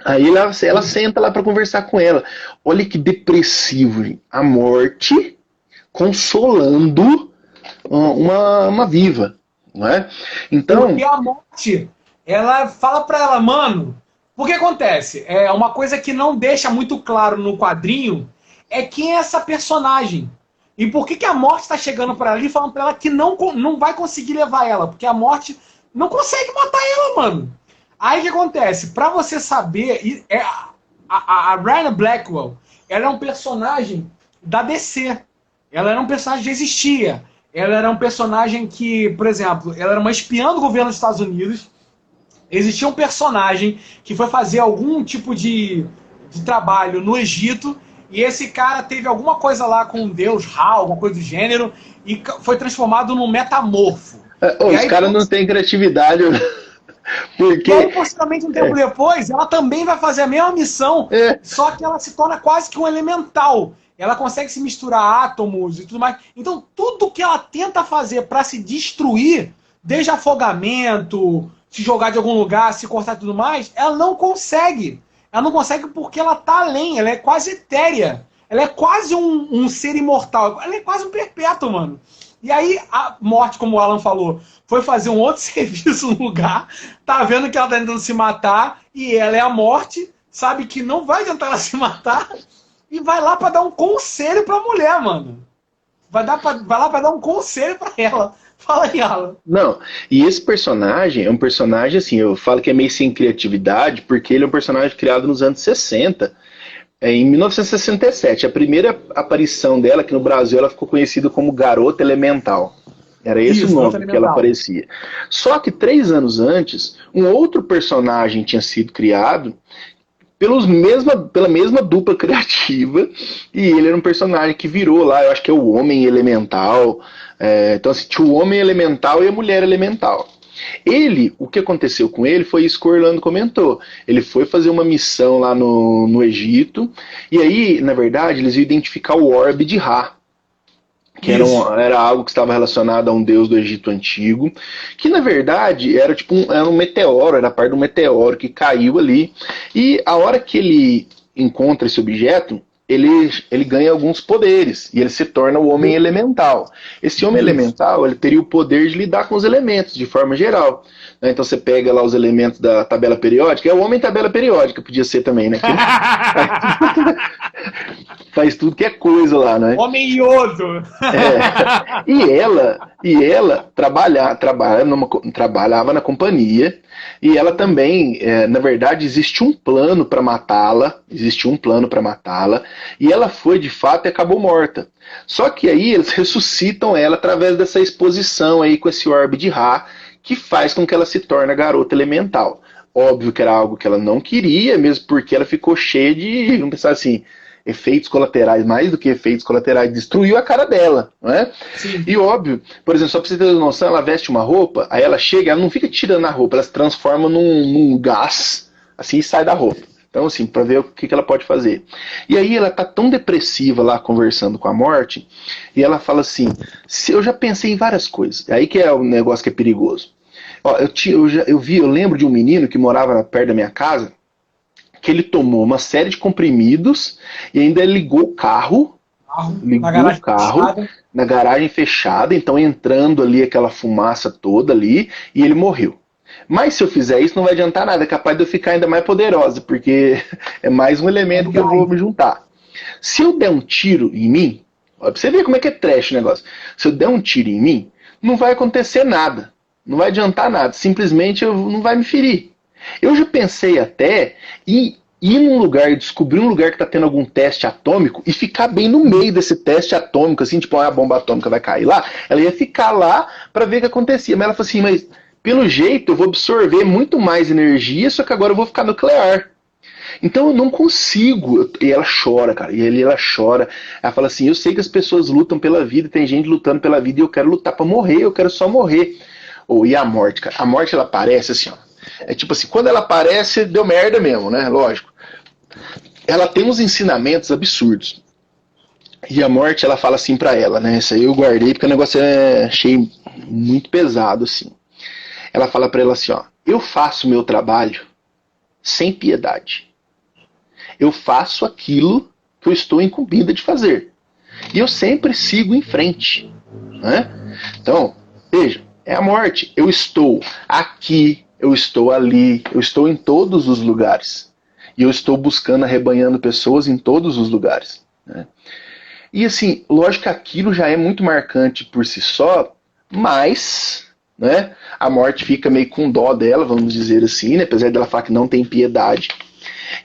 Aí ela senta lá para conversar com ela. Olha que depressivo, gente. A Morte consolando uma viva, não é? Então, porque a Morte, ela fala pra ela, mano, o que acontece? É uma coisa que não deixa muito claro no quadrinho é quem é essa personagem. E por que a Morte tá chegando pra ela e falando pra ela que não vai conseguir levar ela, porque a Morte não consegue matar ela, mano. Aí o que acontece? Pra você saber, a Ryan Blackwell, ela é um personagem da DC. Ela era um personagem que existia. Ela era um personagem que, por exemplo, ela era uma espiã do governo dos Estados Unidos. Existia um personagem que foi fazer algum tipo de trabalho no Egito, e esse cara teve alguma coisa lá com um deus Ra, alguma coisa do gênero, e foi transformado num metamorfo. Os caras não têm criatividade. Porque... E aí, possivelmente, um tempo depois, ela também vai fazer a mesma missão, só que ela se torna quase que um elemental. Ela consegue se misturar átomos e tudo mais. Então, tudo que ela tenta fazer para se destruir, desde afogamento, se jogar de algum lugar, se cortar e tudo mais, ela não consegue. Ela não consegue porque ela tá além, ela é quase etérea. Ela é quase um ser imortal. Ela é quase um perpétuo, mano. E aí, a Morte, como o Alan falou, foi fazer um outro serviço no lugar, tá vendo que ela tá tentando se matar, e ela é a Morte, sabe que não vai adiantar ela se matar, e vai lá pra dar um conselho pra mulher, mano. Vai lá pra dar um conselho pra ela. Fala aí, Alan. Não, e esse personagem é um personagem, assim, eu falo que é meio sem criatividade, porque ele é um personagem criado nos anos 60. Em 1967, a primeira aparição dela aqui no Brasil, ela ficou conhecida como Garota Elemental. Era esse o nome que ela aparecia. Só que 3 anos antes, um outro personagem tinha sido criado pela mesma dupla criativa, e ele era um personagem que virou lá, eu acho que é o Homem Elemental. Então assim, tinha o Homem Elemental e a Mulher Elemental. O que aconteceu com ele foi isso que o Orlando comentou. Ele foi fazer uma missão lá no Egito, e aí, na verdade, eles iam identificar o orbe de Ra, que era algo que estava relacionado a um deus do Egito antigo, que na verdade era tipo era um meteoro, era parte de um meteoro que caiu ali, e a hora que ele encontra esse objeto, ele ganha alguns poderes, e ele se torna o homem elemental. Esse homem elemental, ele teria o poder de lidar com os elementos, de forma geral. Então você pega lá os elementos da tabela periódica, é o homem tabela periódica, podia ser também, né? Faz tudo que é coisa lá, né? Homem iodo! E ela trabalhava na companhia, e ela também, na verdade, existe um plano para matá-la, e ela foi de fato e acabou morta. Só que aí eles ressuscitam ela através dessa exposição aí com esse orbe de Ra, que faz com que ela se torne a garota elemental. Óbvio que era algo que ela não queria, mesmo porque ela ficou cheia de, vamos pensar assim, efeitos colaterais, mais do que efeitos colaterais, destruiu a cara dela, não é? Sim. E óbvio, por exemplo, só pra você ter noção, ela veste uma roupa, aí ela chega, ela não fica tirando a roupa, ela se transforma num gás, assim, e sai da roupa. Então, assim, pra ver o que ela pode fazer. E aí ela tá tão depressiva lá, conversando com a morte, e ela fala assim, eu já pensei em várias coisas, aí que é o negócio que é perigoso. Ó, eu lembro de um menino que morava perto da minha casa, que ele tomou uma série de comprimidos e ainda ligou o carro na garagem fechada, então entrando ali aquela fumaça toda ali, e ele morreu. Mas se eu fizer isso não vai adiantar nada, é capaz de eu ficar ainda mais poderosa, porque é mais um elemento que eu vou me juntar. Se eu der um tiro em mim, ó, pra você ver como é que é trash o negócio, se eu der um tiro em mim, não vai acontecer nada, não vai adiantar nada, simplesmente não vai me ferir. Eu já pensei até em ir num lugar, descobrir um lugar que está tendo algum teste atômico e ficar bem no meio desse teste atômico, assim, tipo, a bomba atômica vai cair lá. Ela ia ficar lá para ver o que acontecia. Mas ela falou assim, mas pelo jeito eu vou absorver muito mais energia, só que agora eu vou ficar nuclear. Então eu não consigo. E ela chora, cara. E ela chora. Ela fala assim, eu sei que as pessoas lutam pela vida, tem gente lutando pela vida e eu quero lutar para morrer, eu quero só morrer. E a morte, cara? A morte, ela aparece assim, ó. É tipo assim, quando ela aparece, deu merda mesmo, né? Lógico. Ela tem uns ensinamentos absurdos. E a morte, ela fala assim pra ela, né? Isso aí eu guardei porque o negócio achei muito pesado, assim. Ela fala pra ela assim, ó. Eu faço o meu trabalho sem piedade. Eu faço aquilo que eu estou incumbida de fazer. E eu sempre sigo em frente, né? Então, veja, é a morte. Eu estou aqui, eu estou ali, eu estou em todos os lugares. E eu estou buscando, arrebanhando pessoas em todos os lugares, né? E assim, lógico que aquilo já é muito marcante por si só, mas, né, a morte fica meio com dó dela, vamos dizer assim, né, apesar dela falar que não tem piedade.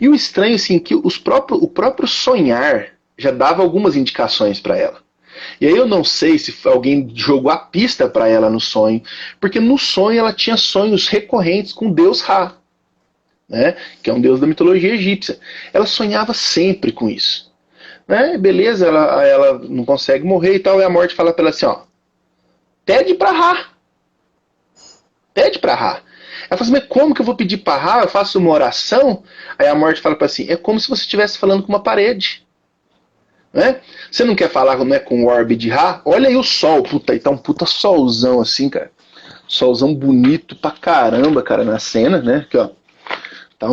E o estranho, assim, que o próprio sonhar já dava algumas indicações para ela. E aí eu não sei se alguém jogou a pista para ela no sonho, porque no sonho ela tinha sonhos recorrentes com o deus Ra, né, que é um deus da mitologia egípcia. Ela sonhava sempre com isso. Né, beleza, ela não consegue morrer e tal, e a morte fala para ela assim, ó, pede para Ra. Pede para Ra. Ela fala assim, mas como que eu vou pedir para Ra? Eu faço uma oração? Aí a morte fala para assim, é como se você estivesse falando com uma parede. Né? Você não quer falar, né, com o orbe de Ra? Olha aí o sol, puta, aí tá um puta solzão assim, cara. Solzão bonito pra caramba, cara, na cena, né? Aqui, ó. Tá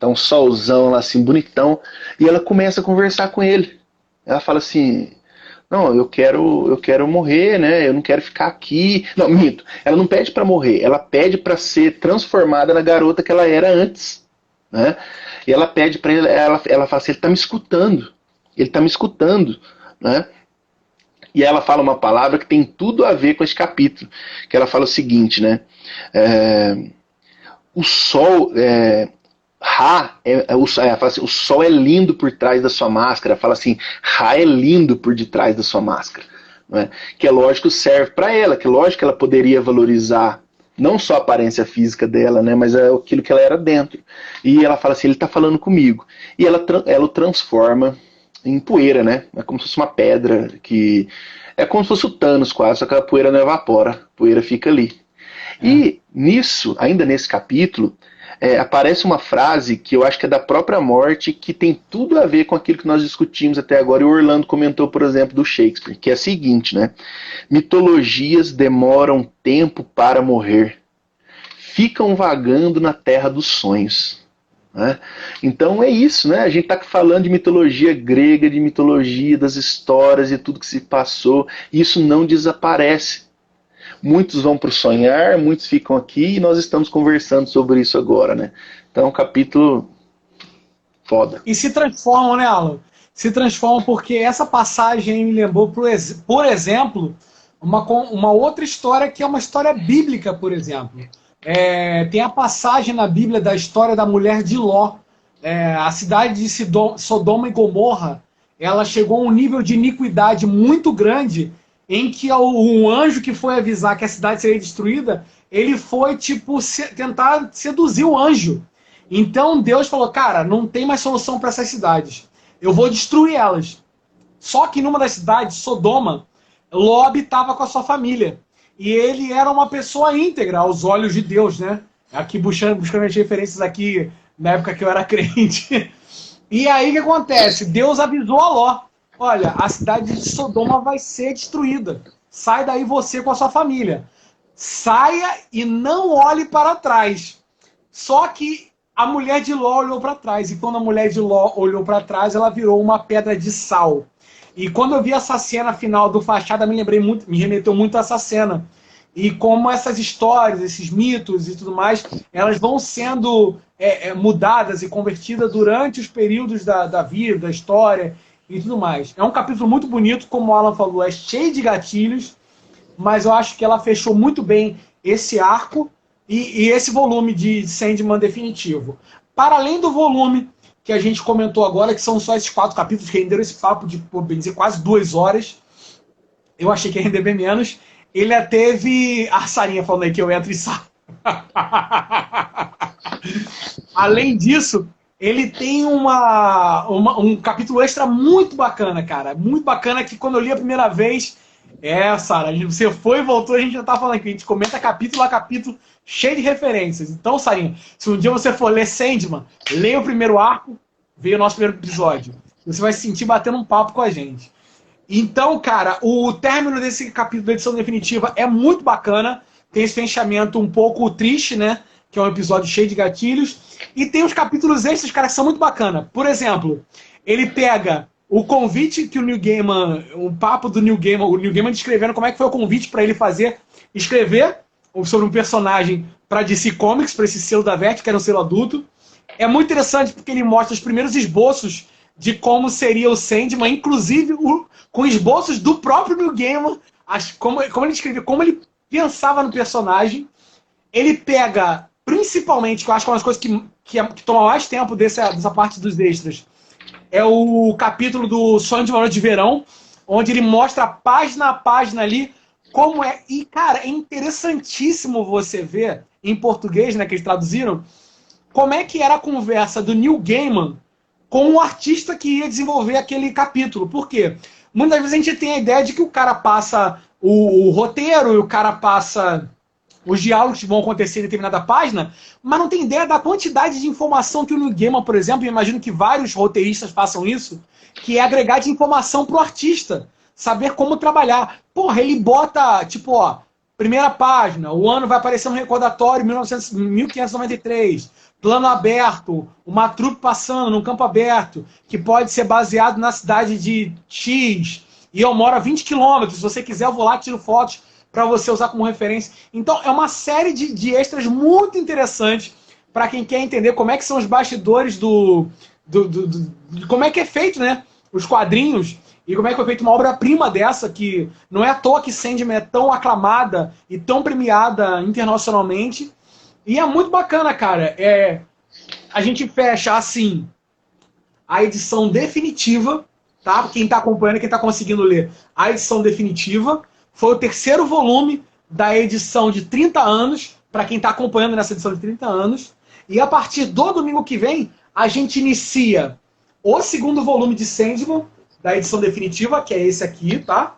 um solzão lá assim, bonitão. E ela começa a conversar com ele. Ela fala assim, não, eu quero morrer, né? Eu não quero ficar aqui. Não, minto. Ela não pede pra morrer, ela pede pra ser transformada na garota que ela era antes, né? E ela pede pra ele, ela fala assim, ele tá me escutando. Ele tá me escutando, né? E ela fala uma palavra que tem tudo a ver com esse capítulo, que ela fala o seguinte, né? O sol, Ra, ela fala assim, o sol é lindo por trás da sua máscara. Ela fala assim, Ra é lindo por detrás da sua máscara, né? Que é lógico serve para ela, que é lógico que ela poderia valorizar não só a aparência física dela, né, mas aquilo que ela era dentro. E ela fala assim, ele está falando comigo. E ela o transforma em poeira, né? É como se fosse uma pedra que É como se fosse o Thanos quase, só que a poeira não evapora, a poeira fica ali. E nisso, ainda nesse capítulo, aparece uma frase que eu acho que é da própria morte, que tem tudo a ver com aquilo que nós discutimos até agora, e o Orlando comentou, por exemplo, do Shakespeare, que é a seguinte, né? Mitologias demoram tempo para morrer, ficam vagando na terra dos sonhos. Né? Então é isso, né? A gente está falando de mitologia grega, de mitologia das histórias e tudo que se passou, e isso não desaparece. Muitos vão para o sonhar, muitos ficam aqui e nós estamos conversando sobre isso agora, né? Então, um capítulo foda. E se transformam, né, Alan? Se transformam porque essa passagem me lembrou, por exemplo, uma outra história que é uma história bíblica, por exemplo. Tem a passagem na Bíblia da história da mulher de Ló. A cidade de Sodoma e Gomorra, ela chegou a um nível de iniquidade muito grande, em que um anjo que foi avisar que a cidade seria destruída, ele foi tentar seduzir o anjo. Então Deus falou, cara, não tem mais solução para essas cidades. Eu vou destruir elas. Só que numa das cidades, Sodoma, Ló habitava com a sua família. E ele era uma pessoa íntegra aos olhos de Deus, né? Aqui buscando as referências aqui na época que eu era crente. E aí o que acontece? Deus avisou a Ló. Olha, a cidade de Sodoma vai ser destruída. Sai daí você com a sua família. Saia e não olhe para trás. Só que a mulher de Ló olhou para trás. E quando a mulher de Ló olhou para trás, ela virou uma pedra de sal. E quando eu vi essa cena final do Fachada, me remeteu muito a essa cena. E como essas histórias, esses mitos e tudo mais, elas vão sendo mudadas e convertidas durante os períodos da vida, da história e tudo mais. É um capítulo muito bonito, como o Alan falou, é cheio de gatilhos, mas eu acho que ela fechou muito bem esse arco e esse volume de Sandman definitivo. Para além do volume que a gente comentou agora, que são só esses 4 capítulos que renderam esse papo de, bem dizer, quase 2 horas, eu achei que ia render bem menos. Ele teve a Sarinha falando aí que eu entro e saio. Além disso, ele tem um capítulo extra muito bacana, cara. Muito bacana que quando eu li a primeira vez... Sara, você foi e voltou, a gente já tá falando aqui. A gente comenta capítulo a capítulo, cheio de referências. Então, Sarinha, se um dia você for ler Sandman, leia o primeiro arco, veja o nosso primeiro episódio. Você vai se sentir batendo um papo com a gente. Então, cara, o término desse capítulo da edição definitiva é muito bacana. Tem esse fechamento um pouco triste, né? Que é um episódio cheio de gatilhos. E tem os capítulos extras, cara, que são muito bacanas. Por exemplo, ele pega o convite que o Neil Gaiman, o papo do Neil Gaiman, o Neil Gaiman descrevendo como é que foi o convite para ele escrever sobre um personagem para DC Comics, para esse selo da Vertigo, que era um selo adulto. É muito interessante porque ele mostra os primeiros esboços de como seria o Sandman, inclusive com esboços do próprio Neil Gaiman, como ele escrevia, como ele pensava no personagem. Ele pega, principalmente, que eu acho que é uma das coisas que toma mais tempo dessa parte dos extras, é o capítulo do Sonho de uma Noite de Verão, onde ele mostra página a página ali como é. E, cara, é interessantíssimo você ver, em português, né, que eles traduziram, como é que era a conversa do Neil Gaiman com o artista que ia desenvolver aquele capítulo. Por quê? Muitas vezes a gente tem a ideia de que o cara passa o roteiro e o cara passa os diálogos que vão acontecer em determinada página, mas não tem ideia da quantidade de informação que o Neil Gaiman, por exemplo, e imagino que vários roteiristas façam isso, que é agregar de informação pro artista, saber como trabalhar. Porra, ele bota, tipo, ó, primeira página, o ano vai aparecer um recordatório, 1593, plano aberto, uma trupe passando num campo aberto, que pode ser baseado na cidade de X, e eu moro a 20 quilômetros, se você quiser eu vou lá, tiro fotos para você usar como referência. Então é uma série de extras muito interessantes para quem quer entender como é que são os bastidores de como é que é feito, né, os quadrinhos, e como é que foi feita uma obra-prima dessa, que não é à toa que Sandman é tão aclamada e tão premiada internacionalmente. E é muito bacana, cara. A gente fecha, assim, a edição definitiva, tá? Quem tá acompanhando, quem tá conseguindo ler, a edição definitiva. Foi o terceiro volume da edição de 30 anos, para quem tá acompanhando nessa edição de 30 anos. E a partir do domingo que vem, a gente inicia o segundo volume de Sandman, da edição definitiva, que é esse aqui, tá?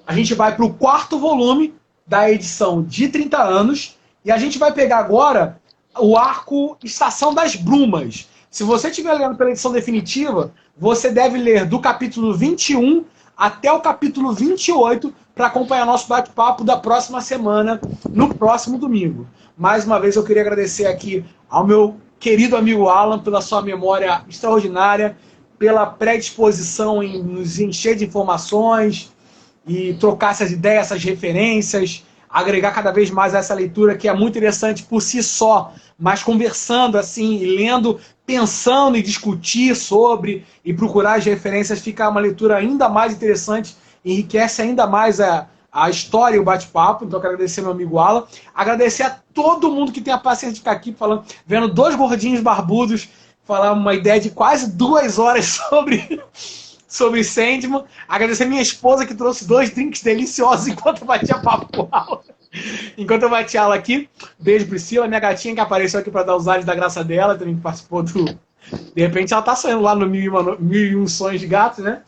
a gente vai para o 4º volume da edição de 30 anos, e a gente vai pegar agora o arco Estação das Brumas. Se você estiver lendo pela edição definitiva, você deve ler do capítulo 21 até o capítulo 28 para acompanhar nosso bate-papo da próxima semana, no próximo domingo. Mais uma vez eu queria agradecer aqui ao meu querido amigo Alan pela sua memória extraordinária, pela predisposição em nos encher de informações e trocar essas ideias, essas referências, agregar cada vez mais a essa leitura que é muito interessante por si só, mas conversando assim, e lendo, pensando e discutir sobre e procurar as referências, fica uma leitura ainda mais interessante, enriquece ainda mais a história e o bate-papo. Então eu quero agradecer meu amigo Alan, agradecer a todo mundo que tem a paciência de ficar aqui falando, vendo dois gordinhos barbudos falar uma ideia de quase 2 horas sobre Sandman. Agradecer minha esposa que trouxe 2 drinks deliciosos enquanto eu batia papo com ela. Enquanto eu bati ela aqui. Beijo, Priscila, minha gatinha que apareceu aqui para dar os ares da graça dela, também que participou do... De repente ela tá saindo lá no 1001 Sonhos de Gato, né?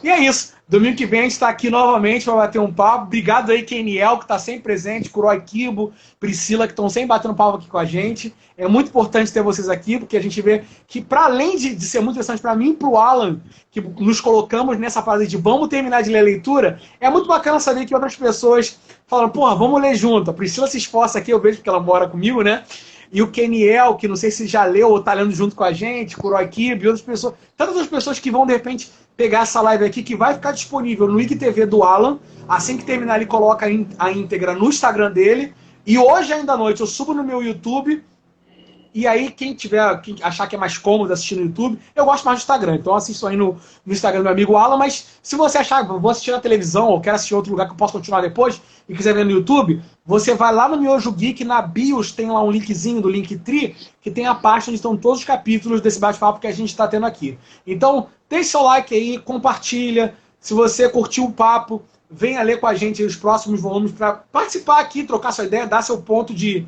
E é isso. Domingo que vem a gente está aqui novamente para bater um papo. Obrigado aí, Keniel, que está sempre presente, Kuroi Kibo, Priscila, que estão sempre batendo papo aqui com a gente. É muito importante ter vocês aqui, porque a gente vê que, para além de ser muito interessante para mim e para o Alan, que nos colocamos nessa fase de vamos terminar de ler a leitura, é muito bacana saber que outras pessoas falam, porra, vamos ler junto. A Priscila se esforça aqui, eu vejo porque ela mora comigo, né? E o Keniel, que não sei se já leu ou está lendo junto com a gente, Kuroi Kibo e outras pessoas, tantas outras pessoas que vão, de repente, pegar essa live aqui, que vai ficar disponível no IGTV do Alan. Assim que terminar, ele coloca a íntegra no Instagram dele. E hoje, ainda à noite, eu subo no meu YouTube. E aí, quem achar que é mais cômodo assistir no YouTube, eu gosto mais do Instagram. Então, assisto aí no Instagram do meu amigo Alan. Mas se você achar, vou assistir na televisão ou quero assistir em outro lugar que eu posso continuar depois e quiser ver no YouTube, você vai lá no Miojo Geek, na bios tem lá um linkzinho do Linktree, que tem a parte onde estão todos os capítulos desse bate-papo que a gente está tendo aqui. Então, deixe seu like aí, compartilha. Se você curtiu o papo, venha ler com a gente os próximos volumes para participar aqui, trocar sua ideia, dar seu ponto de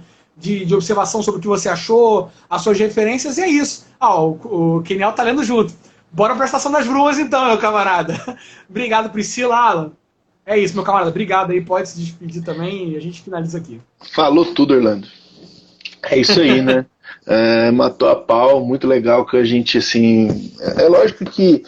observação sobre o que você achou, as suas referências, e é isso. O Keniel tá lendo junto. Bora pra Estação das Brumas então, meu camarada. Obrigado, Priscila, Alan. É isso, meu camarada. Obrigado aí, pode se despedir também e a gente finaliza aqui. Falou tudo, Orlando. É isso aí, né? Matou a pau, muito legal que a gente, assim... É lógico que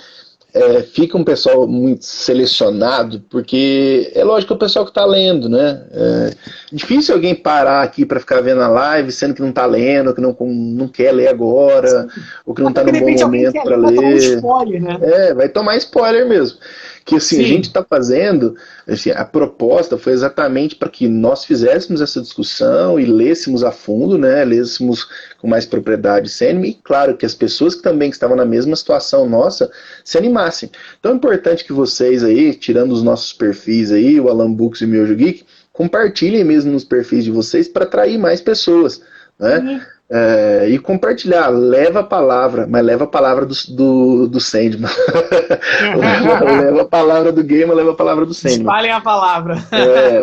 fica um pessoal muito selecionado, porque é lógico que é o pessoal que está lendo, né? É difícil alguém parar aqui para ficar vendo a live, sendo que não está lendo, ou que não quer ler agora, ou que não está num bom momento para ler. Um spoiler, né? Vai tomar spoiler mesmo. Que assim, sim, a gente está fazendo, assim, a proposta foi exatamente para que nós fizéssemos essa discussão e lêssemos a fundo, né, lêssemos com mais propriedade Sandman, e claro que as pessoas que também estavam na mesma situação nossa se animassem. Então é importante que vocês aí, tirando os nossos perfis aí, o Alan Books e o Miojo Geek, compartilhem mesmo nos perfis de vocês para atrair mais pessoas, né? Uhum. E compartilhar, leva a palavra, mas leva a palavra do Sandman. Leva a palavra do game, leva a palavra do Sandman. Espalhem a palavra.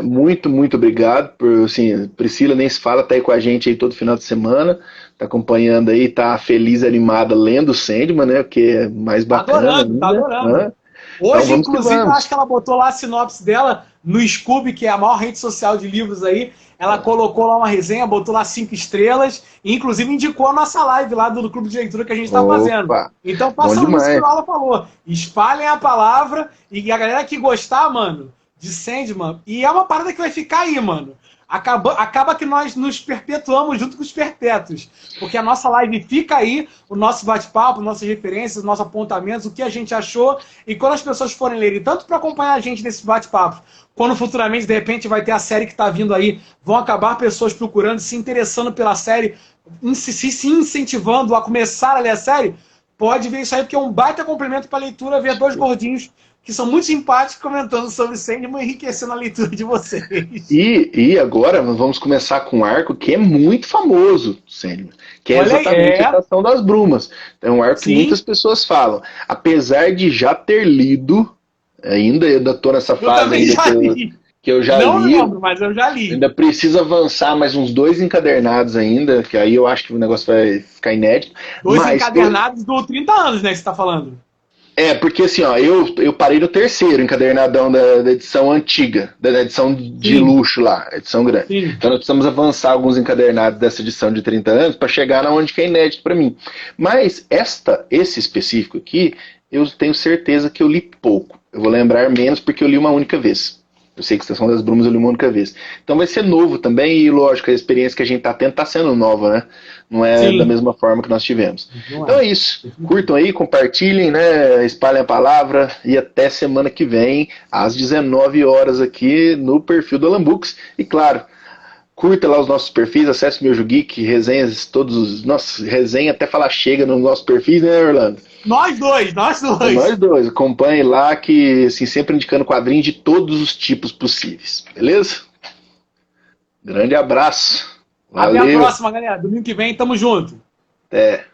Muito, muito obrigado. Assim, Priscila nem se fala, tá aí com a gente aí todo final de semana, tá acompanhando aí, tá feliz, animada, lendo o Sandman, né? Porque é mais bacana. Tá adorando. Né? Hoje, então, inclusive, eu acho que ela botou lá a sinopse dela no Scooby, que é a maior rede social de livros aí. Ela colocou lá uma resenha, botou lá 5 estrelas, e inclusive indicou a nossa live lá do Clube de Leitura que a gente está fazendo. Então, passando isso que ela falou. Espalhem a palavra, e a galera que gostar, mano, de Sandman, e é uma parada que vai ficar aí, mano. Acaba que nós nos perpetuamos junto com os perpétuos, porque a nossa live fica aí, o nosso bate-papo, nossas referências, nossos apontamentos, o que a gente achou, e quando as pessoas forem lerem, tanto para acompanhar a gente nesse bate-papo, quando futuramente, de repente, vai ter a série que está vindo aí, vão acabar pessoas procurando, se interessando pela série, se incentivando a começar a ler a série, pode ver isso aí, porque é um baita complemento para a leitura, ver dois gordinhos que são muito simpáticos comentando sobre Sandman, enriquecendo a leitura de vocês. E agora nós vamos começar com um arco que é muito famoso, Sandman, que é exatamente a Estação das Brumas. É um arco que muitas pessoas falam. Apesar de já ter lido, ainda estou nessa fase que eu já li. Não lembro, mas eu já li. Ainda preciso avançar mais uns 2 encadernados ainda, que aí eu acho que o negócio vai ficar inédito. 2 encadernados do 30 anos, né, que você está falando? Porque assim, ó, eu parei no terceiro encadernadão da edição antiga, da edição de Sim. luxo lá, edição grande. Sim. Então nós precisamos avançar alguns encadernados dessa edição de 30 anos para chegar na onde que é inédito para mim. Mas esse específico aqui, eu tenho certeza que eu li pouco. Eu vou lembrar menos porque eu li uma única vez. Eu sei que Estação das Brumas eu li uma única vez. Então vai ser novo também e, lógico, a experiência que a gente está tendo está sendo nova, né? Não é Sim. da mesma forma que nós tivemos. Não Então é isso. Curtam aí, compartilhem, né? Espalhem a palavra e até semana que vem, às 19 horas aqui no perfil do Alan Books. E claro, curta lá os nossos perfis, acesse meu Jugeek, resenhas, todos os. Nossa, resenha até falar chega nos nossos perfis, né, Orlando? Nós dois. Nós dois, acompanhe lá que assim, sempre indicando quadrinhos de todos os tipos possíveis, beleza? Grande abraço. Valeu. Até a próxima, galera. Domingo que vem, tamo junto. Até.